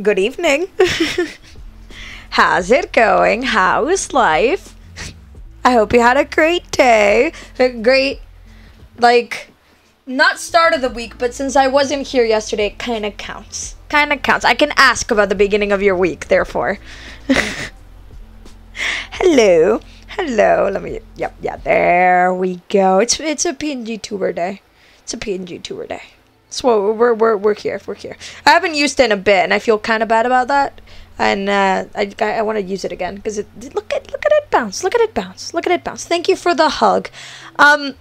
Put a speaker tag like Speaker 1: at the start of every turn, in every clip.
Speaker 1: Good evening. How's it going? How's life? I hope you had a great day. A great, not start of the week, but since I wasn't here yesterday, it kind of counts. I can ask about the beginning of your week, therefore. Hello. Let me, yeah, there we go. It's a PNG tuber day. So we're here. I haven't used it in a bit, and I feel kind of bad about that. And I want to use it again because look at it bounce. Look at it bounce. Thank you for the hug. I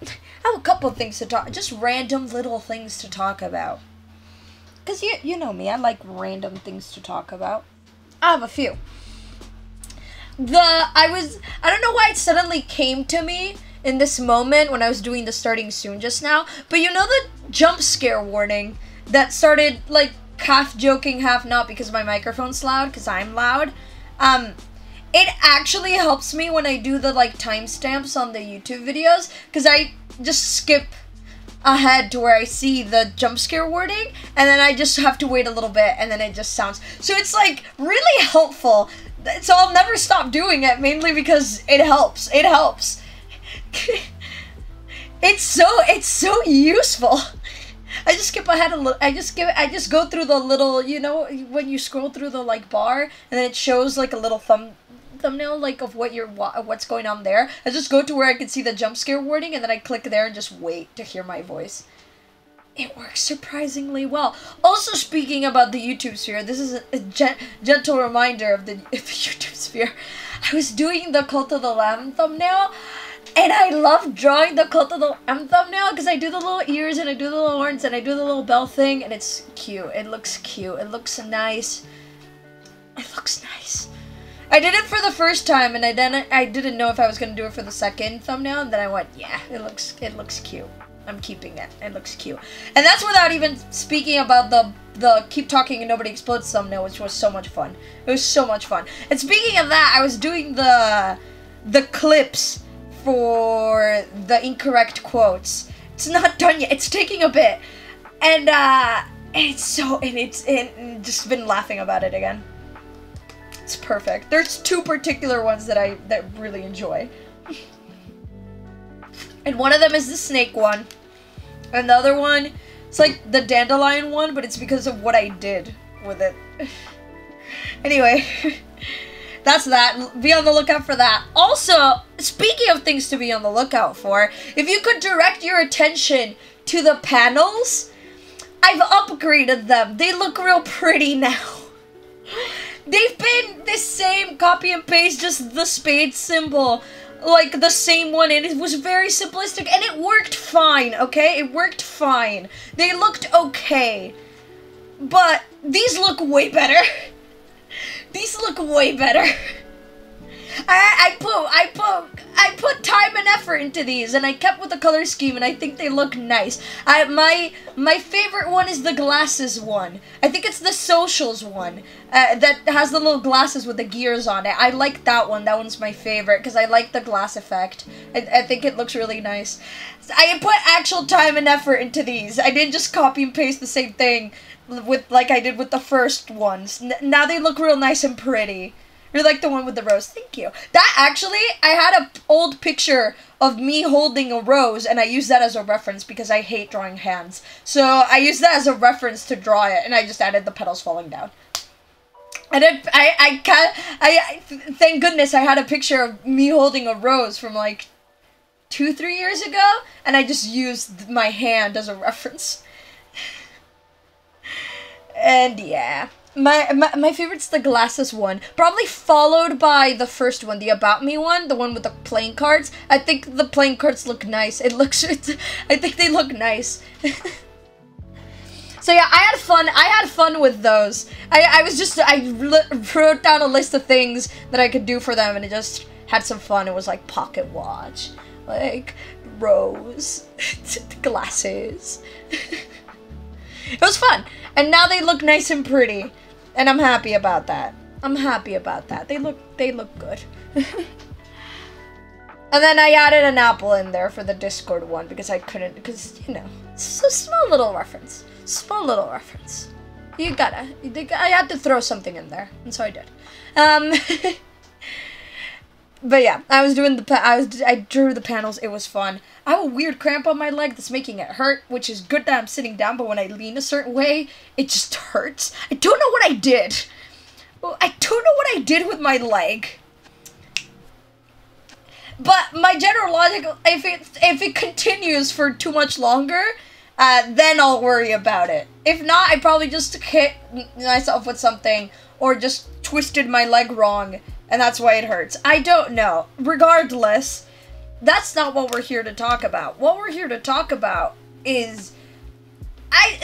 Speaker 1: have a couple of things to talk. Just random little things to talk about. Cause you know me, I like random things to talk about. I have a few. I don't know why it suddenly came to me in this moment when I was doing the starting soon just now, but you know the jump scare warning that started like half joking, half not because my microphone's loud, because I'm loud. It actually helps me when I do the like timestamps on the YouTube videos, because I just skip ahead to where I see the jump scare warning, and then I just have to wait a little bit, and then it just sounds. So it's like really helpful. So I'll never stop doing it, mainly because it helps. It's so useful. I just skip ahead a little. I just go through the little, you know, when you scroll through the like bar, and then it shows like a little thumbnail like of what's going on there. I just go to where I can see the jump scare warning, and then I click there and just wait to hear my voice. It works surprisingly well. Also, speaking about the YouTube sphere, this is a gentle reminder of the YouTube sphere. I was doing the Cult of the Lamb thumbnail, and I love drawing the Cult of the Lamb thumbnail because I do the little ears, and I do the little horns, and I do the little bell thing, and it's cute. It looks cute. It looks nice. I did it for the first time, and I didn't know if I was gonna do it for the second thumbnail, and then I went, yeah, it looks cute. I'm keeping it. It looks cute. And that's without even speaking about the keep talking and nobody explodes thumbnail, which was so much fun. It was so much fun. And speaking of that, I was doing the clips for the incorrect quotes. It's not done yet. It's taking a bit. And it's just been laughing about it again. It's perfect. There's two particular ones that really enjoy. And one of them is the snake one. And the other one, it's like the dandelion one, but it's because of what I did with it. Anyway, that's that. Be on the lookout for that. Also, speaking of things to be on the lookout for, if you could direct your attention to the panels, I've upgraded them. They look real pretty now. They've been the same copy and paste, just the spade symbol. Like the same one, and it was very simplistic, and it worked fine, okay? It worked fine. They looked okay. But these look way better. These look way better. I put time and effort into these, and I kept with the color scheme, and I think they look nice. My favorite one is the glasses one. I think it's the socials one that has the little glasses with the gears on it. I like that one. That one's my favorite because I like the glass effect. I think it looks really nice. I put actual time and effort into these. I didn't just copy and paste the same thing like I did with the first ones. Now they look real nice and pretty. You're like the one with the rose. Thank you. That actually, I had an old picture of me holding a rose, and I used that as a reference because I hate drawing hands. So I used that as a reference to draw it, and I just added the petals falling down. And thank goodness I had a picture of me holding a rose from like 2-3 years ago, and I just used my hand as a reference. And yeah. My favorite's the glasses one, probably followed by the first one, the About Me one, the one with the playing cards. I think the playing cards look nice. I think they look nice. So yeah, I had fun with those. I wrote down a list of things that I could do for them, and it just had some fun. It was like pocket watch, like rose, glasses. It was fun, and now they look nice and pretty. And I'm happy about that. They look good. And then I added an apple in there for the Discord one because I couldn't, because, you know, it's a small little reference. You gotta. I had to throw something in there, and so I did. But yeah, I drew the panels. It was fun. I have a weird cramp on my leg that's making it hurt, which is good that I'm sitting down, but when I lean a certain way, it just hurts. I don't know what I did. I don't know what I did with my leg. But my general logic, if it continues for too much longer, then I'll worry about it. If not, I probably just hit myself with something or just twisted my leg wrong, and that's why it hurts. I don't know. Regardless, that's not what we're here to talk about. What we're here to talk about is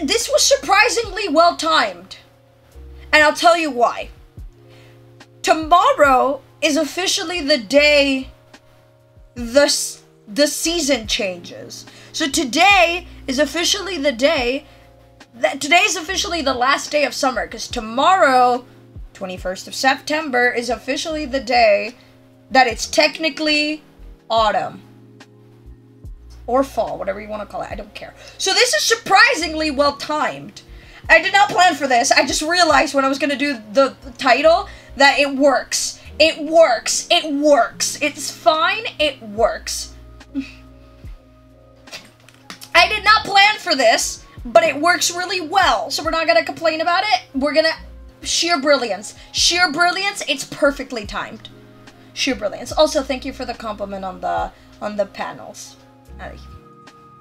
Speaker 1: this was surprisingly well timed. And I'll tell you why. Tomorrow is officially the day the season changes. So today is officially the day today is officially the last day of summer, because tomorrow, 21st of September, is officially the day that it's technically autumn. Or fall, whatever you want to call it. I don't care. So this is surprisingly well timed. I did not plan for this. I just realized when I was going to do the title that it works. It works. It works. It's fine. It works. I did not plan for this, but it works really well. So we're not going to complain about it. We're going to... Sheer brilliance. Sheer brilliance. It's perfectly timed. Sheer brilliance. Also, thank you for the compliment on the panels.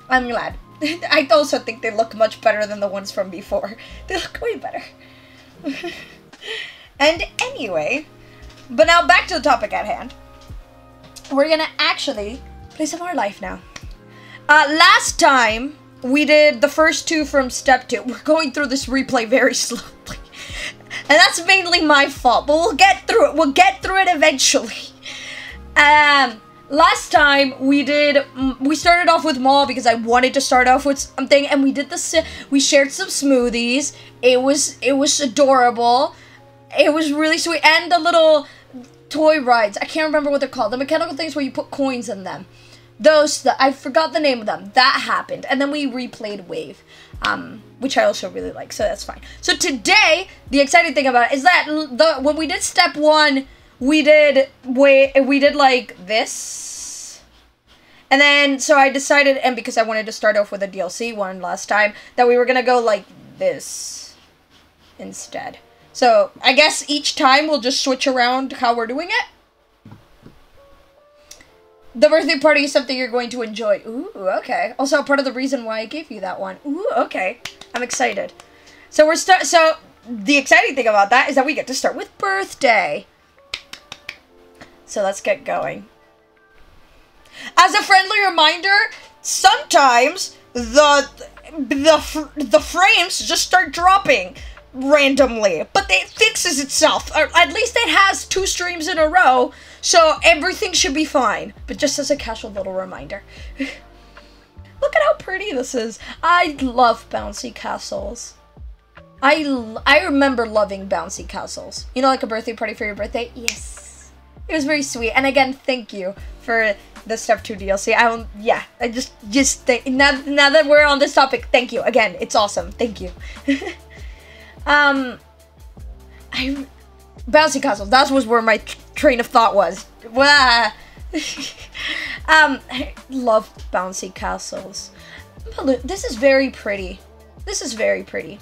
Speaker 1: I'm glad. I also think they look much better than the ones from before. They look way better. And anyway, but now back to the topic at hand. We're gonna actually play some more life now. Last time we did the first two from step 2. We're going through this replay very slowly. And that's mainly my fault, but we'll get through it. We'll get through it eventually. Last time we started off with mall because I wanted to start off with something, and we shared some smoothies. It was adorable. It was really sweet, and the little toy rides. I can't remember what they're called. The mechanical things where you put coins in them. I forgot the name of them. That happened, and then we replayed Wave, which I also really like, so that's fine. So today, the exciting thing about it is that when we did step 1, we did like this, and then so I decided, and because I wanted to start off with a DLC one last time, that we were gonna go like this instead. So I guess each time we'll just switch around how we're doing it. The birthday party is something you're going to enjoy. Ooh, okay. Also, part of the reason why I gave you that one. Ooh, okay. I'm excited. So so the exciting thing about that is that we get to start with birthday. So let's get going. As a friendly reminder, sometimes the frames just start dropping randomly, but it fixes itself. Or at least it has 2 streams in a row, so everything should be fine. But just as a casual little reminder. Look at how pretty this is. I love bouncy castles. I remember loving bouncy castles. You know, like a birthday party for your birthday? Yes. It was very sweet. And again, thank you for the Step 2 DLC. I just think, now that we're on this topic, thank you. Again, it's awesome. Thank you. Bouncy castles. That was where my train of thought was. I love bouncy castles. This is very pretty. This is very pretty.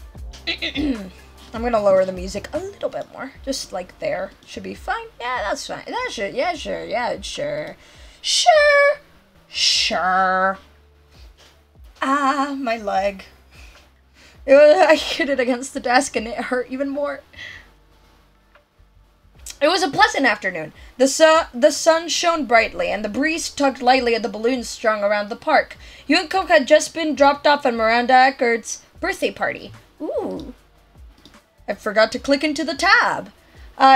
Speaker 1: I'm gonna lower the music a little bit more. Just like there. Should be fine. Yeah, that's fine. That should, yeah, sure, yeah, sure. Sure. Ah, my leg. I hit it against the desk and it hurt even more. It was a pleasant afternoon. The sun shone brightly, and the breeze tugged lightly at the balloons strung around the park. You and Coke had just been dropped off at Miranda Eckert's birthday party. Ooh. I forgot to click into the tab.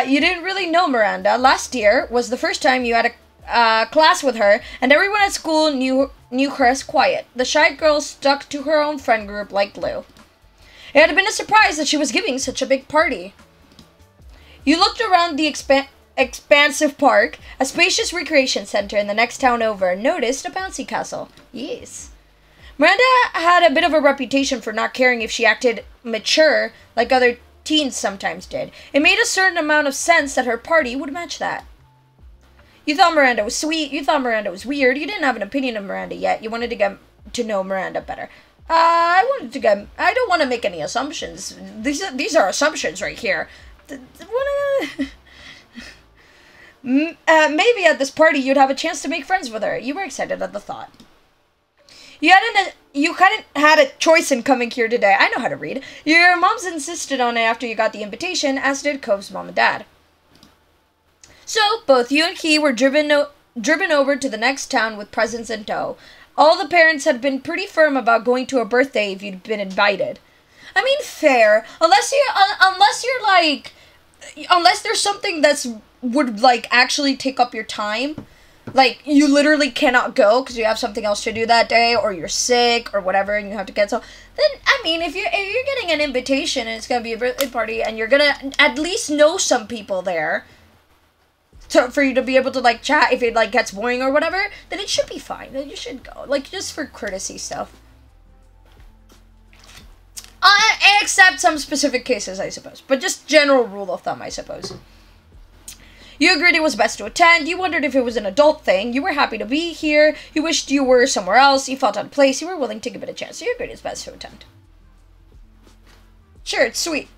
Speaker 1: You didn't really know Miranda. Last year was the first time you had a class with her, and everyone at school knew her as quiet. The shy girl stuck to her own friend group like glue. It had been a surprise that she was giving such a big party. You looked around the expansive park, a spacious recreation center in the next town over, and noticed a bouncy castle. Yes. Miranda had a bit of a reputation for not caring if she acted mature like other teens sometimes did. It made a certain amount of sense that her party would match that. You thought Miranda was sweet. You thought Miranda was weird. You didn't have an opinion of Miranda yet. You wanted to get to know Miranda better. I don't want to make any assumptions. These are assumptions right here. Maybe at this party you'd have a chance to make friends with her. You were excited at the thought. You hadn't had a choice in coming here today. I know how to read. Your moms insisted on it after you got the invitation, as did Cove's mom and dad. So, both you and he were driven over to the next town with presents in tow. All the parents had been pretty firm about going to a birthday if you'd been invited. I mean, fair. Unless there's something that's would, like, actually take up your time. Like, you literally cannot go because you have something else to do that day, or you're sick, or whatever, and you have to cancel. Then, I mean, if you're getting an invitation and it's going to be a birthday party, and you're going to at least know some people there, for you to be able to, like, chat if it, like, gets boring or whatever, then it should be fine. Then you should go. Like, just for courtesy stuff. Except some specific cases, I suppose. But just general rule of thumb, I suppose. You agreed it was best to attend. You wondered if it was an adult thing. You were happy to be here. You wished you were somewhere else. You felt out of place. You were willing to give it a chance. So you agreed it's best to attend. Sure, it's sweet.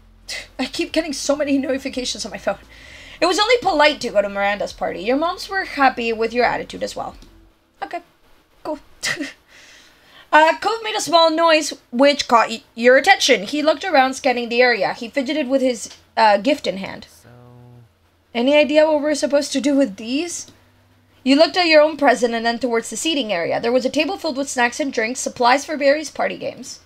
Speaker 1: I keep getting so many notifications on my phone. It was only polite to go to Miranda's party. Your moms were happy with your attitude as well. Okay, cool. Cove made a small noise, which caught your attention. He looked around, scanning the area. He fidgeted with his gift in hand. So, any idea what we're supposed to do with these? You looked at your own present and then towards the seating area. There was a table filled with snacks and drinks, supplies for various party games.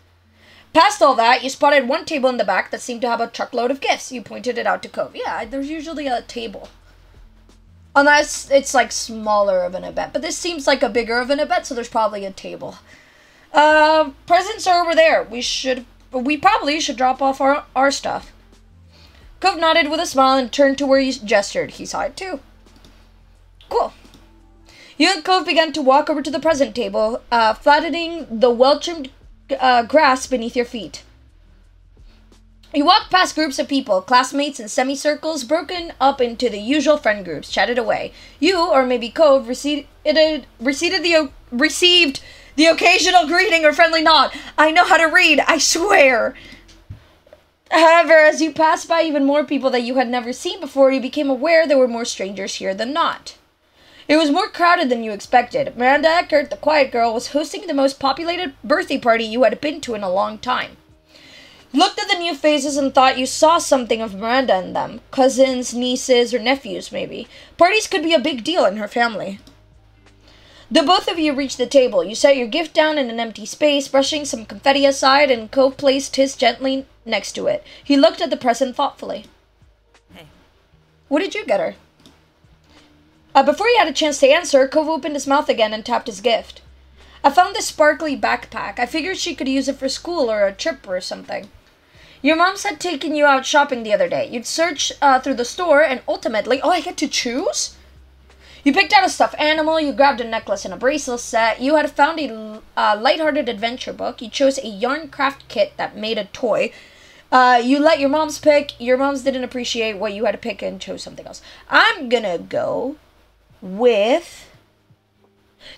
Speaker 1: Past all that, you spotted one table in the back that seemed to have a truckload of gifts. You pointed it out to Cove. Yeah, there's usually a table. Unless it's, like, smaller of an event. But this seems like a bigger of an event, so there's probably a table. Presents are over there. We probably should drop off our stuff. Cove nodded with a smile and turned to where you gestured. He saw it too. Cool. You and Cove began to walk over to the present table, flattening the well-trimmed grass beneath your feet. You walked past groups of people, classmates in semicircles, broken up into the usual friend groups, chatted away. You, or maybe Cove, received the occasional greeting or friendly nod. I know how to read, I swear. However, as you passed by even more people that you had never seen before, you became aware there were more strangers here than not. It was more crowded than you expected. Miranda Eckert, the quiet girl, was hosting the most populated birthday party you had been to in a long time. You looked at the new faces and thought you saw something of Miranda in them. Cousins, nieces, or nephews, maybe. Parties could be a big deal in her family. The both of you reached the table. You set your gift down in an empty space, brushing some confetti aside, and Cove placed his gently next to it. He looked at the present thoughtfully. Hey. What did you get her? Before he had a chance to answer, Cove opened his mouth again and tapped his gift. I found this sparkly backpack. I figured she could use it for school or a trip or something. Your mom's had taken you out shopping the other day. You'd search through the store and ultimately... Oh, I get to choose? You picked out a stuffed animal. You grabbed a necklace and a bracelet set. You had found a lighthearted adventure book. You chose a yarn craft kit that made a toy. You let your moms pick. Your moms didn't appreciate what you had to pick and chose something else. I'm gonna go with...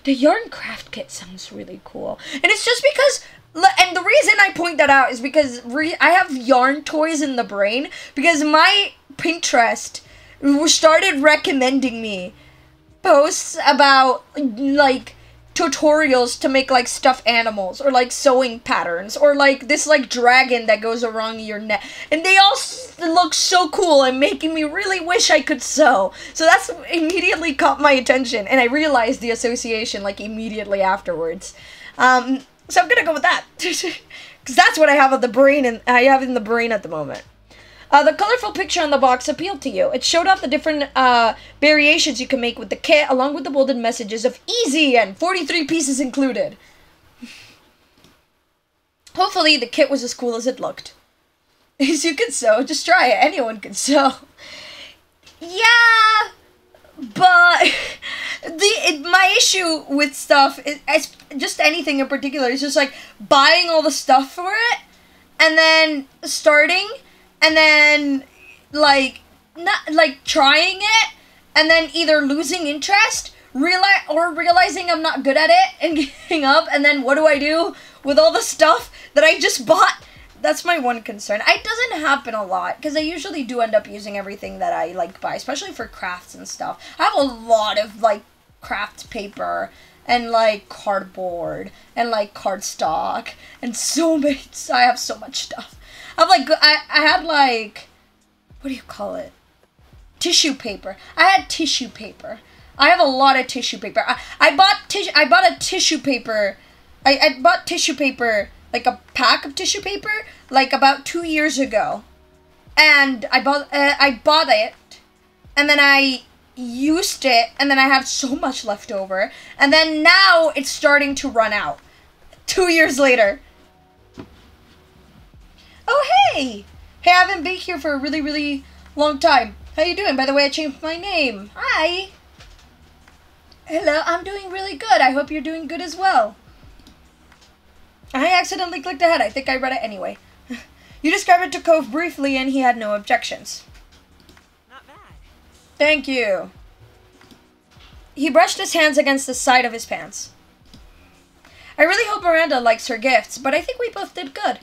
Speaker 1: The yarn craft kit sounds really cool. And it's just because... And the reason I point that out is because I have yarn toys in the brain. Because my Pinterest started recommending me posts about, like, tutorials to make, like, stuffed animals. Or, like, sewing patterns. Or, like, this, like, dragon that goes around your neck. And they all look so cool and making me really wish I could sew. So that's immediately caught my attention. And I realized the association, like, immediately afterwards. So I'm gonna go with that. Because that's what I have in the brain, and I have in the brain at the moment. The colorful picture on the box appealed to you. It showed off the different variations you can make with the kit, along with the bolded messages of easy and 43 pieces included. Hopefully the kit was as cool as it looked. As you can sew, just try it. Anyone can sew. Yeah, but My issue with stuff is just anything in particular. Is just like buying all the stuff for it, and then starting, and then like not like trying it, and then either losing interest, realizing I'm not good at it and giving up, and then what do I do with all the stuff that I just bought? That's my one concern. It doesn't happen a lot, because I usually do end up using everything that I, like, buy, especially for crafts and stuff. I have a lot of, like, craft paper, and, like, cardboard, and, like, cardstock, and so many, I have so much stuff. I have, like, I had, like, what do you call it? Tissue paper. I had tissue paper. I have a lot of tissue paper. I bought a tissue paper. I bought tissue paper, like a pack of tissue paper, like about 2 years ago, and I bought it, and then I used it, and then I had so much left over, and then now it's starting to run out. 2 years later. Oh hey, I haven't been here for a really, really long time. How you doing? By the way, I changed my name. Hi. Hello, I'm doing really good. I hope you're doing good as well. I accidentally clicked ahead. I think I read it anyway. You described it to Cove briefly, and he had no objections.
Speaker 2: Not bad.
Speaker 1: Thank you. He brushed his hands against the side of his pants. I really hope Miranda likes her gifts, but I think we both did good.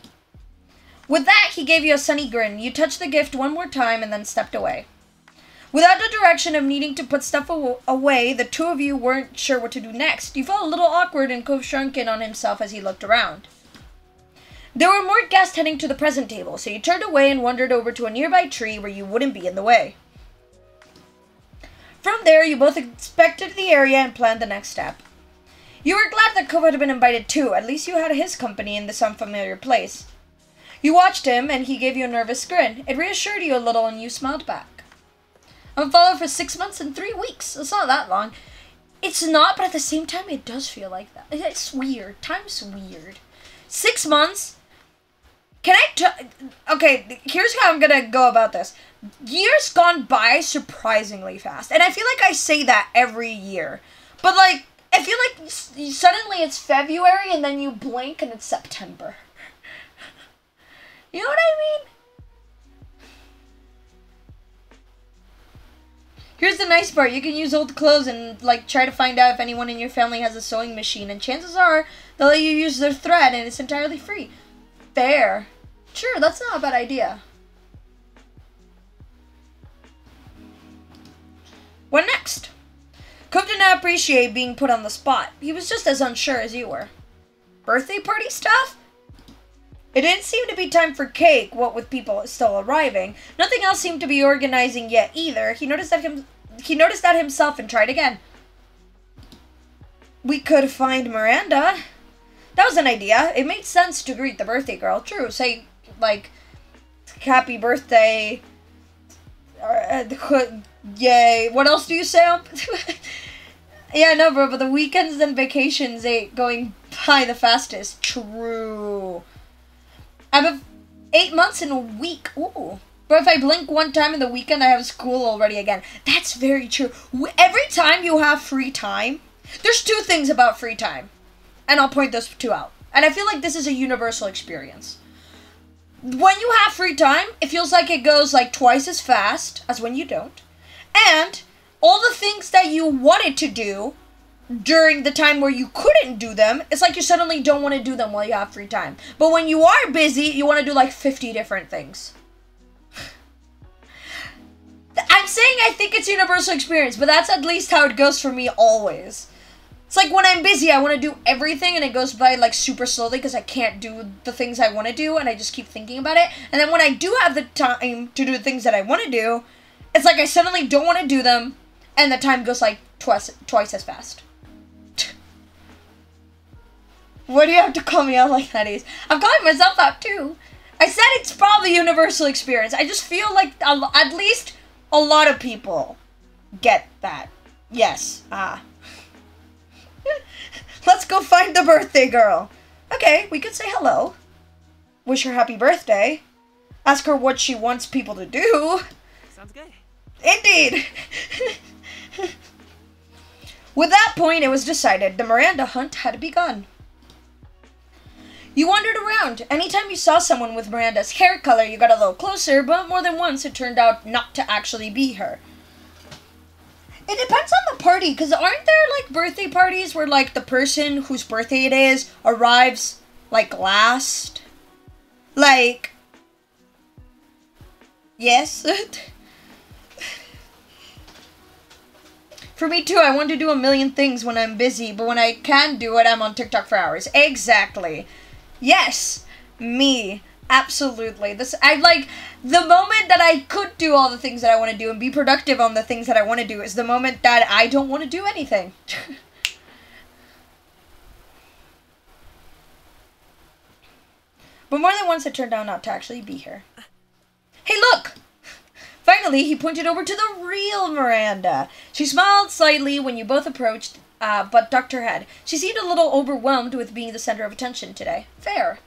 Speaker 1: With that, he gave you a sunny grin. You touched the gift one more time and then stepped away. Without the direction of needing to put stuff away, the two of you weren't sure what to do next. You felt a little awkward, and Cove shrunk in on himself as he looked around. There were more guests heading to the present table, so you turned away and wandered over to a nearby tree where you wouldn't be in the way. From there, you both inspected the area and planned the next step. You were glad that Cove had been invited too. At least you had his company in this unfamiliar place. You watched him, and he gave you a nervous grin. It reassured you a little, and you smiled back. I'm followed for 6 months and 3 weeks. It's not that long. It's not, but at the same time, it does feel like that. It's weird. Time's weird. 6 months? Okay, here's how I'm gonna go about this. Years gone by surprisingly fast. And I feel like I say that every year. But, like, I feel like suddenly it's February, and then you blink, and it's September. You know what I mean? Here's the nice part. You can use old clothes and, like, try to find out if anyone in your family has a sewing machine. And chances are they'll let you use their thread, and it's entirely free. Fair. Sure, that's not a bad idea. What next? Cove did not appreciate being put on the spot. He was just as unsure as you were. Birthday party stuff? It didn't seem to be time for cake, what with people still arriving. Nothing else seemed to be organizing yet either. He noticed that himself and tried again. We could find Miranda. That was an idea. It made sense to greet the birthday girl. True, say, like, happy birthday. Yay. What else do you say? Yeah, no, bro, but the weekends and vacations ain't going by the fastest. True. I have 8 months in a week. Ooh. But if I blink one time in the weekend, I have school already again. That's very true. Every time you have free time, there's 2 things about free time. And I'll point those 2 out. And I feel like this is a universal experience. When you have free time, it feels like it goes like twice as fast as when you don't. And all the things that you wanted to do during the time where you couldn't do them, it's like you suddenly don't want to do them while you have free time. But when you are busy, you want to do like 50 different things. I'm saying I think it's a universal experience, but that's at least how it goes for me always. It's like when I'm busy, I want to do everything, and it goes by like super slowly because I can't do the things I want to do, and I just keep thinking about it. And then when I do have the time to do the things that I want to do, it's like I suddenly don't want to do them, and the time goes like twice as fast. Why do you have to call me out like that, Ace? I'm calling myself out, too. I said it's probably a universal experience. I just feel like at least a lot of people get that. Yes. Let's go find the birthday girl. Okay, we could say hello. Wish her happy birthday. Ask her what she wants people to do.
Speaker 2: Sounds good.
Speaker 1: Indeed. With that point, it was decided the Miranda hunt had begun. You wandered around. Anytime you saw someone with Miranda's hair color, you got a little closer, but more than once it turned out not to actually be her. It depends on the party, because aren't there, like, birthday parties where, like, the person whose birthday it is arrives, like, last? Like, yes? For me, too, I want to do a million things when I'm busy, but when I can do it, I'm on TikTok for hours. Exactly. Yes, me. Absolutely. I like, the moment that I could do all the things that I want to do and be productive on the things that I want to do is the moment that I don't want to do anything. But more than once it turned out not to actually be her. Hey, look! Finally, he pointed over to the real Miranda. She smiled slightly when you both approached, but ducked her head. She seemed a little overwhelmed with being the center of attention today. Fair.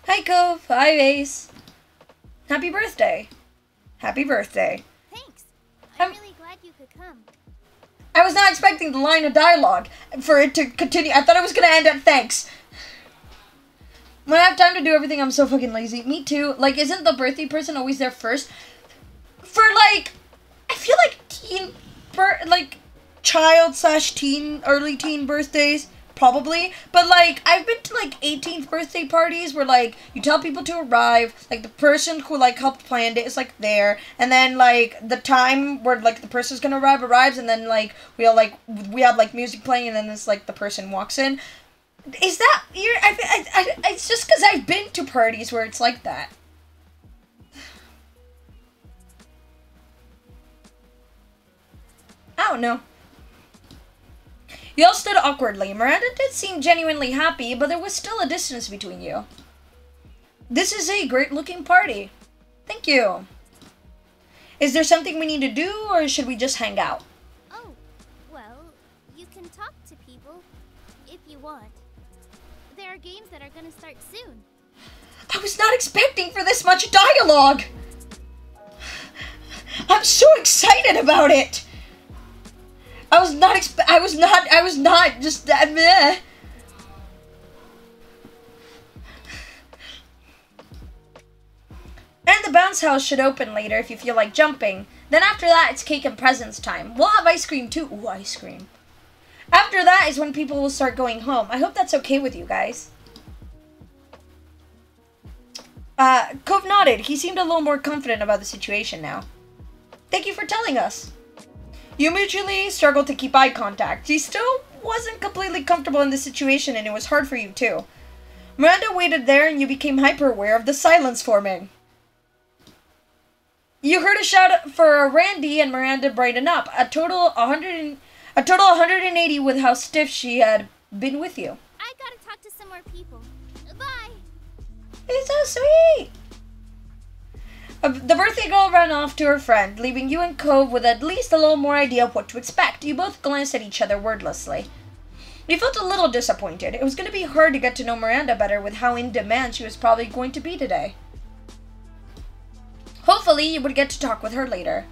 Speaker 1: Hi, Cove. Hi, Ace. Happy birthday. Happy birthday.
Speaker 2: Thanks. I'm really glad you could come.
Speaker 1: I was not expecting the line of dialogue for it to continue. I thought it was going to end at thanks. When I have time to do everything, I'm so fucking lazy. Me too. Like, isn't the birthday person always there first? For, like, I feel like child/teen, early teen birthdays. Probably, but like I've been to like 18th birthday parties where like you tell people to arrive, like the person who like helped plan it is like there, and then like the time where like the person's gonna arrives, and then like we have like music playing, and then it's like the person walks in. Is that it's just because I've been to parties where it's like that. I don't know. You all stood awkwardly. Miranda did seem genuinely happy, but there was still a distance between you. This is a great-looking party. Thank you. Is there something we need to do, or should we just hang out?
Speaker 2: Oh, well, you can talk to people, if you want. There are games that are gonna start soon.
Speaker 1: I was not expecting for this much dialogue! I'm so excited about it! I was not just that meh. And the bounce house should open later if you feel like jumping. Then after that, it's cake and presents time. We'll have ice cream too. Ooh, ice cream. After that is when people will start going home. I hope that's okay with you guys. Cove nodded. He seemed a little more confident about the situation now. Thank you for telling us. You mutually struggled to keep eye contact. You still wasn't completely comfortable in the situation, and it was hard for you, too. Miranda waited there, and you became hyper-aware of the silence forming. You heard a shout for Randy, and Miranda brightened up. A total 180 with how stiff she had been with you.
Speaker 2: I gotta talk to some more people. Bye!
Speaker 1: It's so sweet! The birthday girl ran off to her friend, leaving you and Cove with at least a little more idea of what to expect. You both glanced at each other wordlessly. You felt a little disappointed. It was going to be hard to get to know Miranda better with how in demand she was probably going to be today. Hopefully, you would get to talk with her later.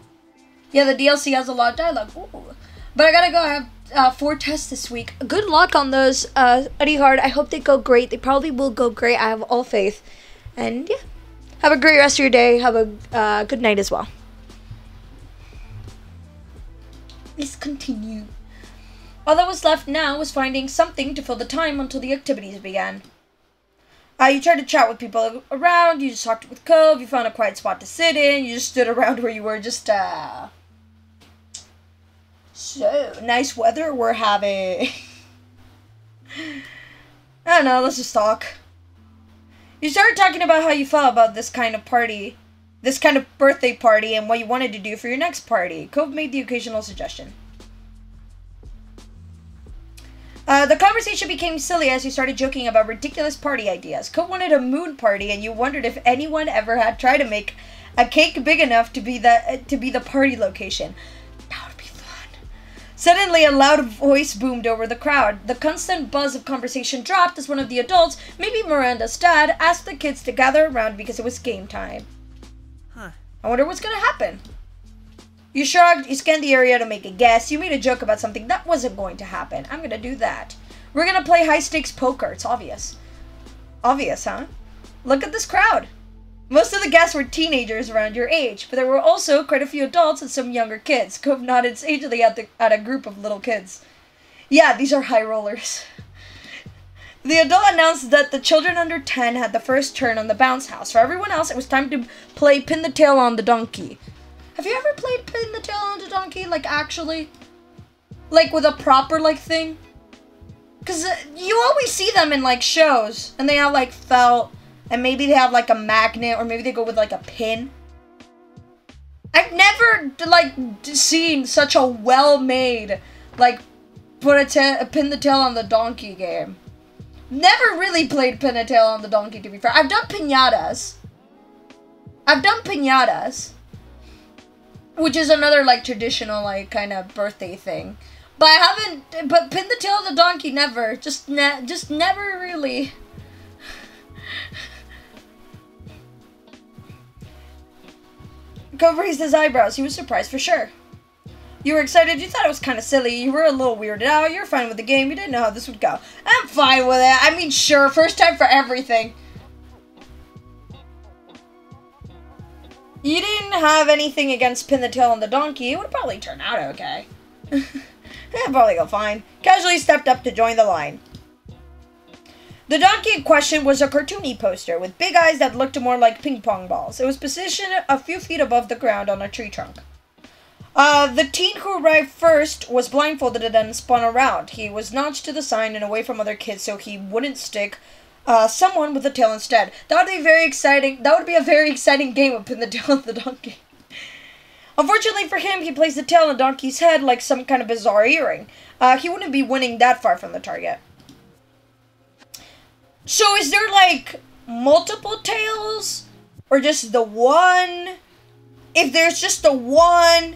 Speaker 1: Yeah, the DLC has a lot of dialogue. Ooh. But I gotta go. I have 4 tests this week. Good luck on those. Study hard. I hope they go great. They probably will go great. I have all faith. And yeah. Have a great rest of your day. Have a good night as well. Let's continue. All that was left now was finding something to fill the time until the activities began. You tried to chat with people around. You just talked with Cove. You found a quiet spot to sit in. You just stood around where you were. Just, So, nice weather we're having. I don't know. Let's just talk. You started talking about how you felt about this kind of party, this kind of birthday party, and what you wanted to do for your next party. Cove made the occasional suggestion. The conversation became silly as you started joking about ridiculous party ideas. Cove wanted a moon party, and you wondered if anyone ever had tried to make a cake big enough to be the party location. Suddenly, a loud voice boomed over the crowd. The constant buzz of conversation dropped as one of the adults, maybe Miranda's dad, asked the kids to gather around because it was game time. I wonder what's gonna happen. You shrugged, you scanned the area to make a guess, you made a joke about something that wasn't going to happen. I'm gonna do that. We're gonna play high-stakes poker, it's obvious. Obvious, huh? Look at this crowd. Most of the guests were teenagers around your age, but there were also quite a few adults and some younger kids. Cove nodded sagely at a group of little kids. Yeah, these are high rollers. The adult announced that the children under 10 had the first turn on the bounce house. For everyone else, it was time to play pin the tail on the donkey. Have you ever played pin the tail on the donkey? Like, actually? Like, with a proper, like, thing? Because you always see them in, like, shows. And they have, like, felt. And maybe they have, like, a magnet. Or maybe they go with, like, a pin. I've never, like, seen such a well-made, like, pin the tail on the donkey game. Never really played pin the tail on the donkey, to be fair. I've done piñatas. Which is another, like, traditional, like, kind of birthday thing. But I haven't, but pin the tail on the donkey, never. Just never really. Cove raised his eyebrows. He was surprised for sure. You were excited. You thought it was kind of silly. You were a little weirded out. You were fine with the game. You didn't know how this would go. I'm fine with it. I mean, sure. First time for everything. You didn't have anything against pin the tail on the donkey. It would probably turn out okay. It'd probably go fine. Casually stepped up to join the line. The donkey in question was a cartoony poster with big eyes that looked more like ping pong balls. It was positioned a few feet above the ground on a tree trunk. The teen who arrived first was blindfolded and then spun around. He was notched to the side and away from other kids so he wouldn't stick someone with the tail instead. That would be very exciting. That would be a very exciting game of pin the tail on the donkey. Unfortunately for him, he placed the tail on the donkey's head like some kind of bizarre earring. He wouldn't be winning that far from the target. So is there, like, multiple tails? Or just the one? If there's just the one,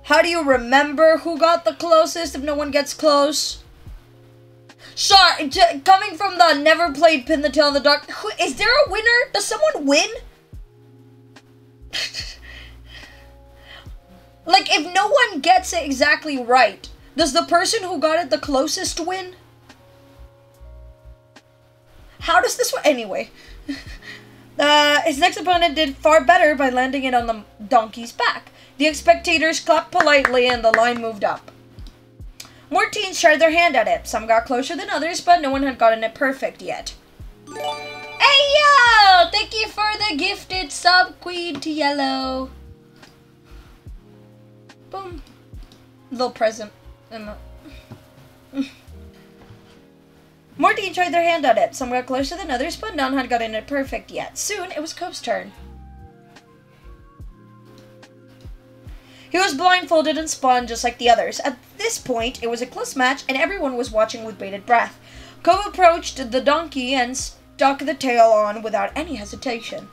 Speaker 1: how do you remember who got the closest if no one gets close? Sorry, coming from the never played pin the tail on the donkey, is there a winner? Does someone win? Like, if no one gets it exactly right, does the person who got it the closest win? How does this work? Anyway. His next opponent did far better by landing it on the donkey's back. The spectators clapped politely and the line moved up. More teens tried their hand at it. Some got closer than others, but no one had gotten it perfect yet. Hey, yo! Thank you for the gifted sub, Queen to Yellow. Boom. Little present. More teens tried their hand at it. Some got closer than others, but none had gotten it perfect yet. Soon, it was Cope's turn. He was blindfolded and spun just like the others. At this point, it was a close match, and everyone was watching with bated breath. Cope approached the donkey and stuck the tail on without any hesitation.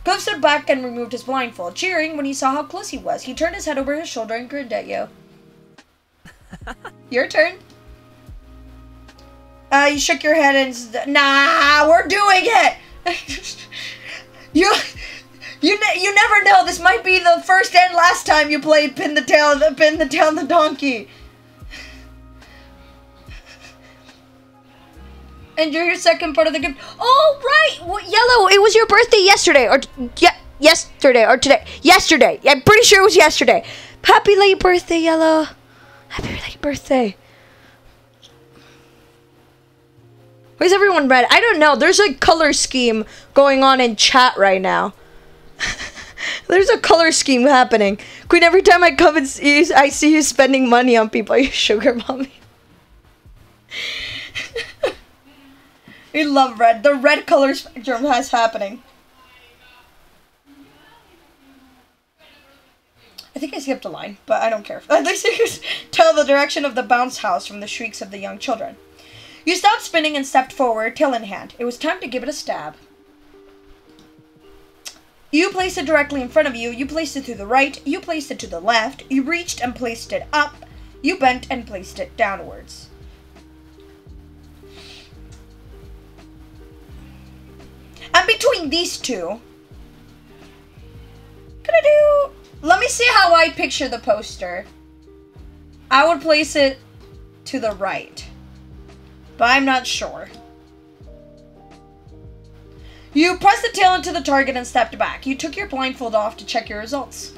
Speaker 1: Cope stood back and removed his blindfold, cheering when he saw how close he was. He turned his head over his shoulder and grinned at you. Your turn. You shook your head and nah, we're doing it. You never know. This might be the first and last time you played pin the tail on the donkey. Enjoy your second part of the gift. Oh right, well, Yellow. It was your birthday yesterday, or yesterday or today. Yesterday. I'm pretty sure it was yesterday. Happy late birthday, Yellow. Happy late birthday. Why is everyone red? I don't know. There's a color scheme going on in chat right now. There's a color scheme happening. Queen, every time I come and see you, I see you spending money on people. You sugar mommy. We love red. The red color spectrum is happening. I think I skipped a line, but I don't care. At least you can tell the direction of the bounce house from the shrieks of the young children. You stopped spinning and stepped forward, tail in hand. It was time to give it a stab. You placed it directly in front of you. You placed it to the right. You placed it to the left. You reached and placed it up. You bent and placed it downwards. And between these two, gonna do Let me see how I picture the poster. I would place it to the right, but I'm not sure. You pressed the tail into the target and stepped back. You took your blindfold off to check your results.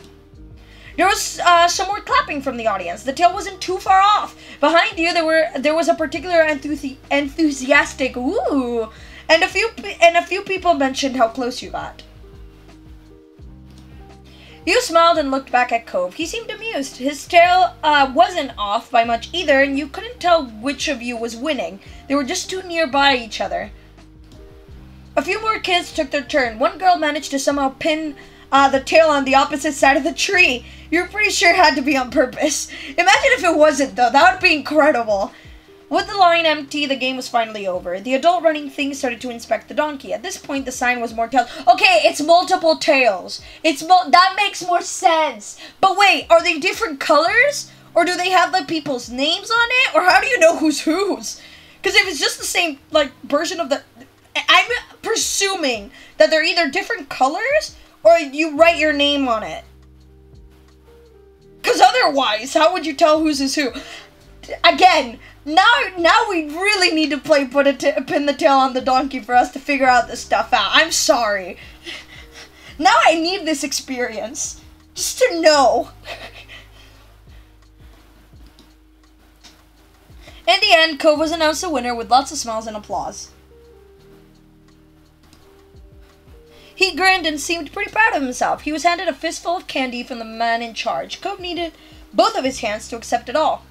Speaker 1: There was some more clapping from the audience. The tail wasn't too far off. Behind you, there was a particular enthusiastic "ooh," and a few people mentioned how close you got. You smiled and looked back at Cove. He seemed amused. His tail wasn't off by much either, and you couldn't tell which of you was winning. They were just too nearby each other. A few more kids took their turn. One girl managed to somehow pin the tail on the opposite side of the tree. You're pretty sure it had to be on purpose. Imagine if it wasn't, though. That would be incredible. With the line empty, the game was finally over. The adult running thing started to inspect the donkey. At this point, the sign was more tails. Okay, it's multiple tails. That makes more sense. But wait, are they different colors? Or do they have the people's names on it? Or how do you know who's whose? Because if it's just the same version of the... I'm presuming that they're either different colors or you write your name on it. Because otherwise, how would you tell whose is who? Again, now we really need to play pin the tail on the donkey for us to figure out this stuff out. I'm sorry. Now I need this experience. Just to know. In the end, Cove was announced the winner with lots of smiles and applause. He grinned and seemed pretty proud of himself. He was handed a fistful of candy from the man in charge. Cove needed both of his hands to accept it all.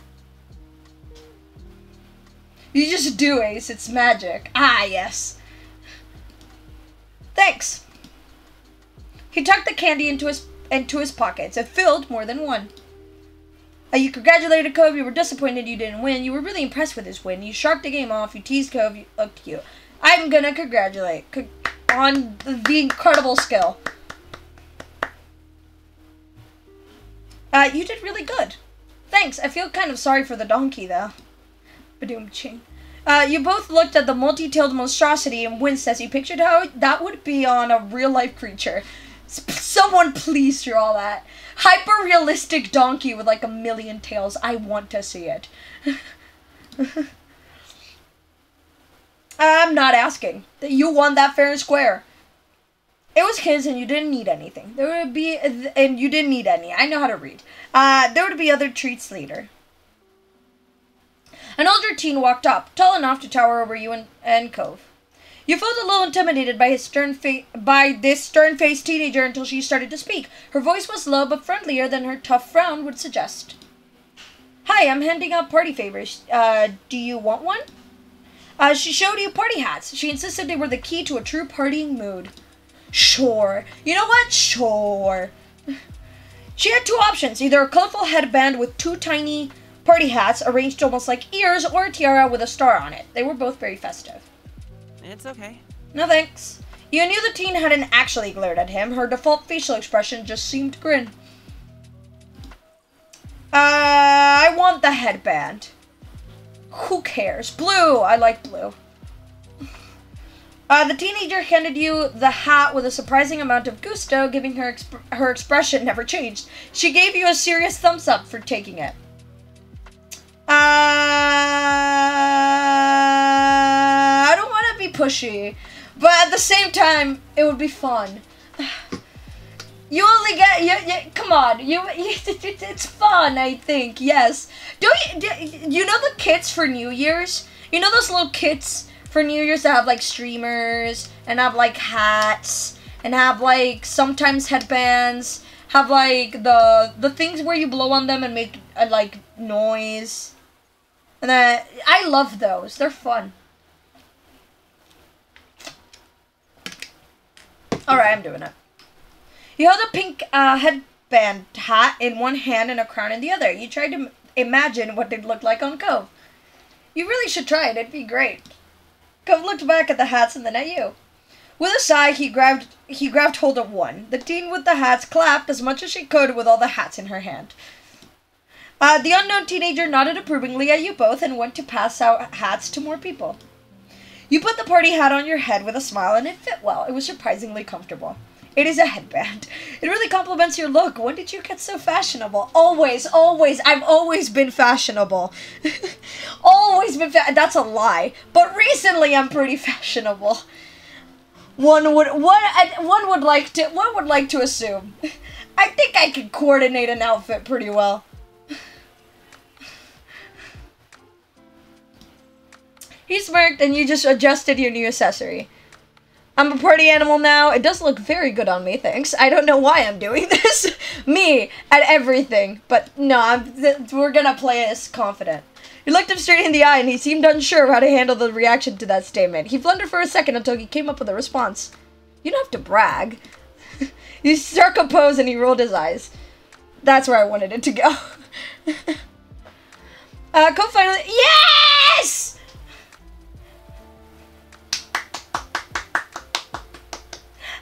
Speaker 1: You just do, Ace. It's magic. Ah, yes. Thanks. He tucked the candy into his pockets. It filled more than one. You congratulated Cove. You were disappointed you didn't win. You were really impressed with his win. You sharked the game off. You teased Cove. You looked cute. I'm gonna congratulate on the incredible skill. You did really good. Thanks. I feel kind of sorry for the donkey, though. Badoom-ching. You both looked at the multi-tailed monstrosity and winced as you pictured how that would be on a real-life creature. Someone please draw that. Hyper-realistic donkey with like 1,000,000 tails. I want to see it. I'm not asking. You won that fair and square. It was his and you didn't need anything. And you didn't need any. I know how to read. There would be other treats later. An older teen walked up, tall enough to tower over you and Cove. You felt a little intimidated by this stern-faced teenager until she started to speak. Her voice was low but friendlier than her tough frown would suggest. Hi, I'm handing out party favors. Do you want one? She showed you party hats. She insisted they were the key to a true partying mood. Sure. You know what? Sure. She had two options, either a colorful headband with two tiny party hats arranged almost like ears, or a tiara with a star on it. They were both very festive.
Speaker 3: It's okay.
Speaker 1: No thanks. You knew the teen hadn't actually glared at him. Her default facial expression just seemed to grin. I want the headband. Who cares? Blue! I like blue. The teenager handed you the hat with a surprising amount of gusto, giving her expression never changed. She gave you a serious thumbs up for taking it. I don't want to be pushy, but at the same time, it would be fun. You only get, come on, it's fun, I think, yes. You know the kits for New Year's? You know those little kits for New Year's that have, like, streamers, and have, like, hats, and have, like, sometimes headbands, have, like, the things where you blow on them and make, like, noise. And then, I love those. They're fun. Alright, I'm doing it. You held a pink headband hat in one hand and a crown in the other. You tried to imagine what they'd look like on Cove. You really should try it. It'd be great. Cove looked back at the hats and then at you. With a sigh, he grabbed hold of one. The teen with the hats clapped as much as she could with all the hats in her hand. The unknown teenager nodded approvingly at you both and went to pass out hats to more people. You put the party hat on your head with a smile and it fit well. It was surprisingly comfortable. It is a headband. It really complements your look. When did you get so fashionable? Always, always. I've always been fashionable. Always been that's a lie. But recently I'm pretty fashionable. One would like to assume. I think I can coordinate an outfit pretty well. He smirked and you just adjusted your new accessory. I'm a party animal now. It does look very good on me, thanks. I don't know why I'm doing this. Me, at everything. But no, we're gonna play as confident. He looked him straight in the eye and he seemed unsure of how to handle the reaction to that statement. He blundered for a second until he came up with a response. You don't have to brag. He struck a pose and he rolled his eyes. That's where I wanted it to go. Cole finally... Yes!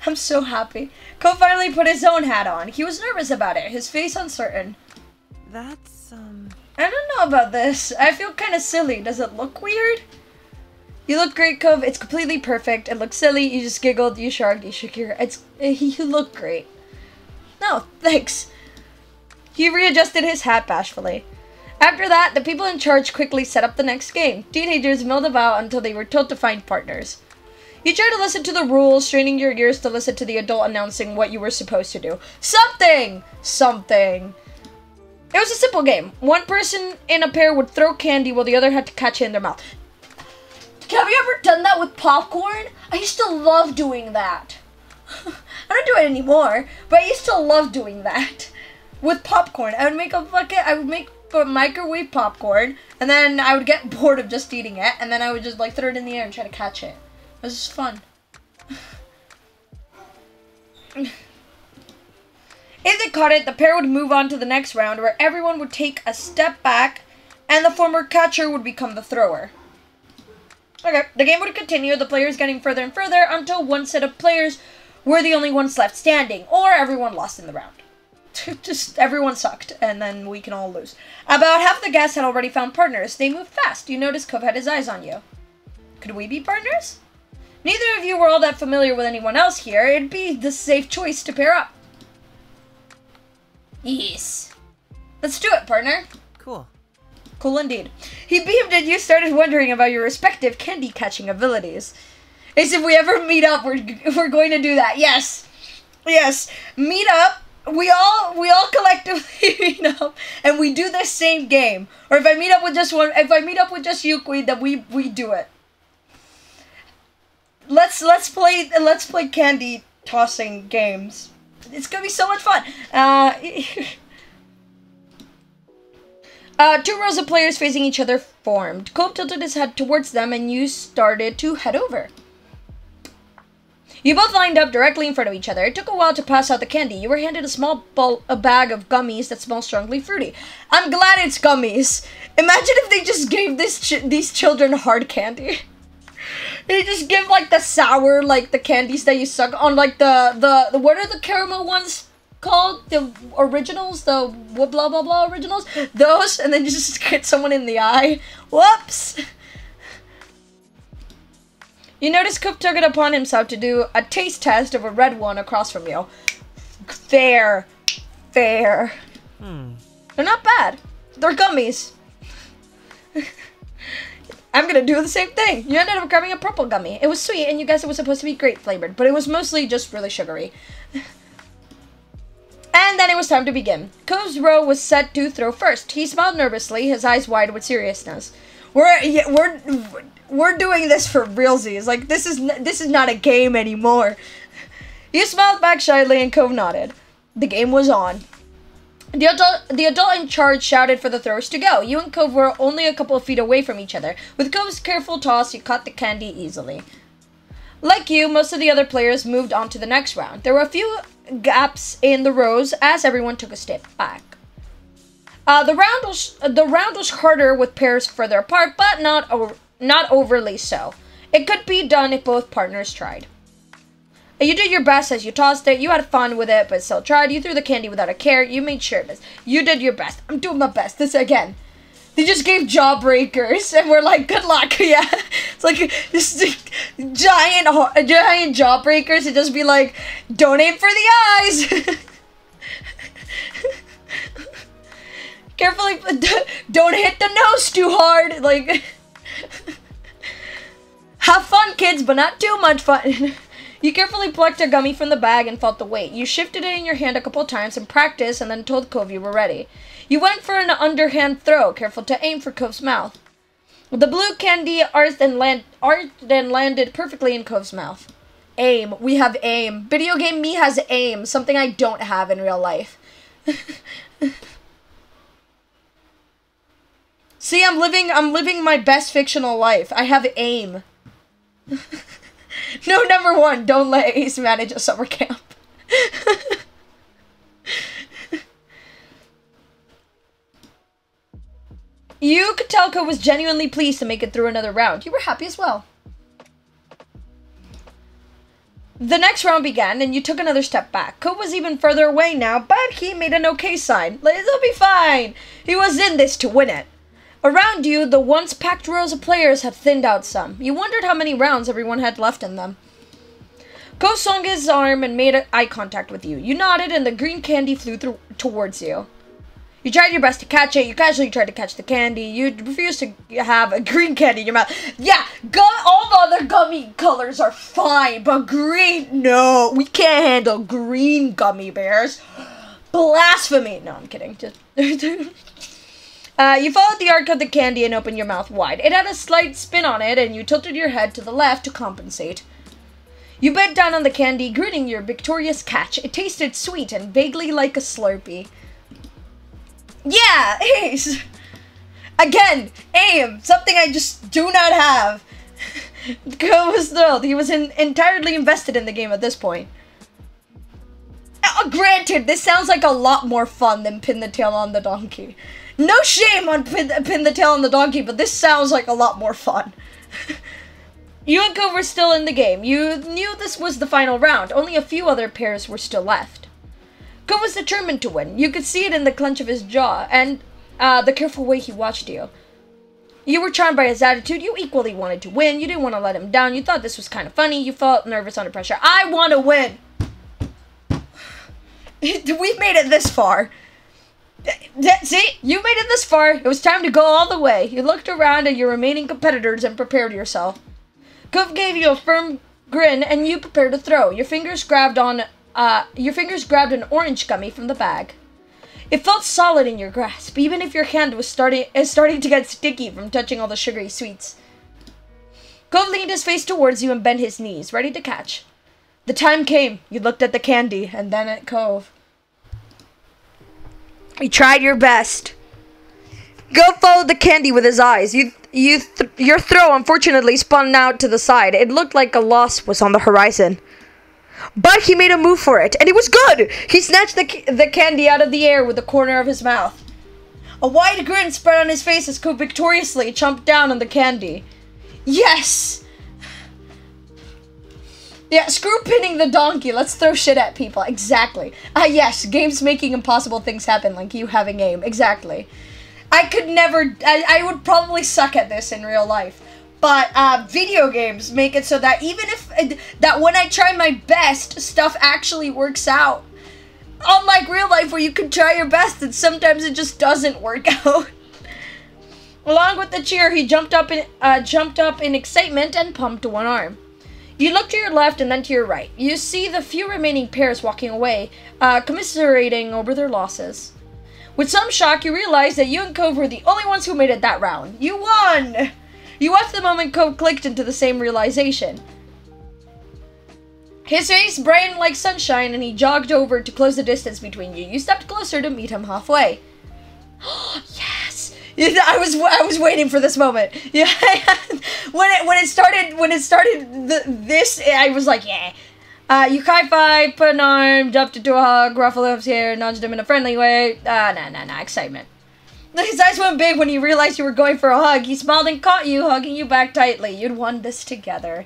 Speaker 1: I'm so happy. Cole finally put his own hat on. He was nervous about it, his face uncertain.
Speaker 3: That's,
Speaker 1: I don't know about this. I feel kind of silly. Does it look weird? You look great, Cove. It's completely perfect. It looks silly. You just giggled. You shrugged. You shook your... You look great. No, thanks. He readjusted his hat bashfully. After that, the people in charge quickly set up the next game. Teenagers milled about until they were told to find partners. You try to listen to the rules, straining your ears to listen to the adult announcing what you were supposed to do. Something! Something. It was a simple game. One person in a pair would throw candy while the other had to catch it in their mouth. Have you ever done that with popcorn? I used to love doing that. I don't do it anymore, but I used to love doing that. With popcorn. I would make a microwave popcorn, and then I would get bored of just eating it, and then I would just like throw it in the air and try to catch it. It was just fun. If they caught it, the pair would move on to the next round where everyone would take a step back and the former catcher would become the thrower. Okay, the game would continue, the players getting further and further until one set of players were the only ones left standing, or everyone lost in the round. Just everyone sucked, and then we can all lose. About half the guests had already found partners. They moved fast. You noticed Cove had his eyes on you. Could we be partners? Neither of you were all that familiar with anyone else here. It'd be the safe choice to pair up. Yes. Let's do it, partner.
Speaker 3: cool.
Speaker 1: Cool indeed. He beamed and you started wondering about your respective candy-catching abilities. As if we ever meet up, we're going to do that. Yes. Yes. Meet up. We all collectively meet up and we do the same game. Or if I meet up with just you, Queen, then we do it. Let's play candy tossing games. It's gonna be so much fun. Two rows of players facing each other formed. Cope tilted his head towards them and you started to head over. You both lined up directly in front of each other. It took a while to pass out the candy. You were handed a bag of gummies that smell strongly fruity. I'm glad it's gummies. Imagine if they just gave these children hard candy. They just give like the sour, like the candies that you suck on, like the what are the caramel ones called? The originals, the blah blah blah originals. Those, and then you just hit someone in the eye. Whoops. You notice Coop took it upon himself to do a taste test of a red one across from you. Fair. They're not bad. They're gummies. I'm gonna do the same thing. You ended up grabbing a purple gummy. It was sweet, and you guessed it was supposed to be grape flavored, but it was mostly just really sugary. And then it was time to begin. Cove's row was set to throw first. He smiled nervously, his eyes wide with seriousness. We're doing this for realsies. Like this is not a game anymore. You smiled back shyly, and Cove nodded. The game was on. The adult in charge shouted for the throwers to go. You and Cove were only a couple of feet away from each other. With Cove's careful toss, you caught the candy easily. Like you, most of the other players moved on to the next round. There were a few gaps in the rows as everyone took a step back. The round was harder with pairs further apart, but not overly so. It could be done if both partners tried. You did your best as you tossed it. You had fun with it, but still tried. You threw the candy without a care. You made sure of it. You did your best. I'm doing my best. This again. They just gave jawbreakers, and we're like, good luck, yeah. It's like, this giant jawbreakers, and just be like, don't aim for the eyes! Carefully, don't hit the nose too hard, like... Have fun, kids, but not too much fun. You carefully plucked a gummy from the bag and felt the weight. You shifted it in your hand a couple times in practice and then told Cove you were ready. You went for an underhand throw, careful to aim for Cove's mouth. The blue candy arched and landed perfectly in Cove's mouth. Aim. We have aim. Video game me has aim, something I don't have in real life. See, I'm living my best fictional life. I have aim. No, number 1, don't let Ace manage a summer camp. You could tell Cove was genuinely pleased to make it through another round. You were happy as well. The next round began, and you took another step back. Cove was even further away now, but he made an okay sign. It'll be fine. He was in this to win it. Around you, the once packed rows of players had thinned out some. You wondered how many rounds everyone had left in them. Cove swung his arm and made eye contact with you. You nodded, and the green candy flew towards you. You tried your best to catch it. You casually tried to catch the candy. You refused to have a green candy in your mouth. Yeah, all the other gummy colors are fine, but green, no. We can't handle green gummy bears. Blasphemy. No, I'm kidding. Just... You followed the arc of the candy and opened your mouth wide. It had a slight spin on it, and you tilted your head to the left to compensate. You bit down on the candy, grinning your victorious catch. It tasted sweet and vaguely like a Slurpee. Yeah, Ace! Again, aim! Something I just do not have. Cove was thrilled. He was entirely invested in the game at this point. Granted, this sounds like a lot more fun than Pin the Tail on the Donkey. No shame on Pin the Tail on the Donkey, but this sounds like a lot more fun. You and Cove were still in the game. You knew this was the final round. Only a few other pairs were still left. Cove was determined to win. You could see it in the clench of his jaw and the careful way he watched you. You were charmed by his attitude. You equally wanted to win. You didn't want to let him down. You thought this was kind of funny. You felt nervous under pressure. I want to win! We've made it this far. See? You made it this far. It was time to go all the way. You looked around at your remaining competitors and prepared yourself. Cove gave you a firm grin and you prepared to throw. Your fingers grabbed an orange gummy from the bag. It felt solid in your grasp, even if your hand was starting to get sticky from touching all the sugary sweets. Cove leaned his face towards you and bent his knees, ready to catch. The time came. You looked at the candy, and then at Cove. You tried your best. Cove followed the candy with his eyes. Your throw unfortunately spun out to the side. It looked like a loss was on the horizon. But he made a move for it, and it was good! He snatched the candy out of the air with the corner of his mouth. A wide grin spread on his face as Cove victoriously chomped down on the candy. Yes! Yeah, screw pinning the donkey. Let's throw shit at people. Exactly. Yes, games making impossible things happen, like you having aim. Exactly. I could never... I would probably suck at this in real life. But video games make it so that even if... that when I try my best, stuff actually works out. Unlike real life where you can try your best and sometimes it just doesn't work out. Along with the cheer, he jumped up in excitement and pumped one arm. You look to your left and then to your right. You see the few remaining pairs walking away, commiserating over their losses. With some shock, you realize that you and Cove were the only ones who made it that round. You won! You watched the moment Cove clicked into the same realization. His face brightened like sunshine, and he jogged over to close the distance between you. You stepped closer to meet him halfway. Yes! I was waiting for this moment. Yeah, when it started this, I was like, yeah. You high-five, put an arm, jumped into a hug, ruffled his hair, nudged him in a friendly way. Nah, excitement. His eyes went big when he realized you were going for a hug. He smiled and caught you, hugging you back tightly. You'd won this together.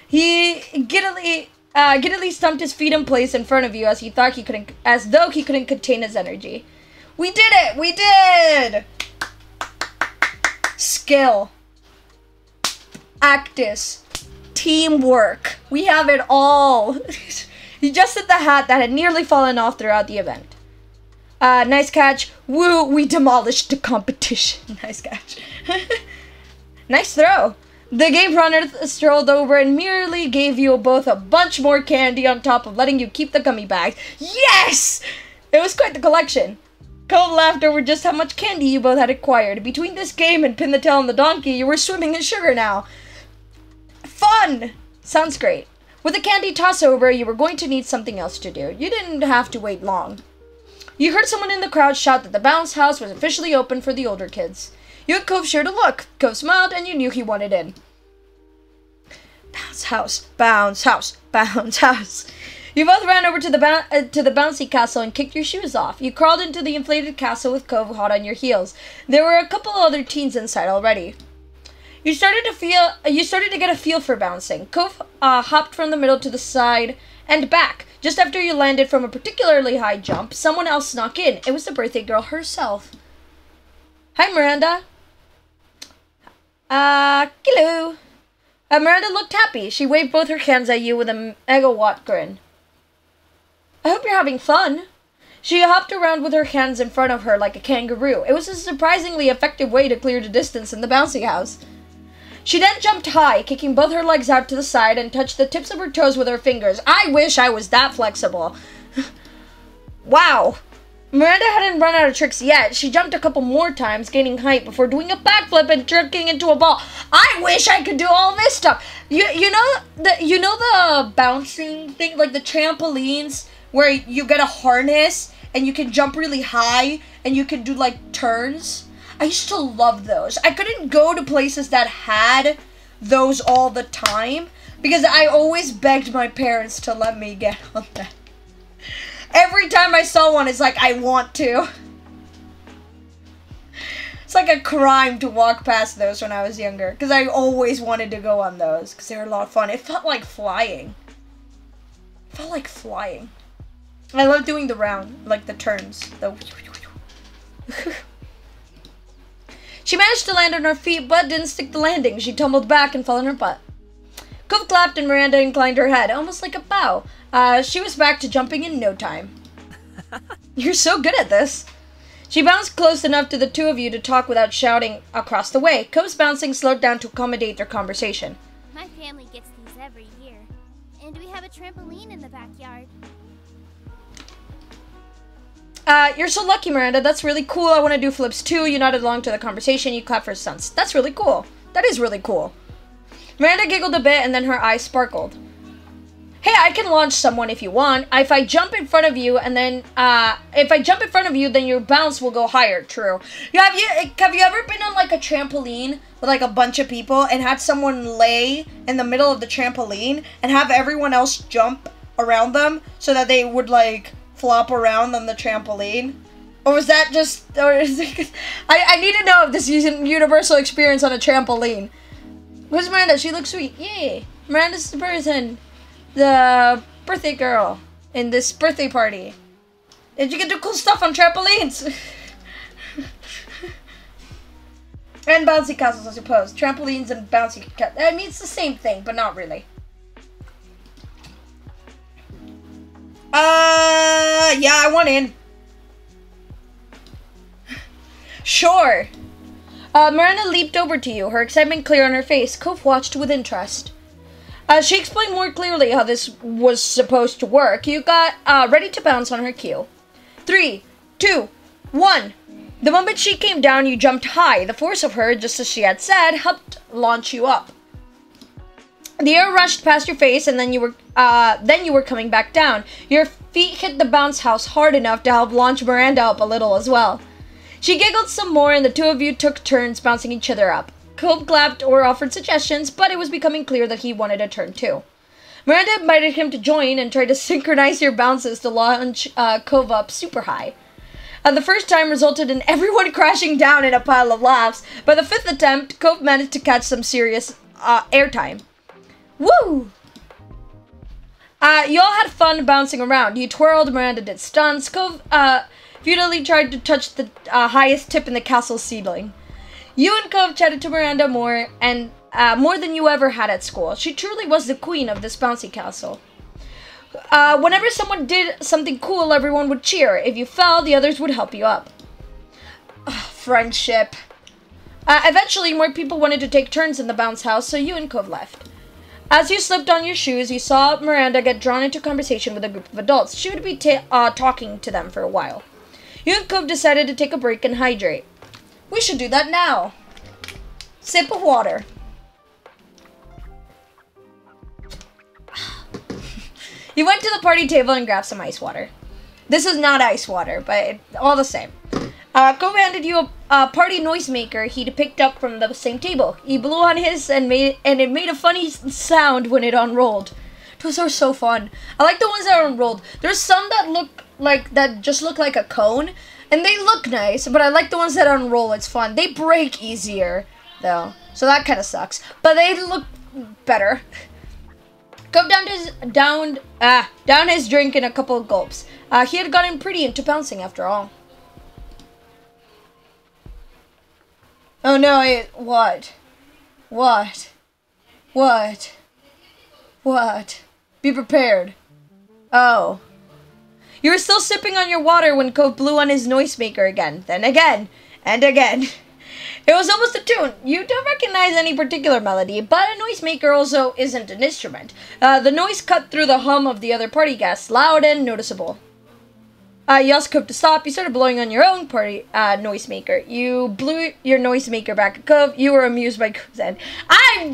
Speaker 1: He giddily stumped his feet in place in front of you as though he couldn't contain his energy. We did it! We did! skill, actus, teamwork. We have it all. You just hit the hat that had nearly fallen off throughout the event. Nice catch. Woo, we demolished the competition. Nice catch. Nice throw. The game runner strolled over and merely gave you both a bunch more candy on top of letting you keep the gummy bags. Yes! It was quite the collection. Cove laughed over just how much candy you both had acquired. Between this game and Pin the Tail on the Donkey, you were swimming in sugar now. Fun! Sounds great. With the candy toss over, you were going to need something else to do. You didn't have to wait long. You heard someone in the crowd shout that the bounce house was officially open for the older kids. You and Cove shared a look. Cove smiled and you knew he wanted in. Bounce house, bounce house, bounce house. You both ran over to the bouncy castle and kicked your shoes off. You crawled into the inflated castle with Cove hot on your heels. There were a couple other teens inside already. You started to get a feel for bouncing. Cove hopped from the middle to the side and back. Just after you landed from a particularly high jump, someone else snuck in. It was the birthday girl herself. Hi, Miranda. Hello. Miranda looked happy. She waved both her hands at you with a megawatt grin. I hope you're having fun. She hopped around with her hands in front of her like a kangaroo. It was a surprisingly effective way to clear the distance in the bouncy house. She then jumped high, kicking both her legs out to the side and touched the tips of her toes with her fingers. I wish I was that flexible. Wow. Miranda hadn't run out of tricks yet. She jumped a couple more times, gaining height before doing a backflip and jerking into a ball. I wish I could do all this stuff. You know the bouncing thing, like the trampolines where you get a harness and you can jump really high and you can do like turns. I used to love those. I couldn't go to places that had those all the time because I always begged my parents to let me get on that. Every time I saw one, it's like, I want to. It's like a crime to walk past those when I was younger because I always wanted to go on those because they were a lot of fun. It felt like flying. It felt like flying. I love doing the round, like the turns. She managed to land on her feet, but didn't stick the landing. She tumbled back and fell on her butt. Cove clapped and Miranda inclined her head, almost like a bow. She was back to jumping in no time. You're so good at this. She bounced close enough to the two of you to talk without shouting across the way. Cove's bouncing slowed down to accommodate their conversation.
Speaker 2: My family gets these every year. And we have a trampoline in the backyard.
Speaker 1: You're so lucky, Miranda. That's really cool. I want to do flips too. You nodded along to the conversation. You clapped for stunts. That's really cool. That is really cool. Miranda giggled a bit and then her eyes sparkled. Hey, I can launch someone if you want. If I jump in front of you and then, then your bounce will go higher. True. Have you ever been on like a trampoline with like a bunch of people and had someone lay in the middle of the trampoline and have everyone else jump around them so that they would like flop around on the trampoline? Or was that just, or is it, I need to know if this is a universal experience on a trampoline. Where's Miranda? She looks sweet. Yay. Miranda's the person. The birthday girl in this birthday party. And you can do cool stuff on trampolines. And bouncy castles, I suppose. Trampolines and bouncy castles. I mean, it's the same thing, but not really. Yeah, I want in. Sure. Miranda leaped over to you, her excitement clear on her face. Cove watched with interest. She explained more clearly how this was supposed to work. You got ready to bounce on her cue. 3, 2, 1. The moment she came down, you jumped high. The force of her, just as she had said, helped launch you up. The air rushed past your face, and then you were coming back down. Your feet hit the bounce house hard enough to help launch Miranda up a little as well. She giggled some more, and the two of you took turns bouncing each other up. Cove clapped or offered suggestions, but it was becoming clear that he wanted a turn too. Miranda invited him to join and tried to synchronize your bounces to launch Cove up super high. The first time resulted in everyone crashing down in a pile of laughs. By the fifth attempt, Cove managed to catch some serious airtime. Woo! You all had fun bouncing around. You twirled, Miranda did stunts. Cove futilely tried to touch the highest tip in the castle ceiling. You and Cove chatted to Miranda more, and more than you ever had at school. She truly was the queen of this bouncy castle. Whenever someone did something cool, everyone would cheer. If you fell, the others would help you up. Friendship. Eventually, more people wanted to take turns in the bounce house, so you and Cove left. As you slipped on your shoes, you saw Miranda get drawn into conversation with a group of adults. She would be talking to them for a while. You and Cove decided to take a break and hydrate. We should do that now. Sip of water. You went to the party table and grabbed some ice water. This is not ice water, but all the same. Cove handed you a party noisemaker he'd picked up from the same table. He blew on his and it made a funny sound when it unrolled. Those are so fun. I like the ones that are unrolled. There's some that just look like a cone, and they look nice, but I like the ones that unroll. It's fun. They break easier, though, so that kind of sucks. But they look better. Cove downed his drink in a couple of gulps. He had gotten pretty into bouncing after all. Oh no, what? Be prepared. Oh. You were still sipping on your water when Cove blew on his noisemaker again, then again, and again. It was almost a tune. You don't recognize any particular melody, but a noisemaker also isn't an instrument. The noise cut through the hum of the other party guests, loud and noticeable. You asked Cove to stop. You started blowing on your own party noisemaker. You blew your noisemaker back at Cove. You were amused by Cove's end.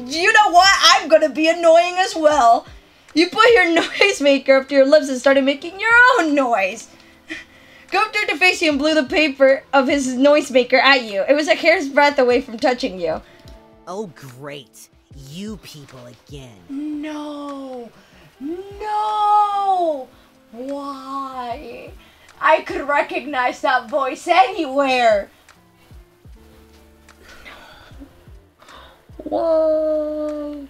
Speaker 1: You know what? I'm gonna be annoying as well. You put your noisemaker up to your lips and started making your own noise. Cove turned to face you and blew the paper of his noisemaker at you. It was a hair's breadth away from touching you.
Speaker 3: Oh, great. You people again.
Speaker 1: No. Why? I could recognize that voice anywhere. Whoa.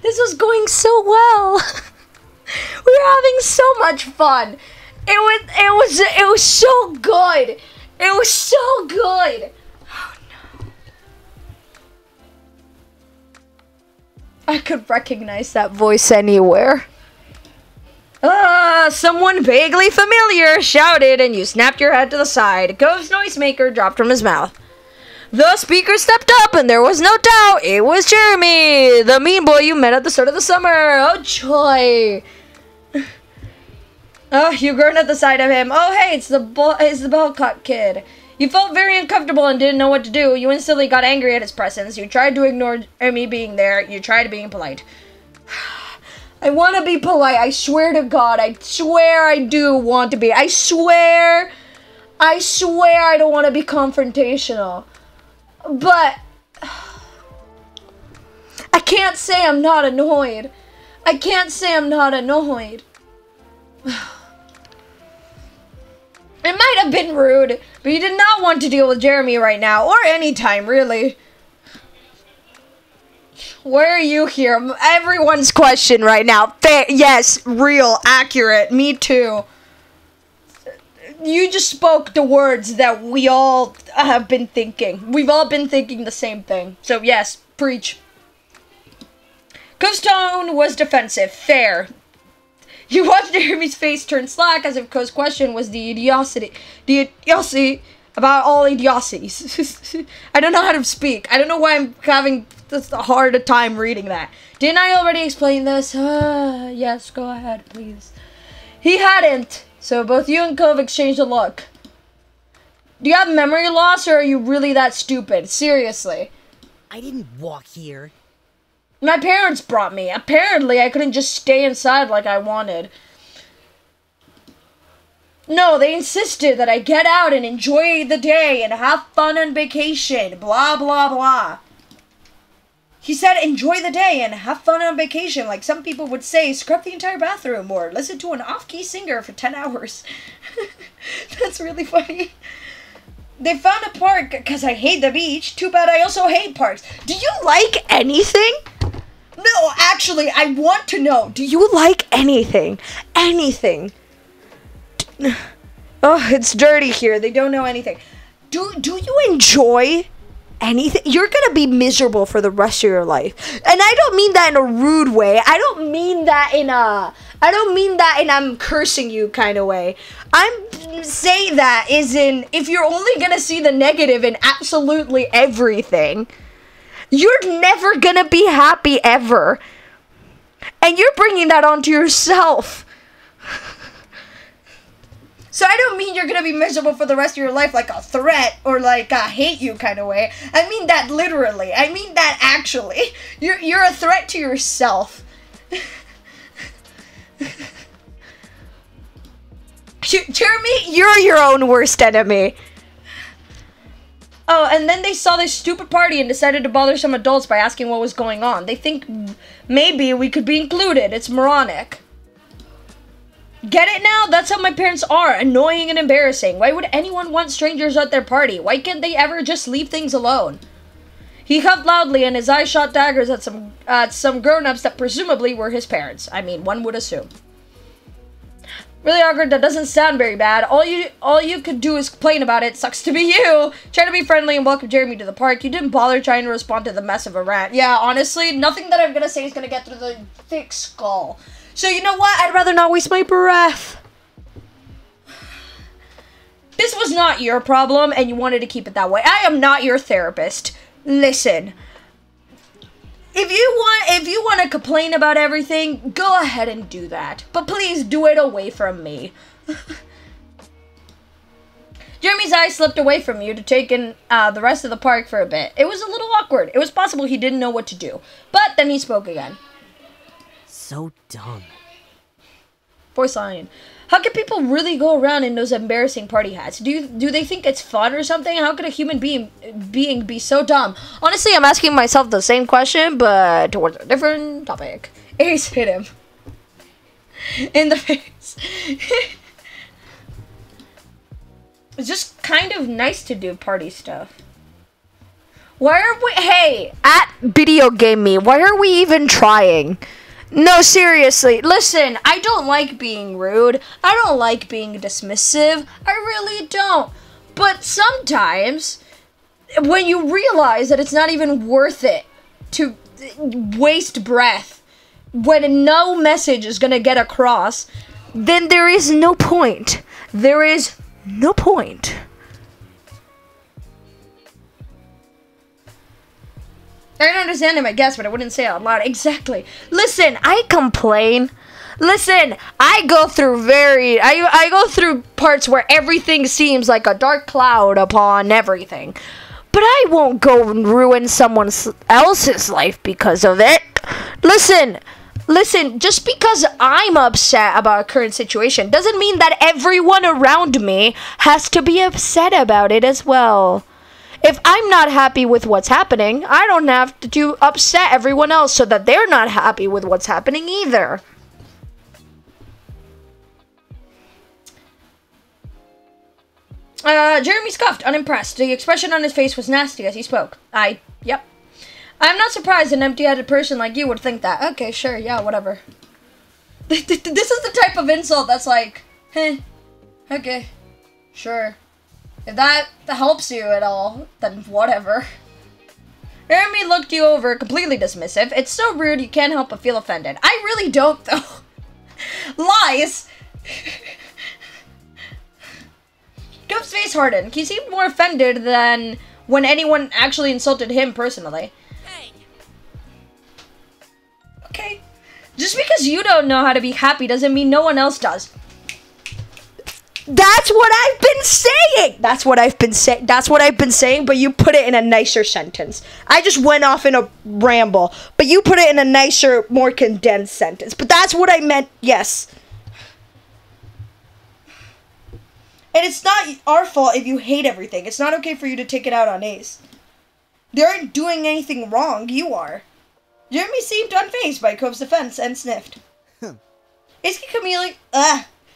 Speaker 1: This was going so well. We were having so much fun. It was so good. It was so good. Oh no. I could recognize that voice anywhere. Someone vaguely familiar shouted, and you snapped your head to the side. Cove's noisemaker dropped from his mouth. The speaker stepped up, and there was no doubt it was Jeremy, the mean boy you met at the start of the summer. Oh, joy. Oh, you groaned at the sight of him. Oh, hey, it's the Bellcut kid. You felt very uncomfortable and didn't know what to do. You instantly got angry at his presence. You tried to ignore me being there. You tried being polite. I want to be polite. I swear to God. I swear I do want to be. I swear I don't want to be confrontational. But I can't say I'm not annoyed. It might have been rude, but you did not want to deal with Jeremy right now, or any time, really. Why are you here? Everyone's question right now. Yes, real, accurate, me too. You just spoke the words that we all have been thinking. We've all been thinking the same thing. So yes, preach. Cove's tone was defensive. Fair. You watched Jeremy's face turn slack as if Cove's question was the idiocy about all idiocies. I don't know how to speak. I don't know why I'm having a hard time reading that. Didn't I already explain this? Yes, go ahead, please. He hadn't, so both you and Cove exchanged a look. Do you have memory loss, or are you really that stupid? Seriously.
Speaker 3: I didn't walk here.
Speaker 1: My parents brought me. Apparently, I couldn't just stay inside like I wanted. No, they insisted that I get out and enjoy the day and have fun on vacation. Blah, blah, blah. He said enjoy the day and have fun on vacation. Like some people would say, scrub the entire bathroom or listen to an off-key singer for 10 hours. That's really funny. They found a park because I hate the beach. Too bad I also hate parks. Do you like anything? No, actually, I want to know. Do you like anything? Anything. Oh, it's dirty here. They don't know anything. Do you enjoy anything? You're gonna be miserable for the rest of your life. And I don't mean that in a rude way. I don't mean that in I'm cursing you kind of way. I'm saying that is in, if you're only gonna see the negative in absolutely everything, you're never gonna be happy ever. And you're bringing that onto yourself. So I don't mean you're gonna be miserable for the rest of your life like a threat or like a hate you kind of way. I mean that literally. I mean that actually. You're a threat to yourself. Jeremy, you're your own worst enemy. Oh, and then they saw this stupid party and decided to bother some adults by asking what was going on. They think maybe we could be included. It's moronic. Get it now? That's how my parents are. Annoying and embarrassing. Why would anyone want strangers at their party? Why can't they ever just leave things alone? He huffed loudly and his eyes shot daggers at some grown-ups that presumably were his parents. I mean, one would assume. Really awkward. That doesn't sound very bad. All you could do is complain about it. Sucks to be you. Try to be friendly and welcome Jeremy to the park. You didn't bother trying to respond to the mess of a rant. Yeah, honestly, nothing that I'm gonna say is gonna get through the thick skull. So you know what? I'd rather not waste my breath. This was not your problem, and you wanted to keep it that way. I am not your therapist. Listen. If you want to complain about everything, go ahead and do that. But please do it away from me. Jeremy's eyes slipped away from you to take in the rest of the park for a bit. It was a little awkward. It was possible he didn't know what to do. But then he spoke again.
Speaker 3: So dumb.
Speaker 1: Voice line. How can people really go around in those embarrassing party hats? Do they think it's fun or something? How could a human being be so dumb? Honestly, I'm asking myself the same question, but towards a different topic. Ace hit him in the face. It's just kind of nice to do party stuff. Why are we... Hey, at Video Game Me, why are we even trying? No, seriously. Listen, I don't like being rude. I don't like being dismissive. I really don't. But sometimes, when you realize that it's not even worth it to waste breath, when no message is going to get across, then there is no point. There is no point. I can understand him, I guess, but I wouldn't say it out loud. Exactly. Listen, I complain. Listen, I go through parts where everything seems like a dark cloud upon everything. But I won't go and ruin someone else's life because of it. Listen, just because I'm upset about a current situation doesn't mean that everyone around me has to be upset about it as well. If I'm not happy with what's happening, I don't have to upset everyone else so that they're not happy with what's happening either. Jeremy scoffed, unimpressed. The expression on his face was nasty as he spoke. Yep. I'm not surprised an empty-headed person like you would think that. Okay, sure, yeah, whatever. This is the type of insult that's like, okay, sure. If that helps you at all, then whatever. Jeremy looked you over, completely dismissive. It's so rude you can't help but feel offended. I really don't, though. Lies. Cope's face hardened. He seemed more offended than when anyone actually insulted him personally. Hey. Okay. Just because you don't know how to be happy doesn't mean no one else does. That's what I've been saying. That's what I've been saying, but you put it in a nicer sentence. I just went off in a ramble, but you put it in a nicer, more condensed sentence. But that's what I meant, yes. And it's not our fault if you hate everything. It's not okay for you to take it out on Ace. They aren't doing anything wrong, you are. Jeremy seemed unfazed by Cope's defense and sniffed. Ace can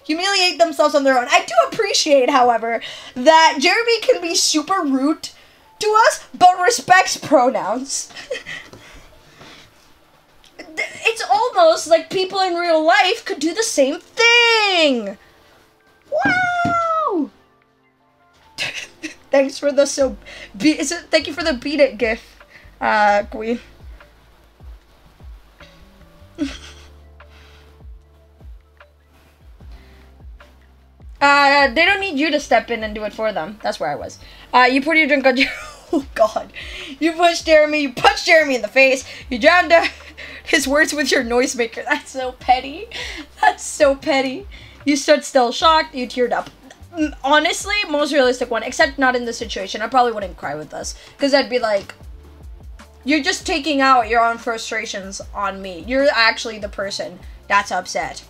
Speaker 1: humiliate themselves on their own. I do appreciate, however, that Jeremy can be super rude to us, but respects pronouns. It's almost like people in real life could do the same thing. Wow! Thanks for the thank you for the beat it gif, Queen. They don't need you to step in and do it for them. That's where I was. You put your drink on oh god. You punched Jeremy in the face. You drowned his words with your noisemaker. That's so petty. That's so petty. You stood still shocked. You teared up. Honestly, most realistic one, except not in this situation. I probably wouldn't cry with this. Because I'd be like, you're just taking out your own frustrations on me. You're actually the person that's upset.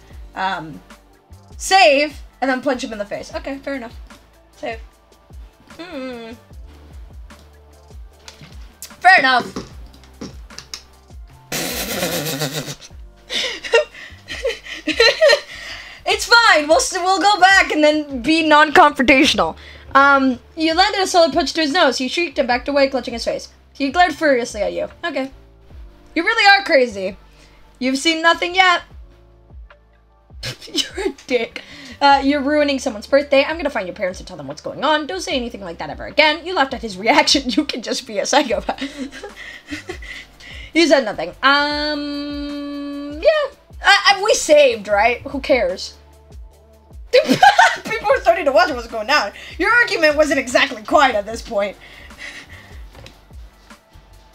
Speaker 1: Save, and then punch him in the face. Okay, fair enough. Save. Fair enough. It's fine. We'll go back and then be non-confrontational. You landed a solid punch to his nose. He shrieked and backed away, clutching his face. He glared furiously at you. Okay. You really are crazy. You've seen nothing yet. You're a dick. You're ruining someone's birthday. I'm gonna find your parents and tell them what's going on. Don't say anything like that ever again. You laughed at his reaction. You can just be a psychopath. You said nothing. Yeah. We saved, right? Who cares? People were starting to wonder what's going on. Your argument wasn't exactly quiet at this point.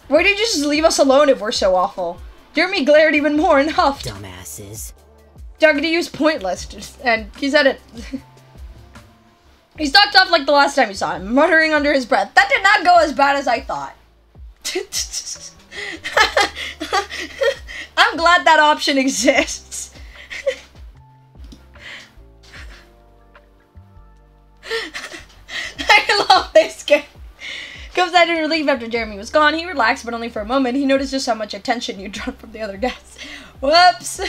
Speaker 1: Why did you just leave us alone if we're so awful? Jeremy glared even more and huffed.
Speaker 3: Dumbasses.
Speaker 1: Joggedy was pointless, and he said it. He stalked off like the last time you saw him, muttering under his breath. That did not go as bad as I thought. I'm glad that option exists. I love this game. Comes out in relief after Jeremy was gone. He relaxed, but only for a moment. He noticed just how much attention you'd drawn from the other guests. Whoops.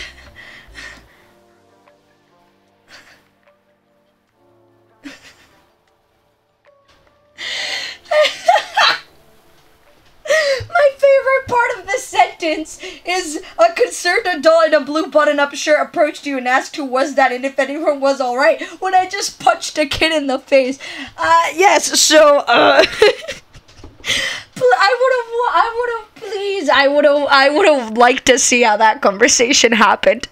Speaker 1: My favorite part of this sentence is a concerned adult in a blue button-up shirt approached you and asked who was that and if anyone was alright when I just punched a kid in the face. Yes, so, I would have liked to see how that conversation happened.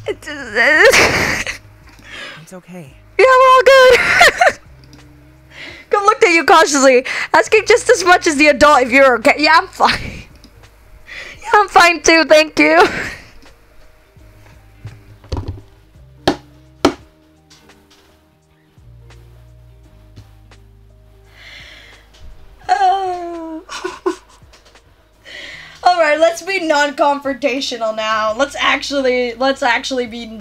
Speaker 3: It's okay.
Speaker 1: Yeah, we're all good. Come looked at you cautiously, asking just as much as the adult if you're okay. Yeah, I'm fine. Yeah, I'm fine too, thank you. Alright, let's be non-confrontational now. Let's actually be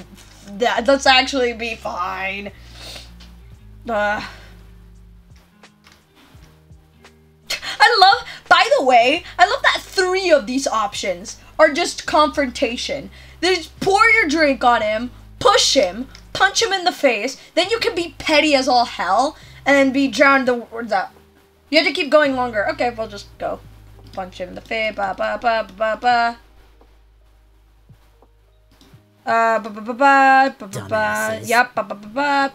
Speaker 1: fine. By the way, I love that 3 of these options are just confrontation. They just pour your drink on him, push him, punch him in the face, then you can be petty as all hell, and then be drowned the words out. You have to keep going longer. Okay, we'll just go. Punch him in the face, ba ba ba ba ba ba. Ba ba ba ba ba ba ba. Yep, ba ba ba ba.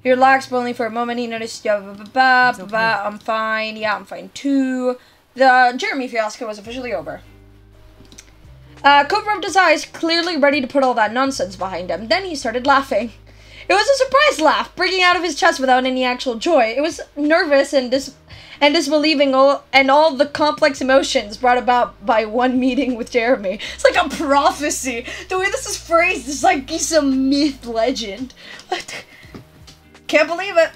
Speaker 1: He relaxed, but only for a moment. He noticed, yeah, ba ba ba ba ba. I'm fine. Yeah, I'm fine too. The Jeremy fiasco was officially over. Cope rubbed his eyes, clearly ready to put all that nonsense behind him. Then he started laughing. It was a surprise laugh, breaking out of his chest without any actual joy. It was nervous and disbelieving all the complex emotions brought about by one meeting with Jeremy. It's like a prophecy. The way this is phrased is like he's a myth legend. Can't believe it.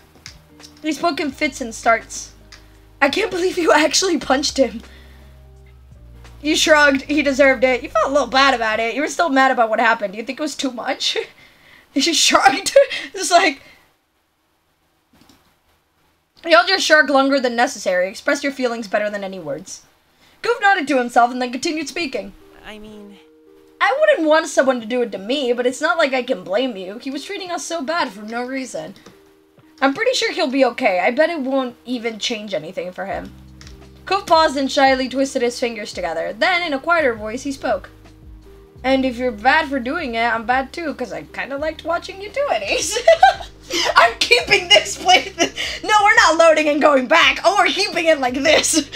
Speaker 1: He spoke in fits and starts. I can't believe you actually punched him. You shrugged. He deserved it. You felt a little bad about it. You were still mad about what happened. Do you think it was too much? You shrugged. It's like... You held your shrug longer than necessary. Expressed your feelings better than any words. Goof nodded to himself and then continued speaking.
Speaker 3: I mean...
Speaker 1: I wouldn't want someone to do it to me, but it's not like I can blame you. He was treating us so bad for no reason. I'm pretty sure he'll be okay. I bet it won't even change anything for him. Goof paused and shyly twisted his fingers together. Then, in a quieter voice, he spoke. And if you're bad for doing it, I'm bad too, because I kind of liked watching you do it, Ace. I'm keeping this place. No, we're not loading and going back. Oh, we're keeping it like this.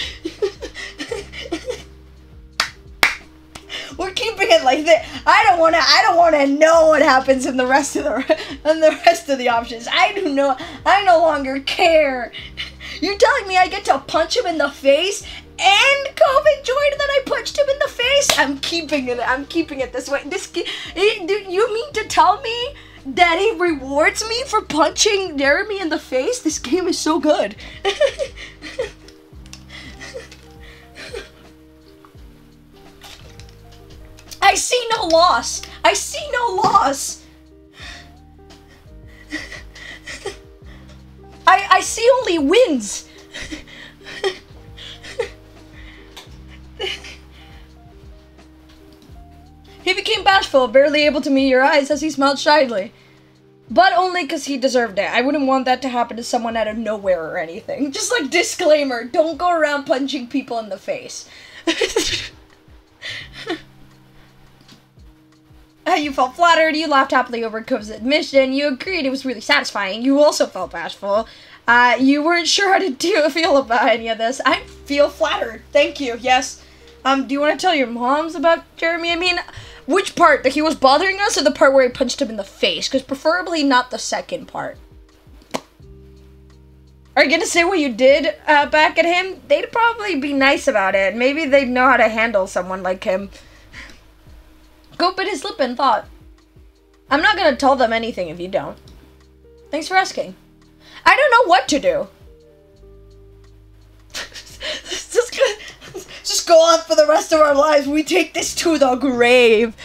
Speaker 1: We're keeping it like this. I don't wanna know what happens in the rest of the options. I no longer care. You're telling me I get to punch him in the face and COVID joined that I punched him in the face? I'm keeping it this way. You mean to tell me that he rewards me for punching Jeremy in the face? This game is so good. I see no loss. I see no loss. I see only wins. He became bashful, barely able to meet your eyes as he smiled shyly. But only because he deserved it. I wouldn't want that to happen to someone out of nowhere or anything. Just like disclaimer, don't go around punching people in the face. You felt flattered, you laughed happily over Cove's admission, you agreed it was really satisfying, you also felt bashful. You weren't sure how to feel about any of this. I feel flattered, thank you, yes. Do you want to tell your moms about Jeremy? I mean, which part? That he was bothering us or the part where he punched him in the face? Because preferably not the second part. Are you gonna say what you did back at him? They'd probably be nice about it. Maybe they'd know how to handle someone like him. Go bit his lip and thought. I'm not gonna tell them anything if you don't. Thanks for asking. I don't know what to do. Just go on for the rest of our lives. We take this to the grave.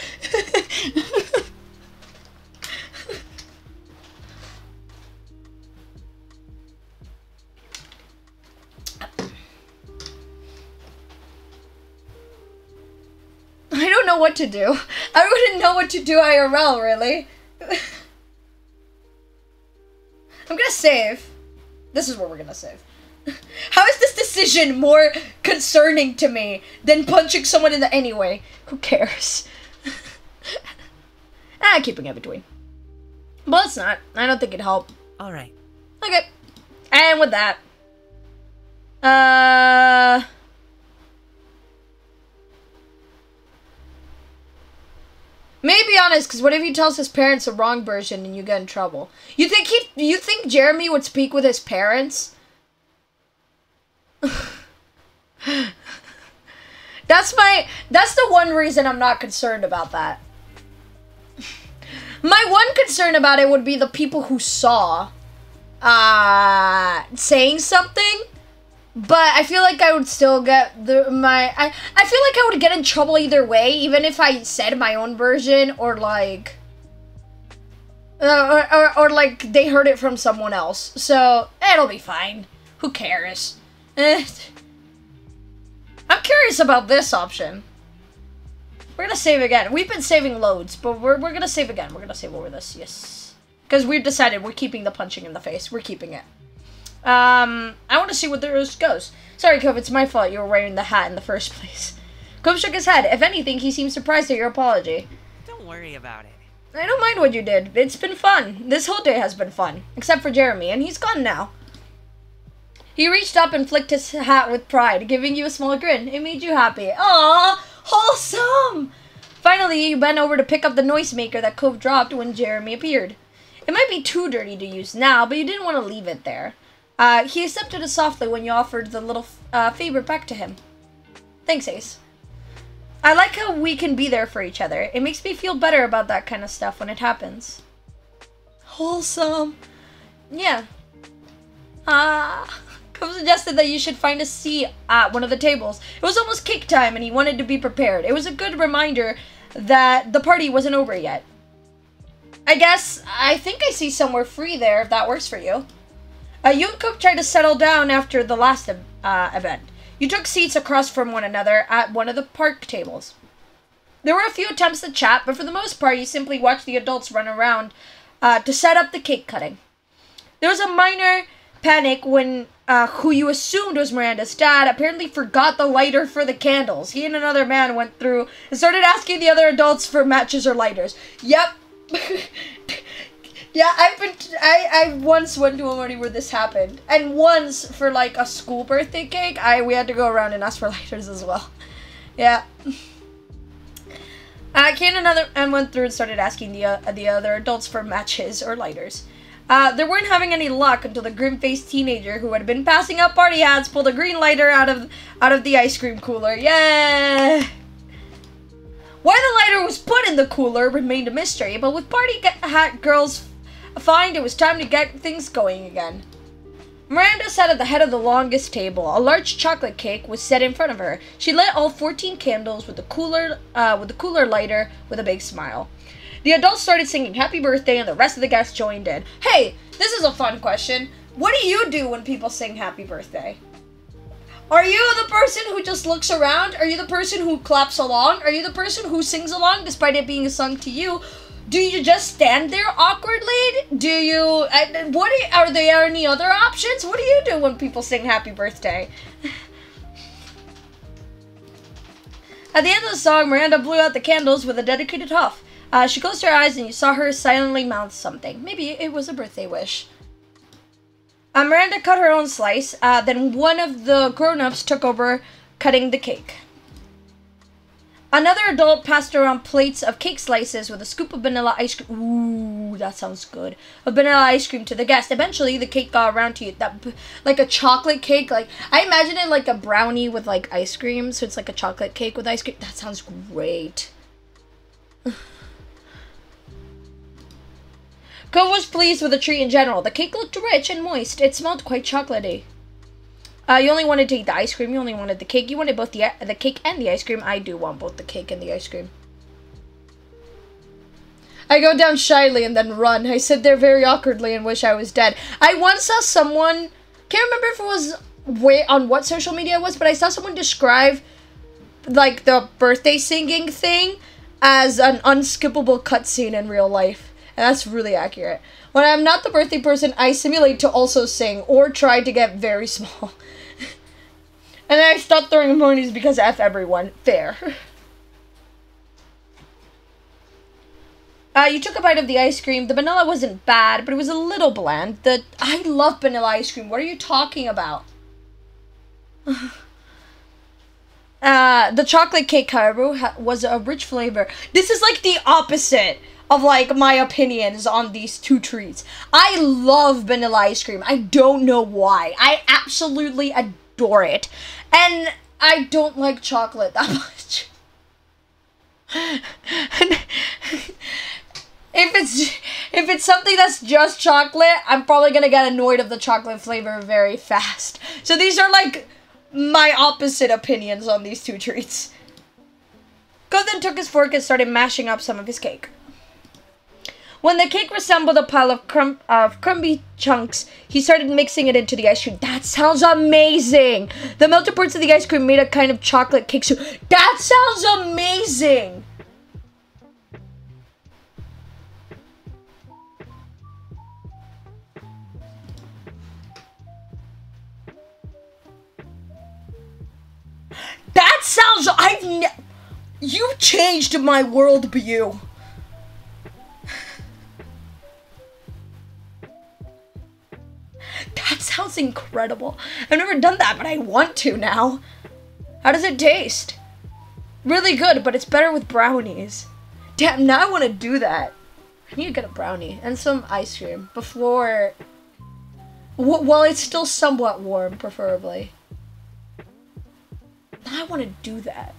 Speaker 1: I don't know what to do. I wouldn't know what to do IRL, really. I'm gonna save. This is what we're gonna save. How is this decision more concerning to me than punching someone in the... Anyway, who cares? Keeping it between. But it's not. I don't think it'd help.
Speaker 3: Alright.
Speaker 1: Okay. And with that... Maybe be honest, because what if he tells his parents the wrong version and you get in trouble? You think Jeremy would speak with his parents? That's the one reason I'm not concerned about that. My one concern about it would be the people who saw saying something, but I feel like I would still get I feel like I would get in trouble either way, even if I said my own version or like or like they heard it from someone else. So it'll be fine. Who cares? I'm curious about this option. We're gonna save again. We've been saving loads, but we're gonna save again. We're gonna save over this, yes. Because we've decided we're keeping the punching in the face. We're keeping it. I want to see what this goes. Sorry, Cove, it's my fault you were wearing the hat in the first place. Cove shook his head. If anything, he seemed surprised at your apology.
Speaker 3: Don't worry about it.
Speaker 1: I don't mind what you did. It's been fun. This whole day has been fun. Except for Jeremy, and he's gone now. He reached up and flicked his hat with pride, giving you a small grin. It made you happy. Aww, wholesome! Finally, you bent over to pick up the noisemaker that Cove dropped when Jeremy appeared. It might be too dirty to use now, but you didn't want to leave it there. He accepted it softly when you offered the little favor back to him. Thanks, Ace. I like how we can be there for each other. It makes me feel better about that kind of stuff when it happens. Wholesome. Yeah. Cove suggested that you should find a seat at one of the tables. It was almost cake time and he wanted to be prepared. It was a good reminder that the party wasn't over yet. I think I see somewhere free there if that works for you. You and Cove tried to settle down after the last event. You took seats across from one another at one of the park tables. There were a few attempts to chat, but for the most part, you simply watched the adults run around to set up the cake cutting. There was a minor panic when who you assumed was Miranda's dad apparently forgot the lighter for the candles. He and another man went through and started asking the other adults for matches or lighters. Yep. Yeah, I once went to a party where this happened. And once, for like a school birthday cake, we had to go around and ask for lighters as well. Yeah. Came another and went through and started asking the other adults for matches or lighters. They weren't having any luck until the grim-faced teenager who had been passing out party hats pulled a green lighter out of the ice cream cooler. Yeah. Why the lighter was put in the cooler remained a mystery, but with party hat girls find it was time to get things going again. Miranda sat at the head of the longest table. A large chocolate cake was set in front of her. She lit all 14 candles with the cooler lighter with a big smile. The adults started singing happy birthday and the rest of the guests joined in. Hey, this is a fun question. What do you do when people sing happy birthday? Are you the person who just looks around? Are you the person who claps along? Are you the person who sings along despite it being sung to you? Do you just stand there awkwardly? Do you... are there any other options? What do you do when people sing happy birthday? At the end of the song, Miranda blew out the candles with a dedicated huff. She closed her eyes and you saw her silently mouth something. Maybe it was a birthday wish. Miranda cut her own slice. Then one of the grown-ups took over cutting the cake. Another adult passed around plates of cake slices with a scoop of vanilla ice cream. Ooh, that sounds good. Of vanilla ice cream to the guest. Eventually, the cake got around to you. Like a chocolate cake. Like I imagine it like a brownie with like ice cream. So it's like a chocolate cake with ice cream. That sounds great. Cove was pleased with the treat in general. The cake looked rich and moist. It smelled quite chocolatey. You only wanted to eat the ice cream. You only wanted the cake. You wanted both the cake and the ice cream. I do want both the cake and the ice cream. I go down shyly and then run. I sit there very awkwardly and wish I was dead. I once saw someone... Can't remember if it was on what social media it was, but I saw someone describe like the birthday singing thing as an unskippable cutscene in real life. And that's really accurate. When I'm not the birthday person, I simulate to also sing or try to get very small. And then I stopped throwing emojis because F everyone. Fair. You took a bite of the ice cream. The vanilla wasn't bad, but it was a little bland. I love vanilla ice cream. What are you talking about? The chocolate cake, however, was a rich flavor. This is like the opposite of like my opinions on these two treats. I love vanilla ice cream. I don't know why. I absolutely adore it. And I don't like chocolate that much. If it's something that's just chocolate, I'm probably gonna get annoyed of the chocolate flavor very fast. So these are like my opposite opinions on these two treats. Go then took his fork and started mashing up some of his cake. When the cake resembled a pile of crumbly chunks, he started mixing it into the ice cream. That sounds amazing! The melted parts of the ice cream made a kind of chocolate cake soup. That sounds amazing! That sounds... You changed my worldview. That sounds incredible. I've never done that, but I want to now. How does it taste? Really good, but it's better with brownies. Damn, now I want to do that. I need to get a brownie and some ice cream before... While it's still somewhat warm, preferably. Now I want to do that.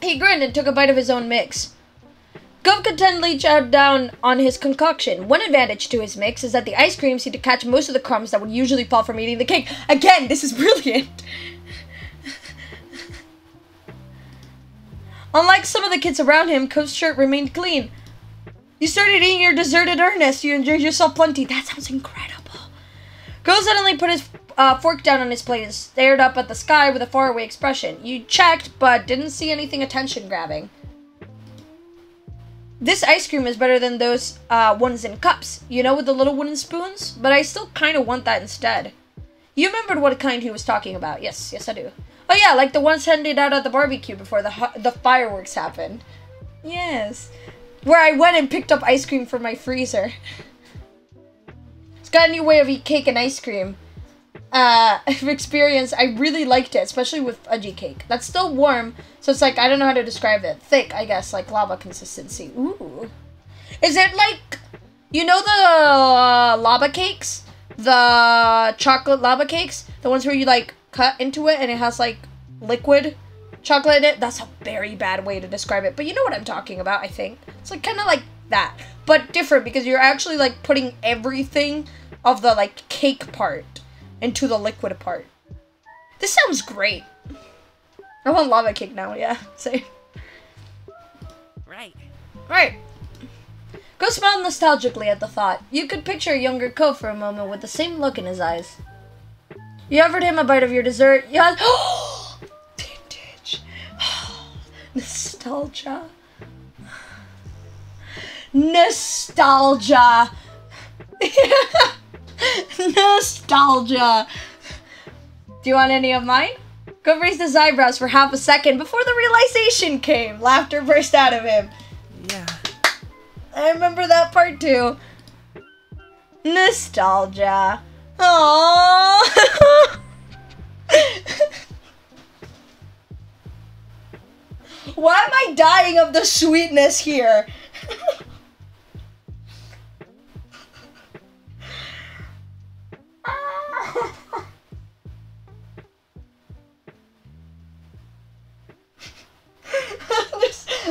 Speaker 1: He grinned and took a bite of his own mix. Gov contentedly chowed down on his concoction. One advantage to his mix is that the ice cream seemed to catch most of the crumbs that would usually fall from eating the cake. Again, this is brilliant. Unlike some of the kids around him, Gov's shirt remained clean. You started eating your dessert in earnest. You enjoyed yourself plenty. That sounds incredible. Gov suddenly put his fork down on his plate and stared up at the sky with a faraway expression. You checked, but didn't see anything attention-grabbing. This ice cream is better than those ones in cups, you know, with the little wooden spoons? But I still kind of want that instead. You remembered what kind he was talking about. Yes, I do. Oh yeah, like the ones handed out at the barbecue before the fireworks happened. Yes. where I went and picked up ice cream from my freezer. It's got a new way of eat cake and ice cream. Experience, I really liked it, especially with fudgy cake. That's still warm, so it's like, I don't know how to describe it. Thick, I guess, like lava consistency. Ooh. Is it like, you know the lava cakes? The chocolate lava cakes? The ones where you like cut into it and it has like liquid chocolate in it? That's a very bad way to describe it, but you know what I'm talking about, I think. It's like kind of like that, but different because you're actually like putting everything of the like cake part into the liquid part. This sounds great. I want lava cake now, yeah. Same.
Speaker 3: Right.
Speaker 1: Right. Go smile nostalgically at the thought. You could picture a younger Ko for a moment with the same look in his eyes. You offered him a bite of your dessert. Yeah. Vintage. Nostalgia. Nostalgia. Nostalgia. Do you want any of mine? Go raised his eyebrows for half a second before the realization came. Laughter burst out of him.
Speaker 3: Yeah.
Speaker 1: I remember that part too. Nostalgia. Aww. Why am I dying of the sweetness here?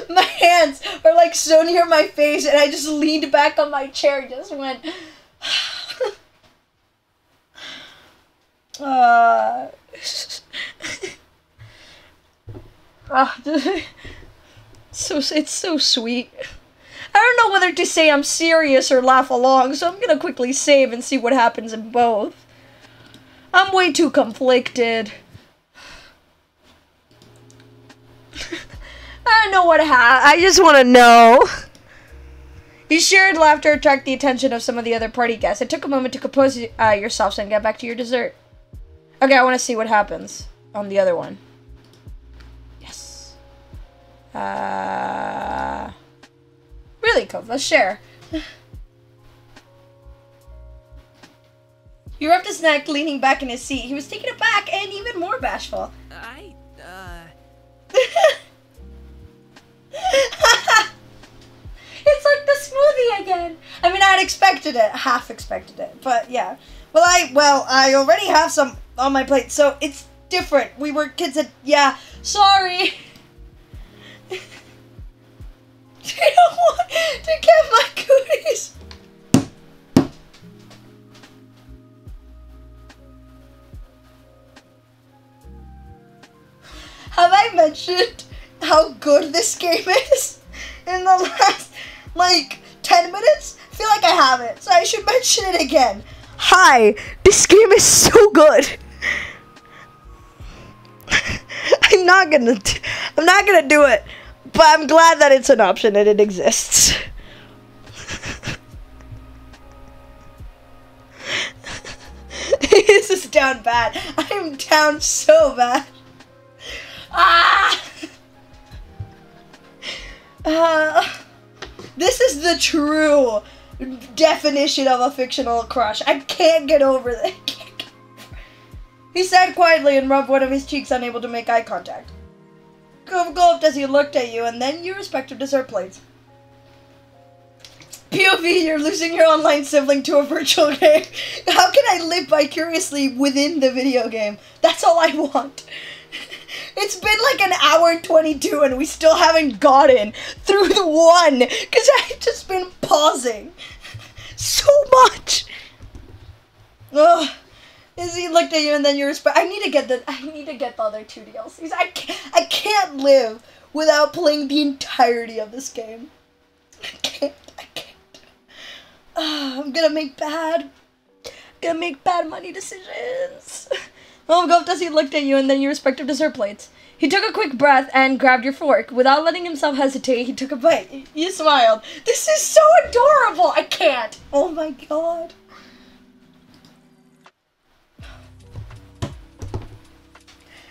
Speaker 1: My hands are like so near my face and I just leaned back on my chair and just went it's so sweet. I don't know whether to say I'm serious or laugh along, so I'm gonna quickly save and see what happens in both. I'm way too conflicted. I don't know what I just want to know. You shared laughter attract the attention of some of the other party guests. It took a moment to compose yourselves and get back to your dessert. Okay, I want to see what happens on the other one. Yes. Really cool. Let's share. He rubbed his neck, leaning back in his seat. He was taken aback and even more bashful. It's like the smoothie again. I mean, I had expected it, half expected it, but yeah. Well, I already have some on my plate, so it's different. We were kids at, yeah, sorry. Do you want to get my cooties? Have I mentioned how good this game is in the last, like, 10 minutes? I feel like I haven't, so I should mention it again. Hi, this game is so good. I'm not gonna do it, but I'm glad that it's an option and it exists. This is down bad. I'm down so bad. This is the true definition of a fictional crush. I can't get over that. He sat quietly and rubbed one of his cheeks, unable to make eye contact. Gulped as he looked at you, and then your respective dessert plates. POV, you're losing your online sibling to a virtual game. How can I live vicariously within the video game? That's all I want. It's been like an hour and 22 and we still haven't gotten through the one because I've just been pausing so much. Ugh. Izzy looked at you and then you respect. I need to get the other two DLCs. I can't live without playing the entirety of this game. I can't. I'm gonna make bad money decisions. Well, Gulped as he looked at you and then your respective dessert plates. He took a quick breath and grabbed your fork. Without letting himself hesitate, he took a bite. You smiled. This is so adorable. I can't. Oh my god.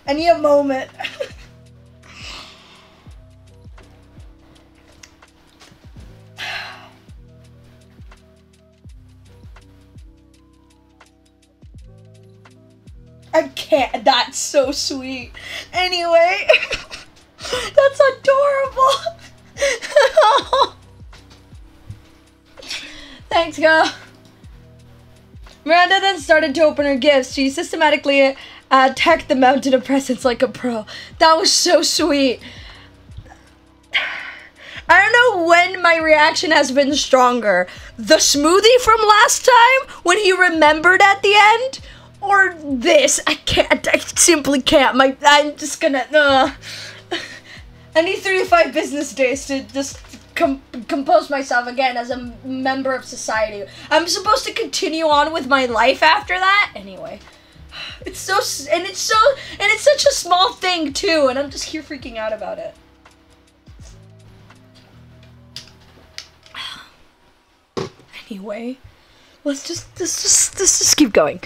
Speaker 1: I need a moment. so sweet. Anyway, that's adorable. Thanks, girl. Miranda then started to open her gifts. She systematically attacked the mountain of presents like a pro. That was so sweet. I don't know when my reaction has been stronger. The smoothie from last time, when he remembered at the end, or this. I can't. I simply can't. I'm just gonna. I need 3 to 5 business days to just compose myself again as a member of society. I'm supposed to continue on with my life after that. Anyway, it's such a small thing too, and I'm just here freaking out about it. Anyway, let's just keep going.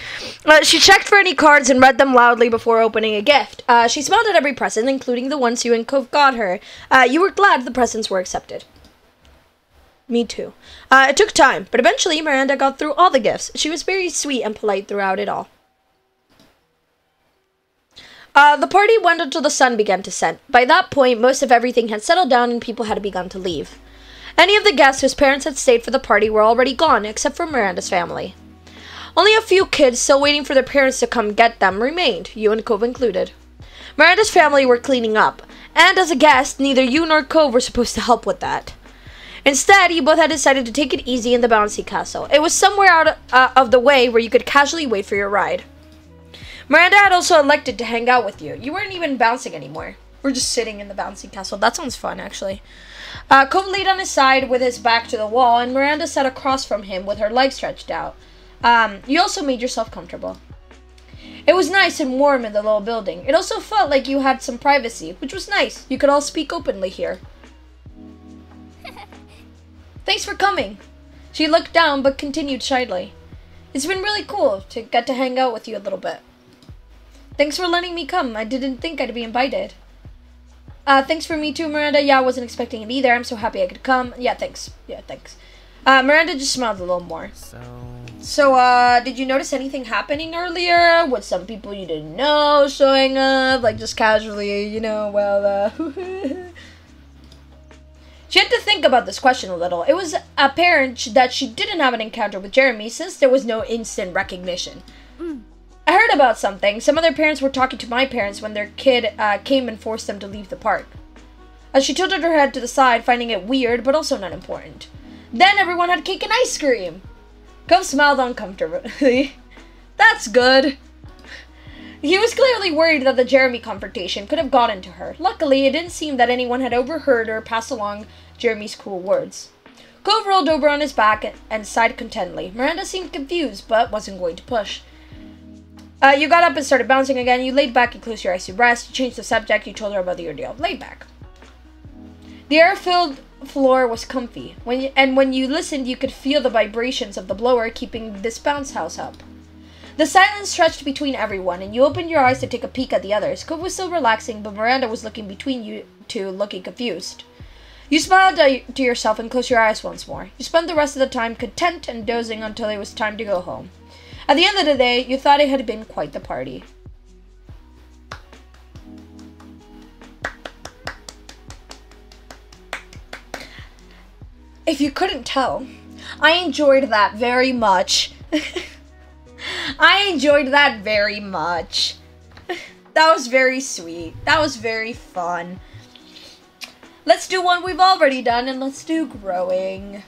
Speaker 1: She checked for any cards and read them loudly before opening a gift. She smiled at every present, including the ones you and Cove got her. You were glad the presents were accepted. Me too. It took time, but eventually Miranda got through all the gifts. She was very sweet and polite throughout it all. The party went until the sun began to set. By that point, most of everything had settled down and people had begun to leave. Any of the guests whose parents had stayed for the party were already gone, except for Miranda's family. Only a few kids, still waiting for their parents to come get them, remained, you and Cove included. Miranda's family were cleaning up, and as a guest, neither you nor Cove were supposed to help with that. Instead, you both had decided to take it easy in the bouncy castle. It was somewhere out of the way where you could casually wait for your ride. Miranda had also elected to hang out with you. You weren't even bouncing anymore. We're just sitting in the bouncy castle. That sounds fun, actually. Cove laid on his side with his back to the wall, and Miranda sat across from him with her legs stretched out. You also made yourself comfortable. It was nice and warm in the little building. It also felt like you had some privacy, which was nice. You could all speak openly here. Thanks for coming. She looked down, but continued shyly. It's been really cool to get to hang out with you a little bit. Thanks for letting me come. I didn't think I'd be invited. Thanks for me too, Miranda. Yeah, I wasn't expecting it either. I'm so happy I could come. Yeah, thanks. Miranda just smiled a little more. So, did you notice anything happening earlier? With some people you didn't know showing up? Like, just casually, She had to think about this question a little. It was apparent that she didn't have an encounter with Jeremy since there was no instant recognition. I heard about something. Some other parents were talking to my parents when their kid came and forced them to leave the park. She tilted her head to the side, finding it weird, but also not important. Then everyone had cake and ice cream. Cove smiled uncomfortably. That's good. He was clearly worried that the Jeremy confrontation could have gotten to her. Luckily, it didn't seem that anyone had overheard or passed along Jeremy's cool words. Cove rolled over on his back and sighed contentedly. Miranda seemed confused, but wasn't going to push. You got up and started bouncing again. You laid back and closed your eyes to rest. You changed the subject. You told her about the ordeal. Laid back. The air-filled floor was comfy. When you listened, you could feel the vibrations of the blower keeping this bounce house up. The silence stretched between everyone, and you opened your eyes to take a peek at the others. Cove was still relaxing, but Miranda was looking between you two, looking confused. You smiled to yourself and closed your eyes once more. You spent the rest of the time content and dozing until it was time to go home. At the end of the day, you thought it had been quite the party. If you couldn't tell, I enjoyed that very much. I enjoyed that very much. That was very sweet. That was very fun. Let's do one we've already done, and let's do growing.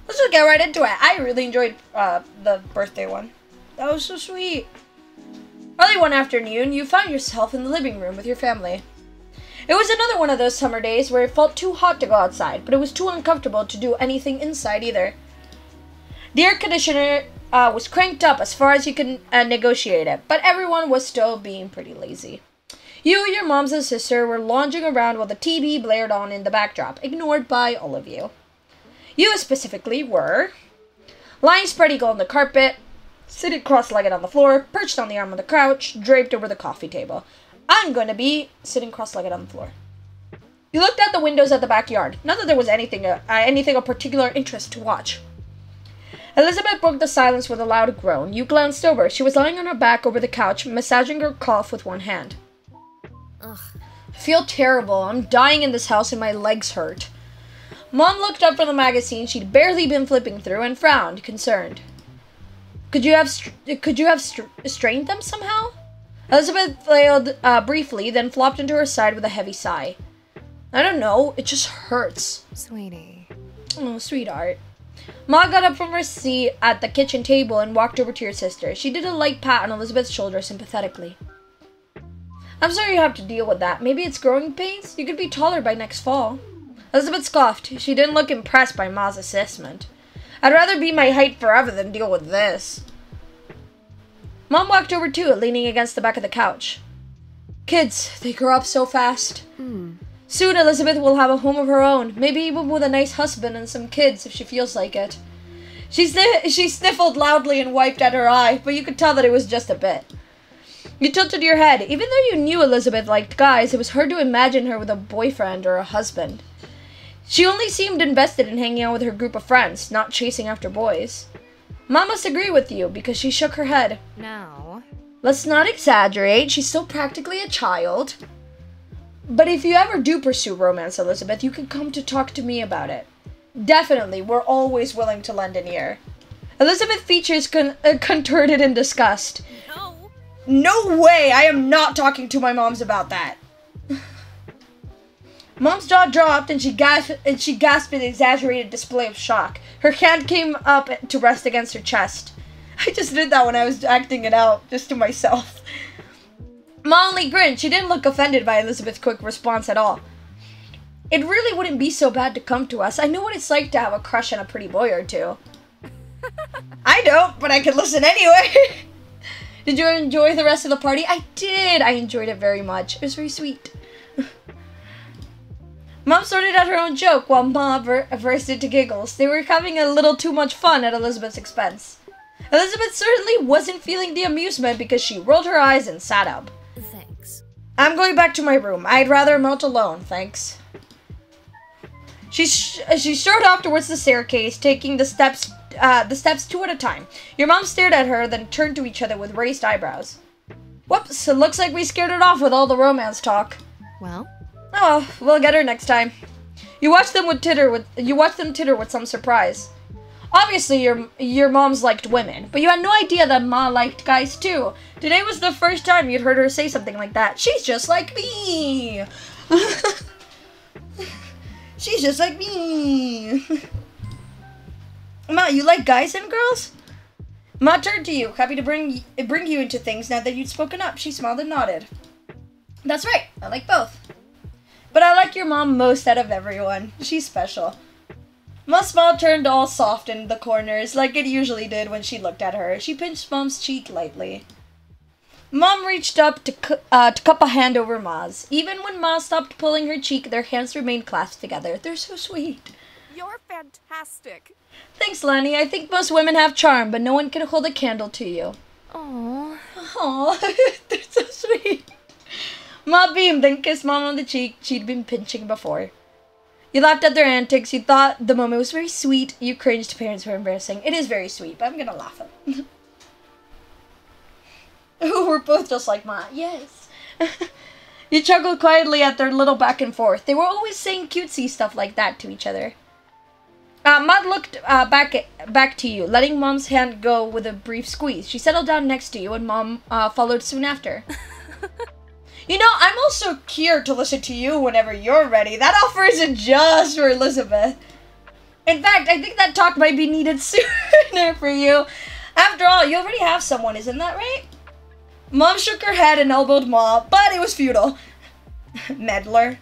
Speaker 1: Let's just get right into it. I really enjoyed the birthday one. That was so sweet. Early one afternoon, you found yourself in the living room with your family. It was another one of those summer days where it felt too hot to go outside, but it was too uncomfortable to do anything inside either. The air conditioner was cranked up as far as you could negotiate it, but everyone was still being pretty lazy. You, your moms, and sister were lounging around while the TV blared on in the backdrop, ignored by all of you. You specifically were lying spread eagle on the carpet, sitting cross-legged on the floor, perched on the arm of the couch, draped over the coffee table. I'm going to be sitting cross-legged on the floor. You looked out the windows at the backyard. Not that there was anything of particular interest to watch. Elizabeth broke the silence with a loud groan. You glanced over. She was lying on her back over the couch, massaging her cough with one hand.
Speaker 2: Ugh.
Speaker 1: I feel terrible. I'm dying in this house and my legs hurt. Mom looked up from the magazine she'd barely been flipping through and frowned, concerned. Could you have strained them somehow? Elizabeth flailed briefly, then flopped into her side with a heavy sigh. I don't know. It just hurts.
Speaker 3: Sweetie.
Speaker 1: Oh, sweetheart. Ma got up from her seat at the kitchen table and walked over to her sister. She did a light pat on Elizabeth's shoulder sympathetically. I'm sorry you have to deal with that. Maybe it's growing pains? You could be taller by next fall. Elizabeth scoffed. She didn't look impressed by Ma's assessment. I'd rather be my height forever than deal with this. Mom walked over to it, leaning against the back of the couch. Kids, they grow up so fast. Soon Elizabeth will have a home of her own, maybe even with a nice husband and some kids if she feels like it. She sniffled loudly and wiped at her eye, but you could tell that it was just a bit. You tilted your head. Even though you knew Elizabeth liked guys, it was hard to imagine her with a boyfriend or a husband. She only seemed invested in hanging out with her group of friends, not chasing after boys. Mom must agree with you, because she shook her head.
Speaker 3: No.
Speaker 1: Let's not exaggerate. She's still practically a child. But if you ever do pursue romance, Elizabeth, you can come to talk to me about it. Definitely, we're always willing to lend an ear. Elizabeth's features contorted in disgust.
Speaker 2: No.
Speaker 1: No way! I am not talking to my moms about that. Mom's jaw dropped and she gasped in an exaggerated display of shock. Her hand came up to rest against her chest. I just did that when I was acting it out, just to myself. Ma only grinned. She didn't look offended by Elizabeth's quick response at all. It really wouldn't be so bad to come to us. I know what it's like to have a crush on a pretty boy or two. I don't, but I could listen anyway. Did you enjoy the rest of the party? I did. I enjoyed it very much. It was very sweet. Mom sorted out her own joke while Ma burst into giggles. They were having a little too much fun at Elizabeth's expense. Elizabeth certainly wasn't feeling the amusement because she rolled her eyes and sat up.
Speaker 2: Thanks.
Speaker 1: I'm going back to my room. I'd rather melt alone, thanks. She strode off towards the staircase, taking the steps two at a time. Your mom stared at her, then turned to each other with raised eyebrows. Whoops, it looks like we scared it off with all the romance talk.
Speaker 3: Well?
Speaker 1: Oh, we'll get her next time. You watch them titter with some surprise. Obviously, your moms liked women, but you had no idea that Ma liked guys too. Today was the first time you'd heard her say something like that. She's just like me. She's just like me. Ma, you like guys and girls? Ma turned to you, happy to bring you into things now that you'd spoken up. She smiled and nodded. That's right, I like both. But I like your mom most out of everyone. She's special. Ma's smile turned all soft in the corners, like it usually did when she looked at her. She pinched Mom's cheek lightly. Mom reached up to cup a hand over Ma's. Even when Ma stopped pulling her cheek, their hands remained clasped together. They're so sweet.
Speaker 3: You're fantastic.
Speaker 1: Thanks, Lani. I think most women have charm, but no one can hold a candle to you.
Speaker 3: Aww.
Speaker 1: Aww, they're so sweet. Ma beamed, then kissed Mom on the cheek she'd been pinching before. You laughed at their antics. You thought the moment was very sweet. You cringed. Parents were embarrassing. It is very sweet, but I'm gonna laugh at it. Oh, we're both just like Ma. Yes. You chuckled quietly at their little back and forth. They were always saying cutesy stuff like that to each other. Ma looked back to you, letting Mom's hand go with a brief squeeze. She settled down next to you, and Mom followed soon after. You know, I'm also here to listen to you whenever you're ready. That offer isn't just for Elizabeth. In fact, I think that talk might be needed sooner for you. After all, you already have someone, isn't that right? Mom shook her head and elbowed Ma, but it was futile. Meddler.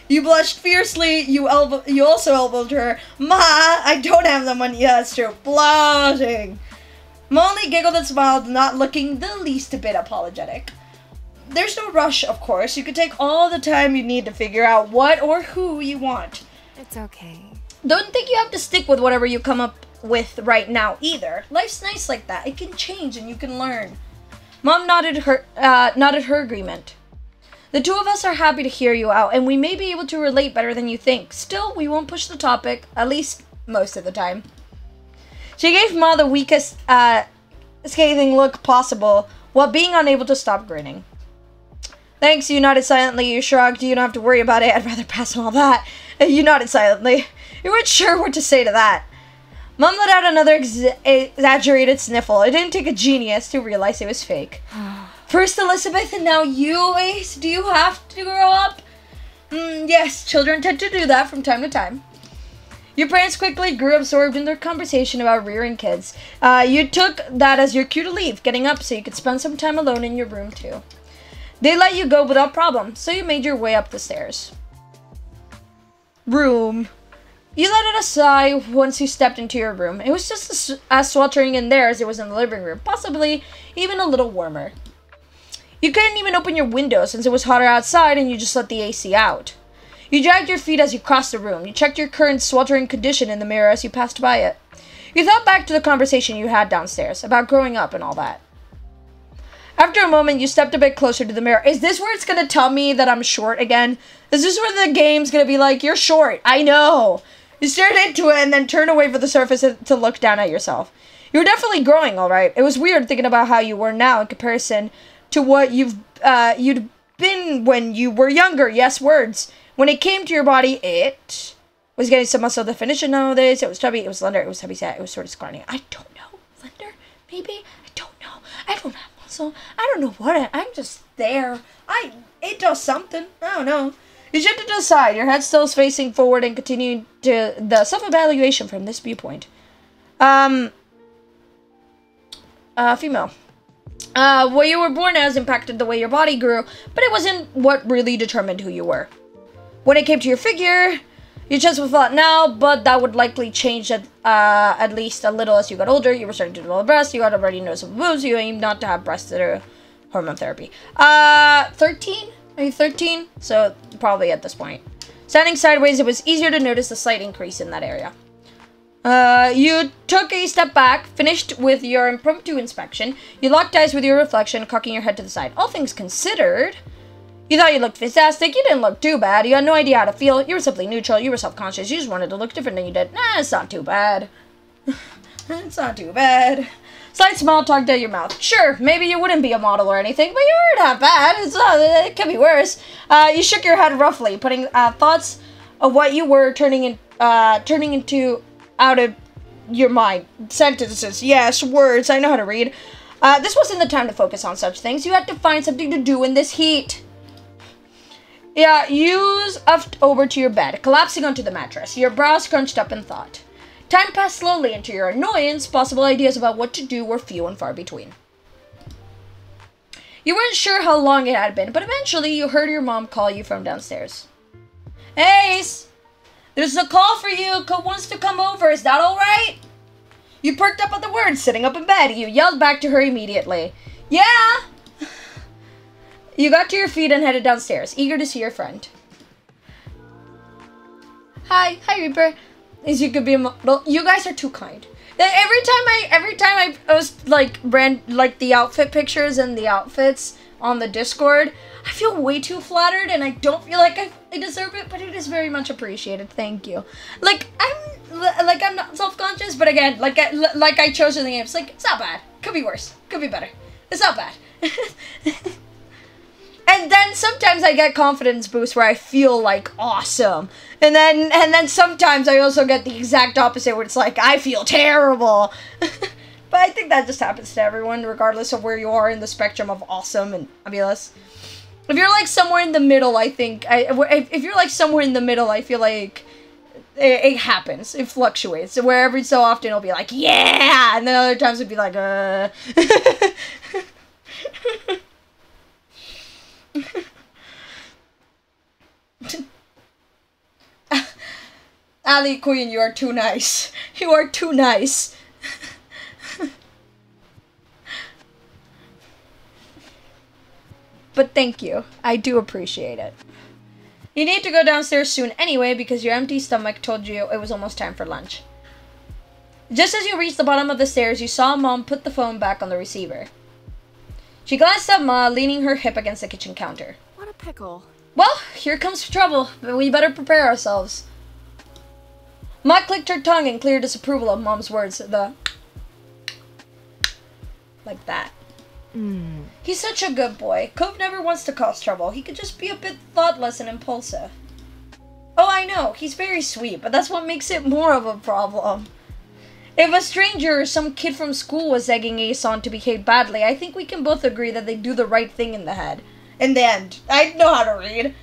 Speaker 1: You blushed fiercely. You also elbowed her. Ma, I don't have the money. Yeah, that's true. Blushing. Ma only giggled and smiled, not looking the least bit apologetic. There's no rush, of course. You can take all the time you need to figure out what or who you want.
Speaker 3: It's okay.
Speaker 1: Don't think you have to stick with whatever you come up with right now, either. Life's nice like that. It can change and you can learn. Mom nodded her agreement. The two of us are happy to hear you out, and we may be able to relate better than you think. Still, we won't push the topic, at least most of the time. She gave Ma the weakest, scathing look possible, while being unable to stop grinning. Thanks, you nodded silently. You shrugged. You don't have to worry about it. I'd rather pass on all that. You nodded silently. You weren't sure what to say to that. Mom let out another exaggerated sniffle. It didn't take a genius to realize it was fake. First Elizabeth and now you, Ace? Do you have to grow up? Yes, children tend to do that from time to time. Your parents quickly grew absorbed in their conversation about rearing kids. You took that as your cue to leave, getting up so you could spend some time alone in your room too. They let you go without problem, so you made your way up the stairs. Room. You let out a sigh once you stepped into your room. It was just as sweltering in there as it was in the living room, possibly even a little warmer. You couldn't even open your window since it was hotter outside and you just let the AC out. You dragged your feet as you crossed the room. You checked your current sweltering condition in the mirror as you passed by it. You thought back to the conversation you had downstairs about growing up and all that. After a moment, you stepped a bit closer to the mirror. Is this where it's going to tell me that I'm short again? Is this where the game's going to be like, you're short? I know. You stared into it and then turned away from the surface to look down at yourself. You were definitely growing, all right. It was weird thinking about how you were now in comparison to what you'd been when you were younger. Yes, words. When it came to your body, it was getting some muscle definition nowadays. It was chubby, it was slender, it was heavy set, it was sort of scrawny. I don't know. Slender? Maybe? I don't know. I don't have muscle. I don't know what I'm just there. It does something. I don't know. You shifted to the side. Your head still is facing forward and continuing to the self-evaluation from this viewpoint. Female. What you were born as impacted the way your body grew, but it wasn't what really determined who you were. When it came to your figure, your chest was flat now, but that would likely change at least a little as you got older. You were starting to develop breasts, you had already noticeable boobs, you aimed not to have breasts through hormone therapy. 13? Are you 13? So, probably at this point. Standing sideways, it was easier to notice a slight increase in that area. You took a step back, finished with your impromptu inspection. You locked eyes with your reflection, cocking your head to the side. All things considered, you thought you looked fantastic. You didn't look too bad. You had no idea how to feel. You were simply neutral. You were self-conscious. You just wanted to look different than you did. Nah, it's not too bad. It's not too bad. Slight smile tugged at your mouth. Sure, maybe you wouldn't be a model or anything, but you weren't that bad. It could be worse. You shook your head roughly, putting thoughts of what you were turning into out of your mind. Sentences, yes, words. I know how to read. This wasn't the time to focus on such things. You had to find something to do in this heat. Yeah, you upped over to your bed, collapsing onto the mattress, your brows scrunched up in thought. Time passed slowly, and to your annoyance, possible ideas about what to do were few and far between. You weren't sure how long it had been, but eventually you heard your mom call you from downstairs. Ace! There's a call for you. Wants to come over. Is that alright? You perked up at the words, sitting up in bed. You yelled back to her immediately. Yeah! You got to your feet and headed downstairs, eager to see your friend. Hi Reaper. As you could be a model. You guys are too kind. Every time I post like the outfit pictures and the outfits on the Discord, I feel way too flattered and I don't feel like I deserve it, but it is very much appreciated. Thank you. I'm not self-conscious, but again, like I chose in the game. It's like, it's not bad. Could be worse. Could be better. It's not bad. And then sometimes I get confidence boost where I feel like awesome. And then sometimes I also get the exact opposite where it's like I feel terrible. But I think that just happens to everyone regardless of where you are in the spectrum of awesome and fabulous. If you're like somewhere in the middle, if you're like somewhere in the middle, I feel like it happens. It fluctuates. Where every so often it'll be like, yeah! And then other times it'll be like, Ali Queen, you are too nice. You are too nice. But thank you. I do appreciate it. You need to go downstairs soon anyway because your empty stomach told you it was almost time for lunch. Just as you reached the bottom of the stairs, you saw Mom put the phone back on the receiver. She glanced at Ma, leaning her hip against the kitchen counter.
Speaker 3: What a pickle.
Speaker 1: Well, here comes trouble, but we better prepare ourselves. Ma clicked her tongue in clear disapproval of Mom's words, like that. He's such a good boy. Cove never wants to cause trouble. He could just be a bit thoughtless and impulsive. Oh, I know. He's very sweet, but that's what makes it more of a problem. If a stranger or some kid from school was egging Ace on to behave badly, I think we can both agree that they do the right thing in the head. In the end. I know how to read.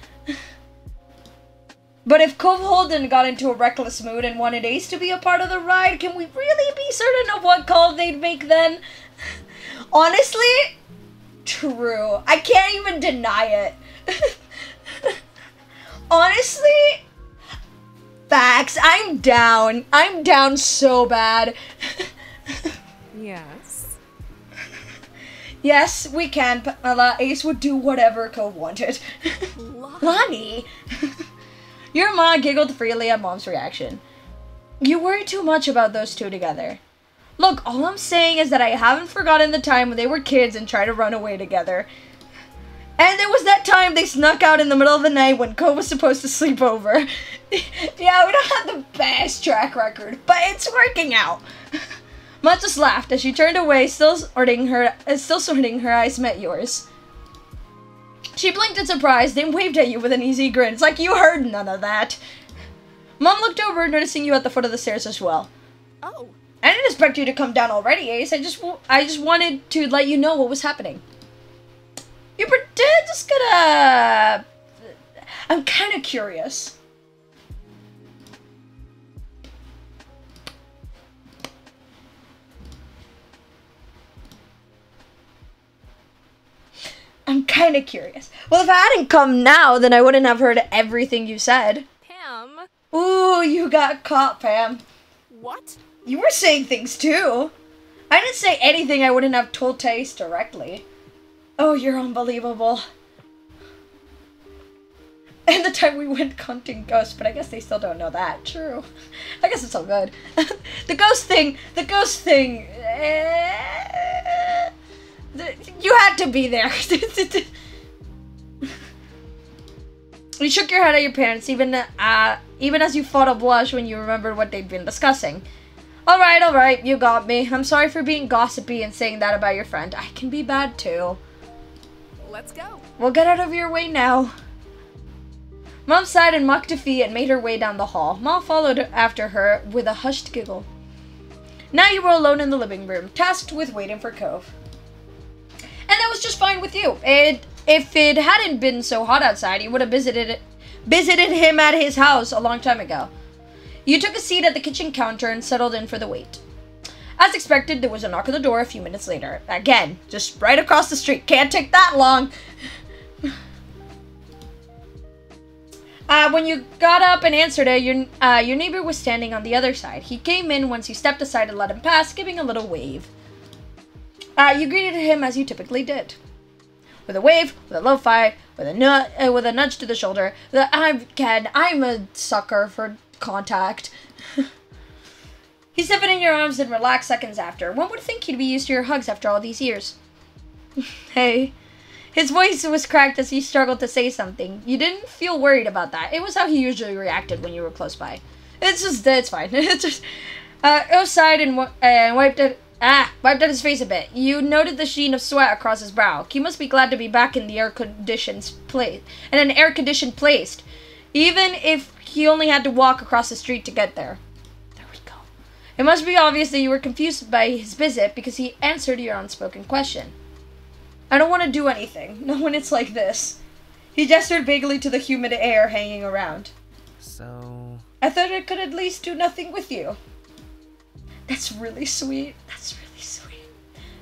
Speaker 1: But if Cove Holden got into a reckless mood and wanted Ace to be a part of the ride, can we really be certain of what call they'd make then? Honestly, true. I can't even deny it. Honestly, facts. I'm down. I'm down so bad.
Speaker 3: Yes.
Speaker 1: Yes, we can, Pamela. Ace would do whatever Cove wanted. Lonnie! Your mom giggled freely at Mom's reaction. You worry too much about those two together. Look, all I'm saying is that I haven't forgotten the time when they were kids and tried to run away together. And there was that time they snuck out in the middle of the night when Cove was supposed to sleep over. Yeah, we don't have the best track record, but it's working out. Mom just laughed as she turned away, still sorting her eyes met yours. She blinked in surprise, then waved at you with an easy grin. It's like you heard none of that. Mom looked over, noticing you at the foot of the stairs as well.
Speaker 3: Oh.
Speaker 1: I didn't expect you to come down already, Ace. I just wanted to let you know what was happening. You're just gonna... I'm kind of curious. I'm kind of curious. Well, if I hadn't come now, then I wouldn't have heard everything you said.
Speaker 3: Pam.
Speaker 1: Ooh, you got caught, Pam.
Speaker 3: What?
Speaker 1: You were saying things, too. I didn't say anything I wouldn't have told Tace directly. Oh, you're unbelievable. And the time we went hunting ghosts, but I guess they still don't know that. True. I guess it's all good. The ghost thing. You had to be there. You shook your head at your parents, even as you fought a blush when you remembered what they'd been discussing. All right, you got me. I'm sorry for being gossipy and saying that about your friend. I can be bad, too.
Speaker 3: Let's go.
Speaker 1: We'll get out of your way now. Mom sighed in mock defeat and made her way down the hall. Mom followed after her with a hushed giggle. Now you were alone in the living room, tasked with waiting for Cove. And that was just fine with you. If it hadn't been so hot outside, you would have visited him at his house a long time ago. You took a seat at the kitchen counter and settled in for the wait. As expected, there was a knock on the door a few minutes later. Again, just right across the street. Can't take that long. When you got up and answered it, your neighbor was standing on the other side. He came in once you stepped aside and let him pass, giving a little wave. You greeted him as you typically did. With a wave, with a lo-fi, with a nudge to the shoulder. I'm a sucker for contact. He slipped in your arms and relaxed seconds after. One would think he'd be used to your hugs after all these years. Hey. His voice was cracked as he struggled to say something. You didn't feel worried about that. It was how he usually reacted when you were close by. It's fine. It's just, Oaf sighed and wiped at his face a bit. You noted the sheen of sweat across his brow. He must be glad to be back in the air-conditioned place, even if he only had to walk across the street to get there. There we go. It must be obvious that you were confused by his visit because he answered your unspoken question. I don't want to do anything, not when it's like this. He gestured vaguely to the humid air hanging around.
Speaker 4: So...
Speaker 1: I thought I could at least do nothing with you. That's really sweet. That's really sweet.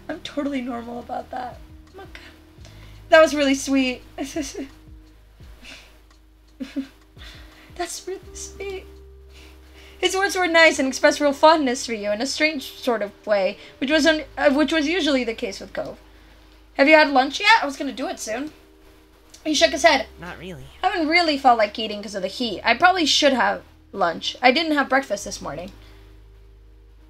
Speaker 1: I'm totally normal about that. Look. That was really sweet. That's really sweet. His words were nice and expressed real fondness for you in a strange sort of way, which was usually the case with Cove. Have you had lunch yet? I was gonna do it soon. He shook his head.
Speaker 4: Not really.
Speaker 1: I haven't really felt like eating because of the heat. I probably should have lunch. I didn't have breakfast this morning.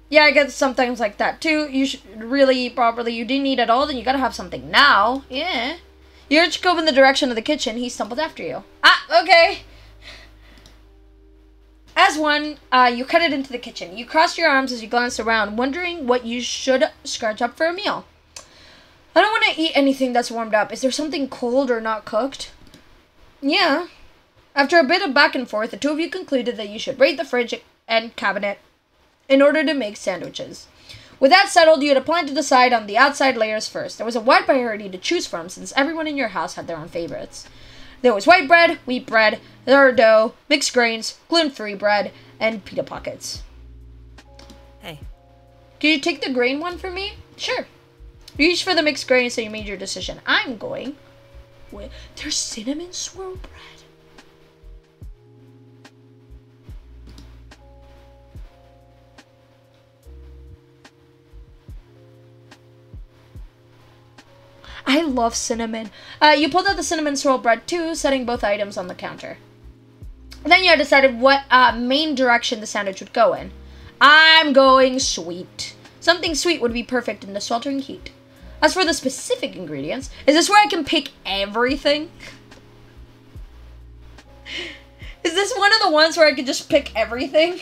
Speaker 1: Yeah, I get some things like that too. You should really eat properly. You didn't eat at all, then you gotta have something now. Yeah. You urged Cove in the direction of the kitchen. He stumbled after you. Ah, okay. As one, you cut it into the kitchen. You crossed your arms as you glanced around, wondering what you should scratch up for a meal. I don't want to eat anything that's warmed up. Is there something cold or not cooked? Yeah. After a bit of back and forth, the two of you concluded that you should raid the fridge and cabinet in order to make sandwiches. With that settled, you had a plan to decide on the outside layers first. There was a wide variety to choose from since everyone in your house had their own favorites. There was white bread, wheat bread, sourdough, mixed grains, gluten-free bread, and pita pockets.
Speaker 4: Hey.
Speaker 1: Can you take the grain one for me? Sure. You reached for the mixed grain, so you made your decision. I'm going with... There's cinnamon swirl bread. I love cinnamon. You pulled out the cinnamon swirl bread too, setting both items on the counter. Then you had decided what main direction the sandwich would go in. I'm going sweet. Something sweet would be perfect in the sweltering heat. As for the specific ingredients, is this where I can pick everything? Is this one of the ones where I can just pick everything?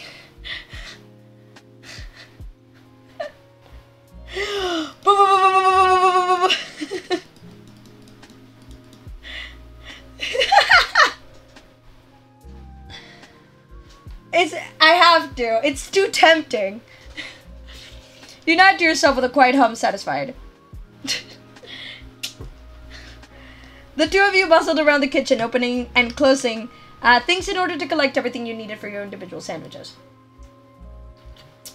Speaker 1: I have to. It's too tempting. You nod to yourself with a quiet hum, satisfied. The two of you bustled around the kitchen, opening and closing things in order to collect everything you needed for your individual sandwiches.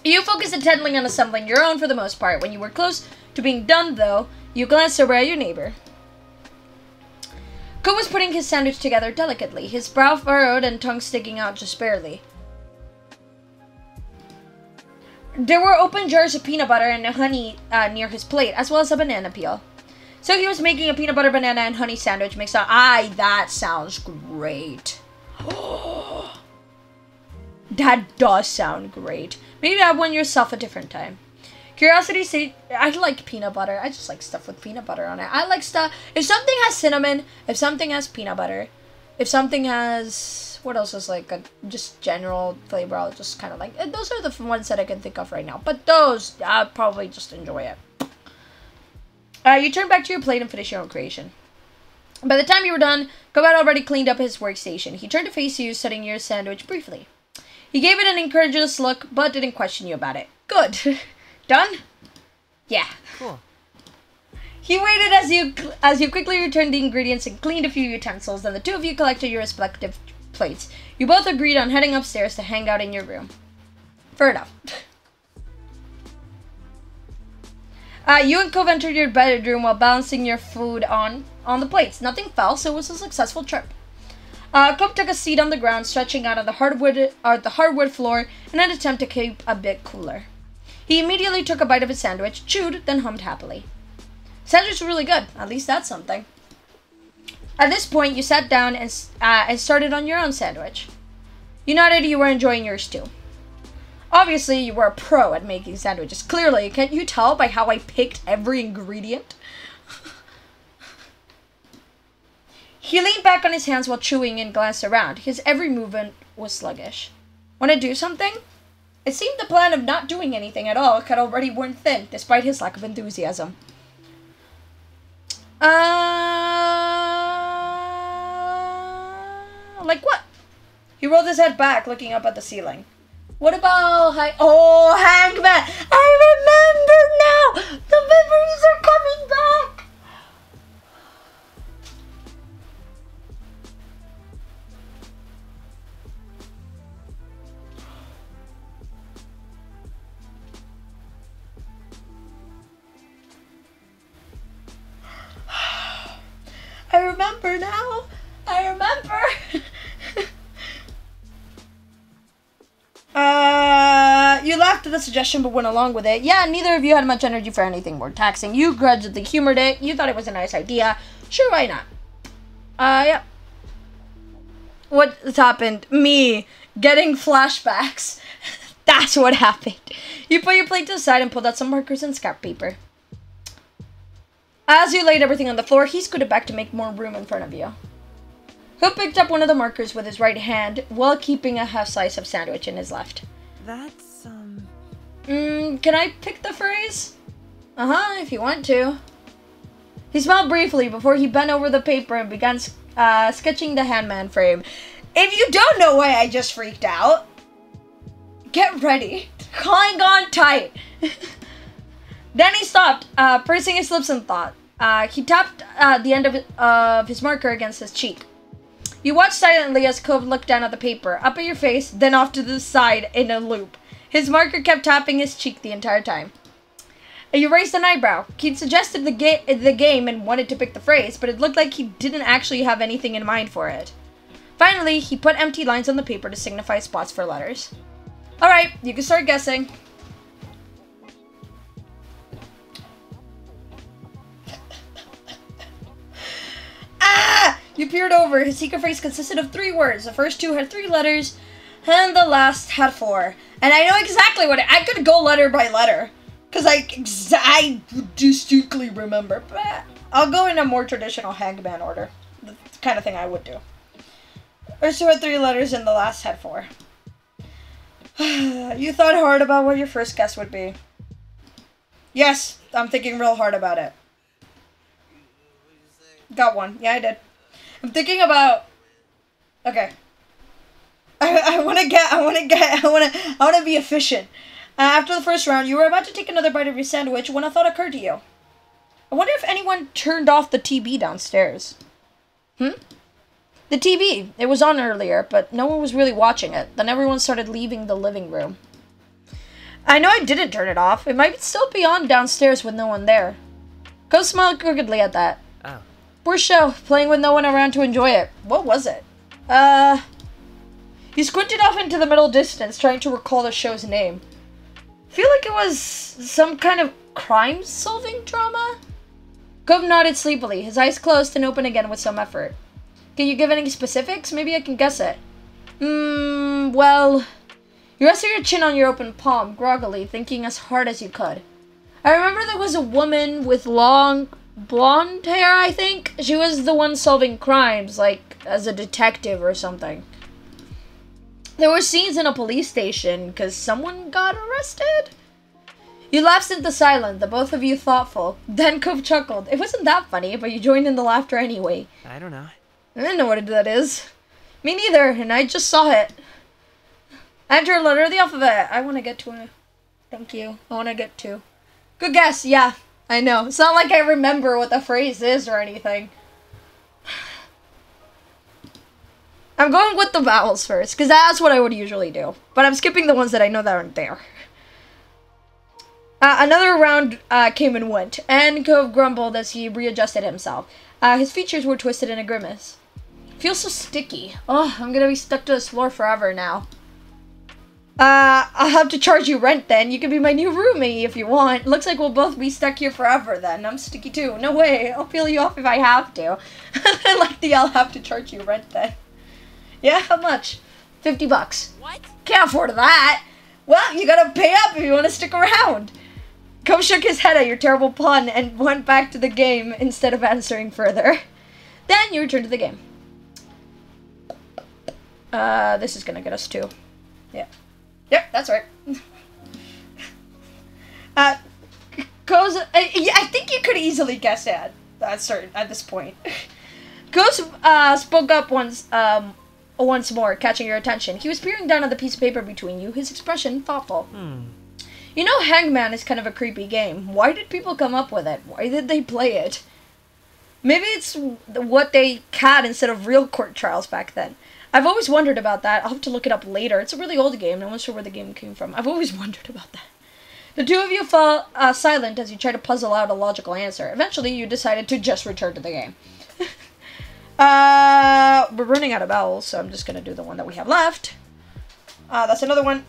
Speaker 1: You focused intently on assembling your own for the most part. When you were close to being done, though, you glanced over at your neighbor. Ko was putting his sandwich together delicately, his brow furrowed and tongue sticking out just barely. There were open jars of peanut butter and honey near his plate, as well as a banana peel. So he was making a peanut butter, banana, and honey sandwich mixed up. That sounds great. That does sound great. Maybe have one yourself a different time. Curiosity said, I like peanut butter. I just like stuff with peanut butter on it. I like stuff. If something has cinnamon, if something has peanut butter, if something has, what else is like a just general flavor, I'll just kind of like, those are the ones that I can think of right now. But those, I'll probably just enjoy it. You turn back to your plate and finish your own creation. By the time you were done, Ko had already cleaned up his workstation. He turned to face you, studying your sandwich briefly. He gave it an incredulous look, but didn't question you about it. Good. Done? Yeah.
Speaker 4: Cool.
Speaker 1: He waited as you quickly returned the ingredients and cleaned a few utensils. Then the two of you collected your respective plates. You both agreed on heading upstairs to hang out in your room. Fair enough. You and Cove entered your bedroom while balancing your food on the plates. Nothing fell, so it was a successful trip. Cove took a seat on the ground, stretching out on the hardwood floor in an attempt to keep a bit cooler. He immediately took a bite of his sandwich, chewed, then hummed happily. Sandwich was really good. At least that's something. At this point, you sat down and started on your own sandwich. You nodded you were enjoying yours too. Obviously, you were a pro at making sandwiches. Clearly, can't you tell by how I picked every ingredient? He leaned back on his hands while chewing and glanced around. His every movement was sluggish. Want to do something? It seemed the plan of not doing anything at all had already worn thin, despite his lack of enthusiasm. Like what? He rolled his head back, looking up at the ceiling. What about Hangman? I remember now! The memories are coming back! I remember now. I remember. You laughed at the suggestion but went along with it. Yeah, neither of you had much energy for anything more taxing. You grudgingly humored it. You thought it was a nice idea. Sure, why not? Yeah. What's happened? Me getting flashbacks. That's what happened. You put your plate to the side and pulled out some markers and scrap paper. As you laid everything on the floor, he scooted back to make more room in front of you. Who picked up one of the markers with his right hand while keeping a half slice of sandwich in his left.
Speaker 4: That's,
Speaker 1: can I pick the phrase? If you want to. He smiled briefly before he bent over the paper and began sketching the Hangman frame. If you don't know why I just freaked out, get ready. Hang on tight. Then he stopped, pursing his lips in thought. He tapped the end of his marker against his cheek. You watched silently as Cove looked down at the paper, up at your face, then off to the side in a loop. His marker kept tapping his cheek the entire time. You raised an eyebrow. He'd suggested the game and wanted to pick the phrase, but it looked like he didn't actually have anything in mind for it. Finally, he put empty lines on the paper to signify spots for letters. Alright, you can start guessing. You peered over. His secret phrase consisted of 3 words. The first 2 had 3 letters, and the last had 4. And I know exactly what I could go letter by letter, because I distinctly remember. But I'll go in a more traditional Hangman order. The kind of thing I would do. First 2 had 3 letters, and the last had 4. You thought hard about what your first guess would be. Yes, I'm thinking real hard about it. Got one. Yeah, I did. I'm thinking about. Okay. I want to be efficient. After the first round, you were about to take another bite of your sandwich when a thought occurred to you. I wonder if anyone turned off the TV downstairs. The TV. It was on earlier, but no one was really watching it. Then everyone started leaving the living room. I know I didn't turn it off. It might still be on downstairs with no one there. Go smiled crookedly at that.
Speaker 4: Oh.
Speaker 1: Poor show, playing with no one around to enjoy it. What was it? He squinted off into the middle distance, trying to recall the show's name. Feel like it was some kind of crime-solving drama? Cove nodded sleepily, his eyes closed and opened again with some effort. Can you give any specifics? Maybe I can guess it. Well... You rested your chin on your open palm, groggily, thinking as hard as you could. I remember there was a woman with long... blonde hair, I think? She was the one solving crimes, like, as a detective or something. There were scenes in a police station, because someone got arrested? You lapsed into silence, the both of you thoughtful. Then Cove chuckled. It wasn't that funny, but you joined in the laughter anyway.
Speaker 4: I don't know.
Speaker 1: I didn't know what that is. Me neither, and I just saw it. Enter a letter of the alphabet. I want to get to it. Thank you. I want to get to. Good guess, yeah. I know. It's not like I remember what the phrase is or anything. I'm going with the vowels first, because that's what I would usually do. But I'm skipping the ones that I know that aren't there. Another round came and went, and Cove grumbled as he readjusted himself. His features were twisted in a grimace. Feels so sticky. Oh, I'm gonna be stuck to this floor forever now. I'll have to charge you rent then. You can be my new roomie if you want. Looks like we'll both be stuck here forever then. I'm sticky too. No way. I'll peel you off if I have to. I like the I'll have to charge you rent then. Yeah, how much? $50.
Speaker 3: What?
Speaker 1: Can't afford that. Well, you gotta pay up if you want to stick around. Cove shook his head at your terrible pun and went back to the game instead of answering further. Then you returned to the game. This is gonna get us 2. Yeah. Yep, that's right. Cove's, I think you could easily guess it at this point. Cove spoke up once more, catching your attention. He was peering down at the piece of paper between you, his expression thoughtful. You know, Hangman is kind of a creepy game. Why did people come up with it? Why did they play it? Maybe it's what they had instead of real court trials back then. I've always wondered about that. I'll have to look it up later. It's a really old game. No one's sure where the game came from. I've always wondered about that. The two of you fell silent as you tried to puzzle out a logical answer. Eventually, you decided to just return to the game. We're running out of vowels, so I'm just going to do the one that we have left. That's another one.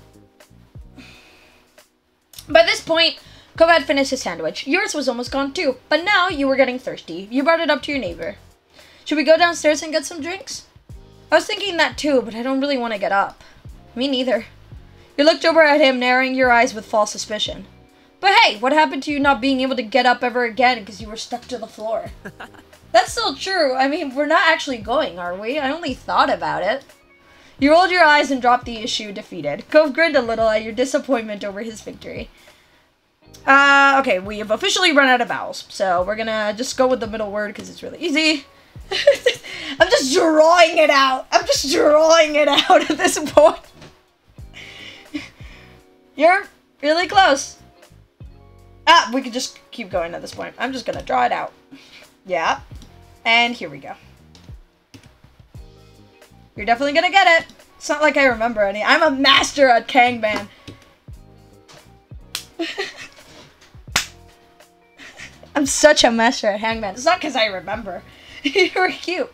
Speaker 1: By this point, Cove had finished his sandwich. Yours was almost gone too, but now you were getting thirsty. You brought it up to your neighbor. Should we go downstairs and get some drinks? I was thinking that too, but I don't really want to get up. Me neither. You looked over at him, narrowing your eyes with false suspicion. But hey, what happened to you not being able to get up ever again because you were stuck to the floor? That's still true. I mean, we're not actually going, are we? I only thought about it. You rolled your eyes and dropped the issue, defeated. Cove grinned a little at your disappointment over his victory. Okay, we have officially run out of vowels, so we're gonna just go with the middle word because it's really easy. I'm just drawing it out. I'm just drawing it out at this point. You're really close. Ah, we could just keep going at this point. I'm just gonna draw it out. Yeah. And here we go. You're definitely gonna get it. It's not like I remember any. I'm a master at Kanban. I'm such a master at Hangman. It's not because I remember. You were cute.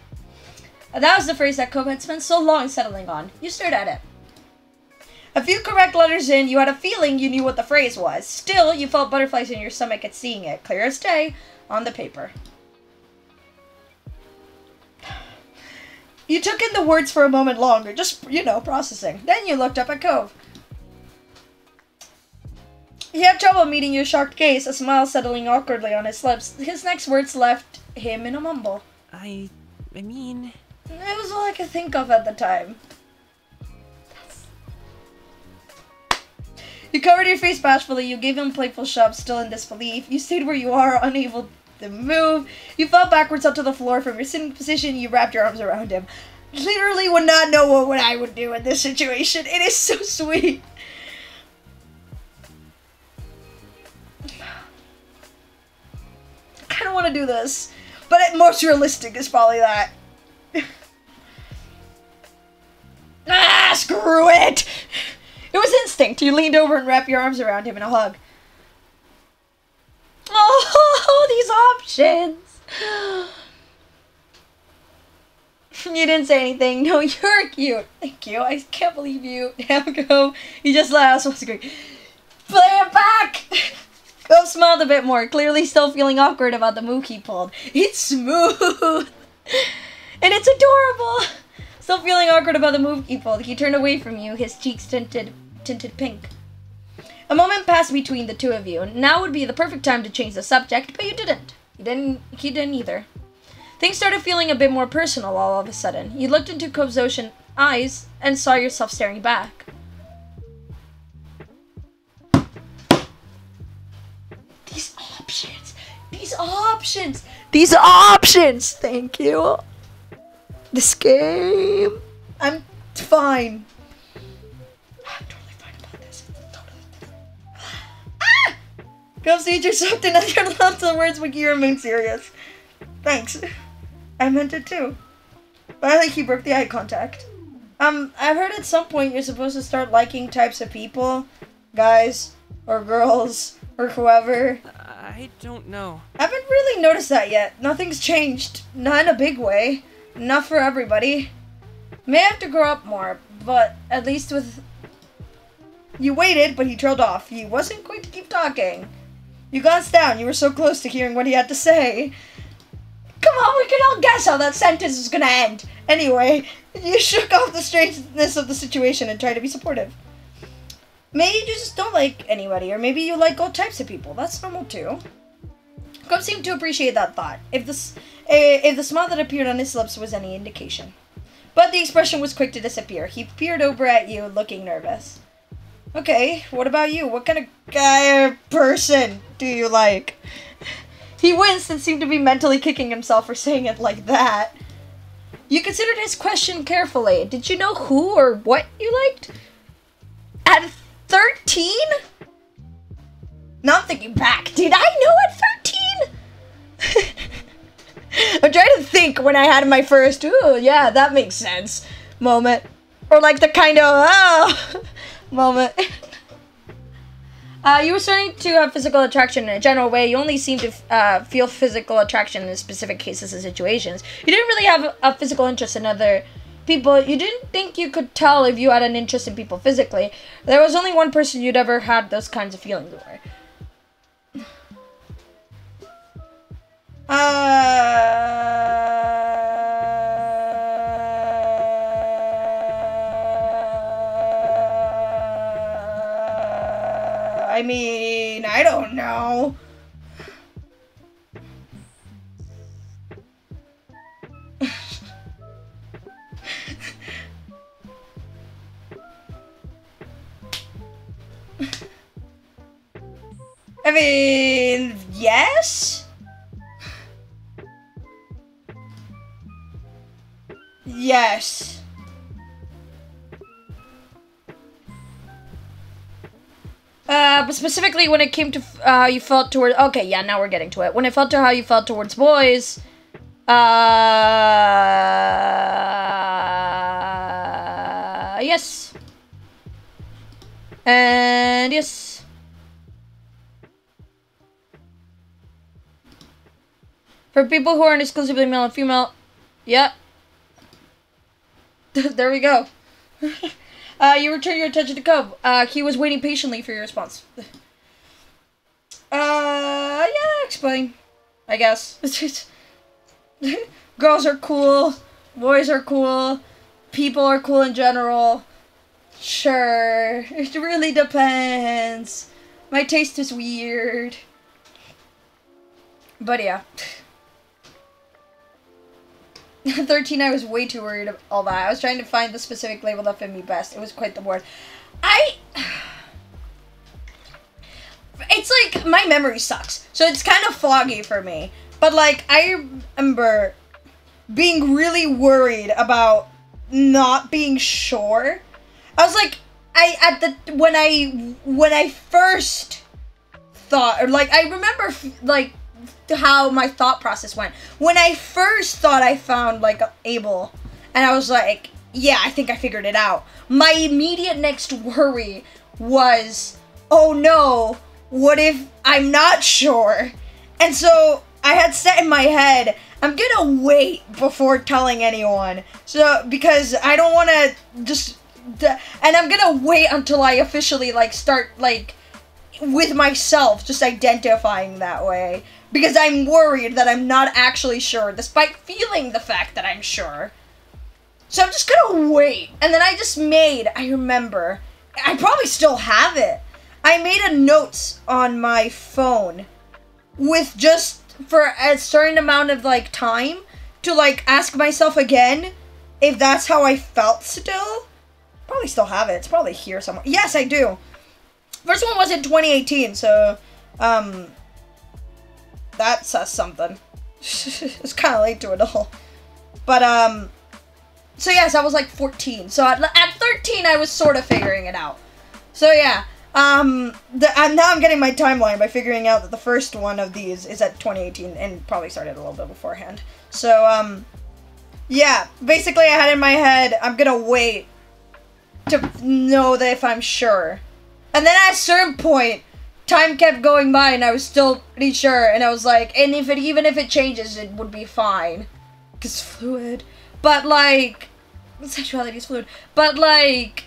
Speaker 1: That was the phrase that Cobb had spent so long settling on. You stared at it. A few correct letters in, you had a feeling you knew what the phrase was. Still, you felt butterflies in your stomach at seeing it, clear as day, on the paper. You took in the words for a moment longer, just, you know, processing. Then you looked up at Cove. He had trouble meeting your shocked gaze, a smile settling awkwardly on his lips. His next words left him in a mumble.
Speaker 4: I mean...
Speaker 1: It was all I could think of at the time. You covered your face bashfully. You gave him a playful shove, still in disbelief. You stayed where you are, unable to move. You fell backwards up to the floor. From your sitting position, you wrapped your arms around him. Literally would not know what I would do in this situation. It is so sweet. I don't want to do this, but most realistic is probably that. Ah, screw it! It was instinct. You leaned over and wrapped your arms around him in a hug. Oh, these options! You didn't say anything. No, you're cute. Thank you. I can't believe you. Damn, go. You just laughed. So great. Play it back! Go smiled a bit more, clearly still feeling awkward about the move he pulled. It's smooth! And it's adorable! Still feeling awkward about the move he pulled, he turned away from you, his cheeks tinted pink. A moment passed between the two of you. Now would be the perfect time to change the subject, but you didn't. He didn't either. Things started feeling a bit more personal all of a sudden. You looked into Cobb's ocean eyes and saw yourself staring back. These options! These options! These options! Thank you. This game. I'm fine. I'm totally fine about this. Totally. Ah! Go see yourself to not your love to the words, but you remain serious. Thanks. I meant it too. But I think he broke the eye contact. I've heard at some point you're supposed to start liking types of people. Guys. Or girls. Or whoever.
Speaker 4: I don't know.
Speaker 1: I haven't really noticed that yet. Nothing's changed. Not in a big way. Not for everybody. May have to grow up more, but at least with... You waited, but he trailed off. He wasn't going to keep talking. You glanced down. You were so close to hearing what he had to say. Come on, we can all guess how that sentence is gonna end. Anyway, you shook off the strangeness of the situation and tried to be supportive. Maybe you just don't like anybody, or maybe you like all types of people. That's normal too. Cobb seemed to appreciate that thought, if the smile that appeared on his lips was any indication. But the expression was quick to disappear. He peered over at you, looking nervous. Okay, what about you? What kind of guy or person do you like? He winced and seemed to be mentally kicking himself for saying it like that. You considered his question carefully. Did you know who or what you liked? At 13? Now I'm thinking back. Did I know at 13? I'm trying to think when I had my first, ooh, yeah, that makes sense moment. Or like the kind of, oh, moment. You were starting to have physical attraction in a general way. You only seem to feel physical attraction in specific cases and situations. You didn't really have a physical interest in other people. You didn't think you could tell if you had an interest in people physically. There was only one person you'd ever had those kinds of feelings for. I mean, I don't know. I mean, yes? Yes. But specifically when it came to how you felt toward... Okay, yeah, now we're getting to it. When it felt to how you felt towards boys... yes. And yes. For people who aren't exclusively male and female... Yep. There we go. You return your attention to Cub. He was waiting patiently for your response. Yeah, explain. I guess. Girls are cool. Boys are cool. People are cool in general. Sure. It really depends. My taste is weird. But yeah. 13, I was way too worried about all that. I was trying to find the specific label that fit me best. It was quite the word. It's like, my memory sucks. So it's kind of foggy for me. But like, I remember being really worried about not being sure. I was like, when I first thought, or like, I remember like, how my thought process went. When I first thought I found, like, Abel, and I was like, yeah, I think I figured it out. My immediate next worry was, oh no, what if I'm not sure? And so, I had set in my head, I'm gonna wait before telling anyone. So, because I don't wanna just, and I'm gonna wait until I officially, like, start, like, with myself, just identifying that way. Because I'm worried that I'm not actually sure, despite feeling the fact that I'm sure. So I'm just gonna wait. And then I remember, I probably still have it. I made a notes on my phone with just, for a certain amount of, like, time, to, like, ask myself again if that's how I felt still. Probably still have it. It's probably here somewhere. Yes, I do. First one was in 2018, so, that says something. It's kind of late to it all. But, so yes, I was like 14. So at 13, I was sort of figuring it out. So yeah, now I'm getting my timeline by figuring out that the first one of these is at 2018 and probably started a little bit beforehand. So, yeah, basically I had in my head, I'm gonna wait to know that if I'm sure. And then at a certain point, time kept going by and I was still pretty sure, and I was like, and even if it changes, it would be fine. 'Cause fluid. But like, sexuality is fluid. But like,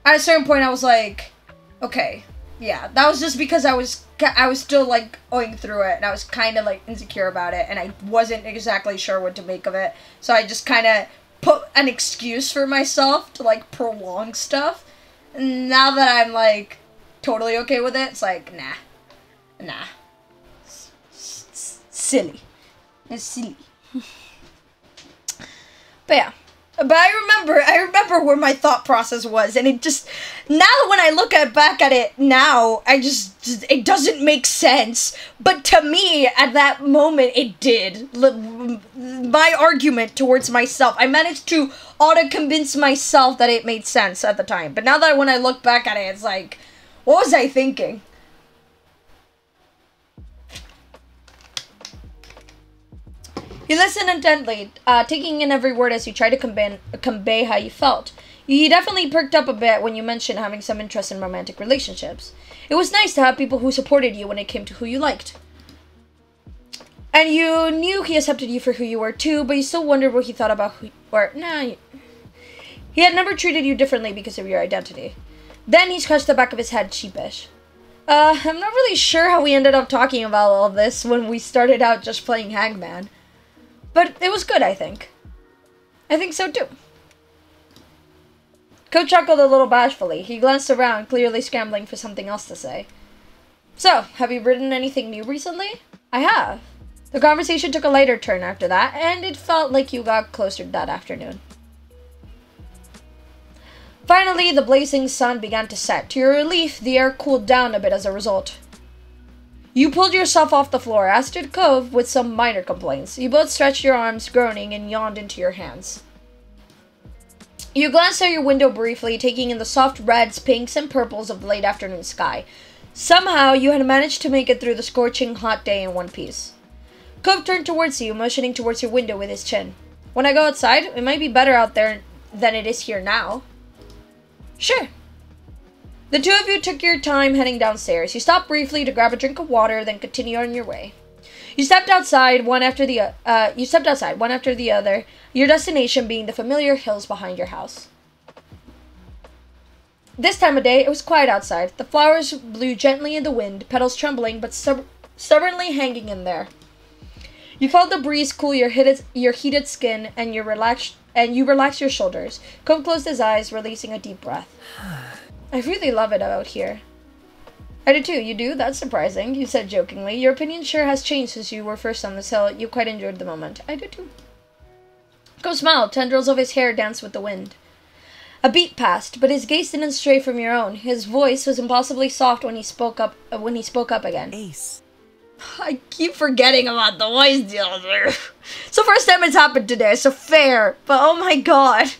Speaker 1: at a certain point I was like, okay, yeah. That was just because I was still like going through it, and I was kind of like insecure about it, and I wasn't exactly sure what to make of it. So I just kind of put an excuse for myself to like prolong stuff. And now that I'm like totally okay with it, it's like, nah. Silly. It's silly. But yeah. But I remember where my thought process was, and it just, now when I look back at it now, it doesn't make sense. But to me, at that moment, it did. My argument towards myself, I managed to auto-convince myself that it made sense at the time. But now that when I look back at it, it's like, what was I thinking? He listened intently, taking in every word as you tried to convey how you felt. He definitely perked up a bit when you mentioned having some interest in romantic relationships. It was nice to have people who supported you when it came to who you liked. And you knew he accepted you for who you were too, but you still wondered what he thought about who you were. He had never treated you differently because of your identity. Then he scratched the back of his head, sheepish. I'm not really sure how we ended up talking about all this when we started out just playing Hangman. But it was good, I think. I think so, too. Coach chuckled a little bashfully. He glanced around, clearly scrambling for something else to say. So, have you written anything new recently? I have. The conversation took a lighter turn after that, and it felt like you got closer that afternoon. Finally, the blazing sun began to set. To your relief, the air cooled down a bit as a result. You pulled yourself off the floor, as did Cove with some minor complaints. You both stretched your arms, groaning, and yawned into your hands. You glanced out your window briefly, taking in the soft reds, pinks, and purples of the late afternoon sky. Somehow, you had managed to make it through the scorching hot day in one piece. Cove turned towards you, motioning towards your window with his chin. When I go outside, it might be better out there than it is here now. Sure. The two of you took your time heading downstairs. You stopped briefly to grab a drink of water, then continue on your way. You stepped outside one after the other, your destination being the familiar hills behind your house. This time of day, it was quiet outside. The flowers blew gently in the wind, petals trembling but stubbornly hanging in there. You felt the breeze cool your heated skin, and you relaxed your shoulders. Cove closed his eyes, releasing a deep breath. I really love it out here. I do too. You do? That's surprising, you said jokingly. Your opinion sure has changed since you were first on this hill. You quite enjoyed the moment. I do too. Cove smiled. Tendrils of his hair danced with the wind. A beat passed, but his gaze didn't stray from your own. His voice was impossibly soft when he spoke up again.
Speaker 4: Ace.
Speaker 1: I keep forgetting about the voice deal there. So first time it's happened today, so fair. But oh my god.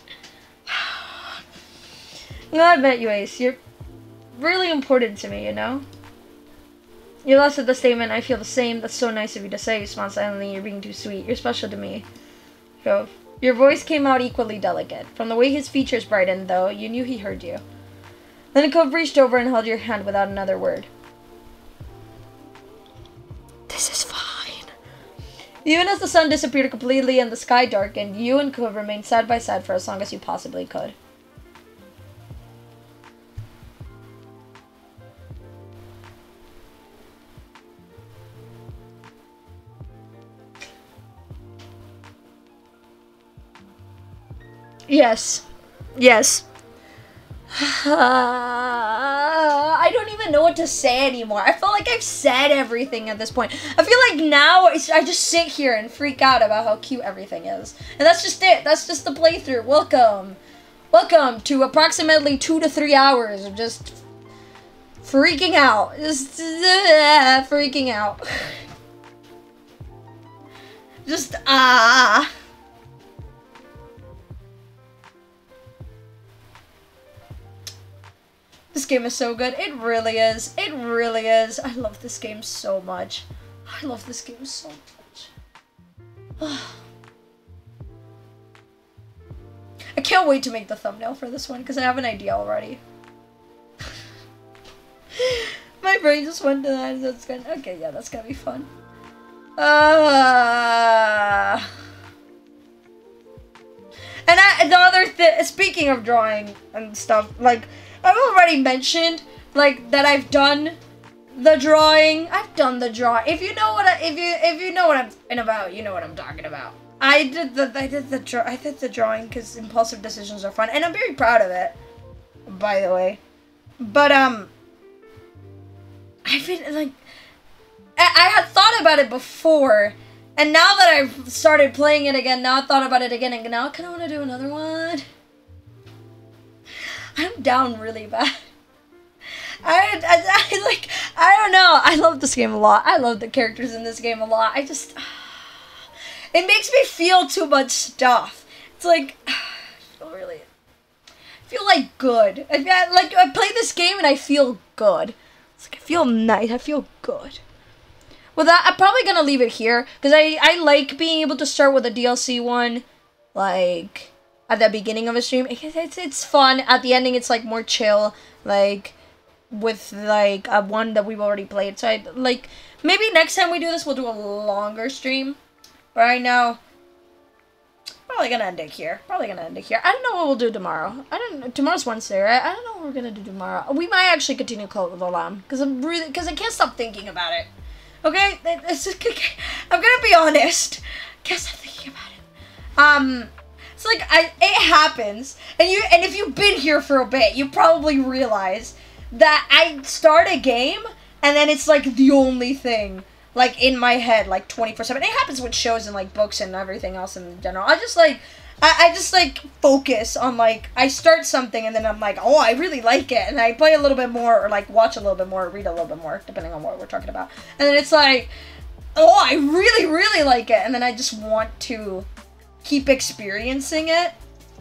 Speaker 1: I'm glad I met you, Ace. You're really important to me, you know? You lost at the statement, I feel the same. That's so nice of you to say. You smiled silently. You're being too sweet. You're special to me. Cove. Your voice came out equally delicate. From the way his features brightened, though, you knew he heard you. Then Cove reached over and held your hand without another word. This is fine. Even as the sun disappeared completely and the sky darkened, you and Cove remained side by side for as long as you possibly could. Yes. Yes. I don't even know what to say anymore. I feel like I've said everything at this point. I feel like now I just sit here and freak out about how cute everything is. And that's just it. That's just the playthrough. Welcome. Welcome to approximately 2 to 3 hours of just freaking out. Just freaking out. Just This game is so good. It really is. It really is. I love this game so much. I love this game so much. I can't wait to make the thumbnail for this one because I have an idea already. My brain just went to that. That's good. Okay, yeah, that's gonna be fun. And the other thing, speaking of drawing and stuff, like, I've already mentioned, like, that I've done the drawing. I've done the drawing. If you know what if you know what I'm talking about, you know what I'm talking about. I did the drawing because impulsive decisions are fun, and I'm very proud of it, by the way. But I've been like, I had thought about it before, and now that I've started playing it again, now I thought about it again, and now I kind of want to do another one. I'm down really bad. I don't know. I love this game a lot. I love the characters in this game a lot. It makes me feel too much stuff. It's like, I feel like good. I play this game and I feel good. It's like I feel nice. I feel good. With that, I'm probably gonna leave it here because I like being able to start with a DLC one, like, at the beginning of a stream. It's fun. At the ending, it's like more chill, like with like a one that we've already played. So maybe next time we do this, we'll do a longer stream. Right now, probably gonna end it here. I don't know what we'll do tomorrow. Tomorrow's Wednesday, right? I don't know what we're gonna do tomorrow. We might actually continue Cult of the Lamb because I can't stop thinking about it. Okay, I'm gonna be honest. Can't stop thinking about it. It's like it happens, and if you've been here for a bit, you probably realize that I start a game, and then it's like the only thing like in my head, like 24/7. It happens with shows and like books and everything else in general. I just like focus on like I start something and then I'm like, oh, I really like it, and I play a little bit more or like watch a little bit more or read a little bit more depending on what we're talking about, and then it's like, oh, I really like it, and then I just want to keep experiencing it.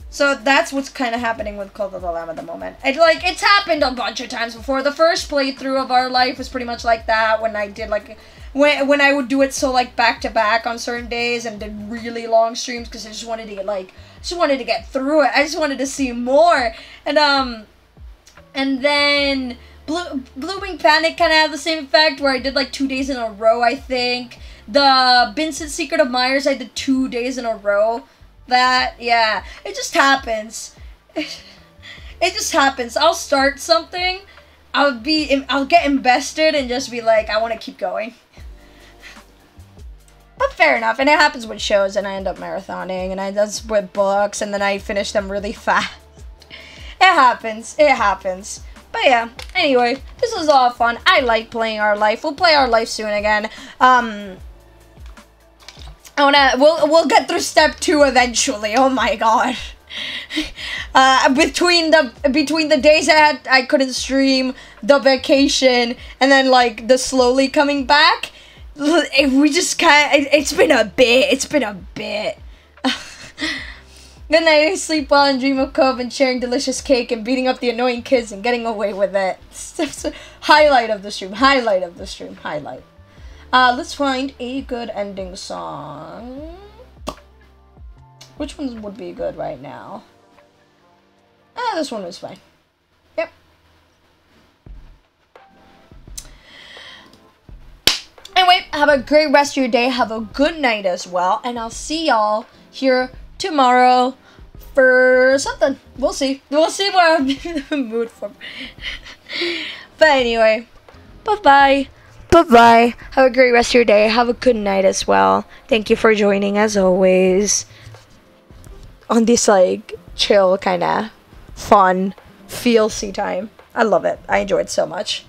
Speaker 1: So that's what's kind of happening with Cult of the Lamb at the moment. It's happened a bunch of times before. The first playthrough of our life was pretty much like that, when I did like when I would do it so like back to back on certain days and did really long streams because I just wanted to get through it. I just wanted to see more. And then Blooming Panic kind of had the same effect where I did like 2 days in a row, I think. The Vincent Secret of Myers I did 2 days in a row. Yeah, it just happens. It just happens. I'll start something, I'll get invested and just be like, I want to keep going. But fair enough, and it happens with shows, and I end up marathoning, and that's with books, and then I finish them really fast. It happens. But yeah, anyway, this was all fun. I like playing Our Life. We'll play Our Life soon again. We'll get through step 2 eventually. Oh my god. Between the days I couldn't stream, the vacation, and then like the slowly coming back, it's been a bit. Good night, sleep well and dream of Cove and sharing delicious cake and beating up the annoying kids and getting away with it. Highlight of the stream. Let's find a good ending song. Which one would be good right now? This one was fine. Yep. Anyway, have a great rest of your day. Have a good night as well. And I'll see y'all here tomorrow for something. We'll see. We'll see what I'm in the mood for. But anyway, bye-bye. Bye-bye. Have a great rest of your day. Have a good night as well. Thank you for joining as always on this like chill kind of fun feel-see time. I love it. I enjoy it so much.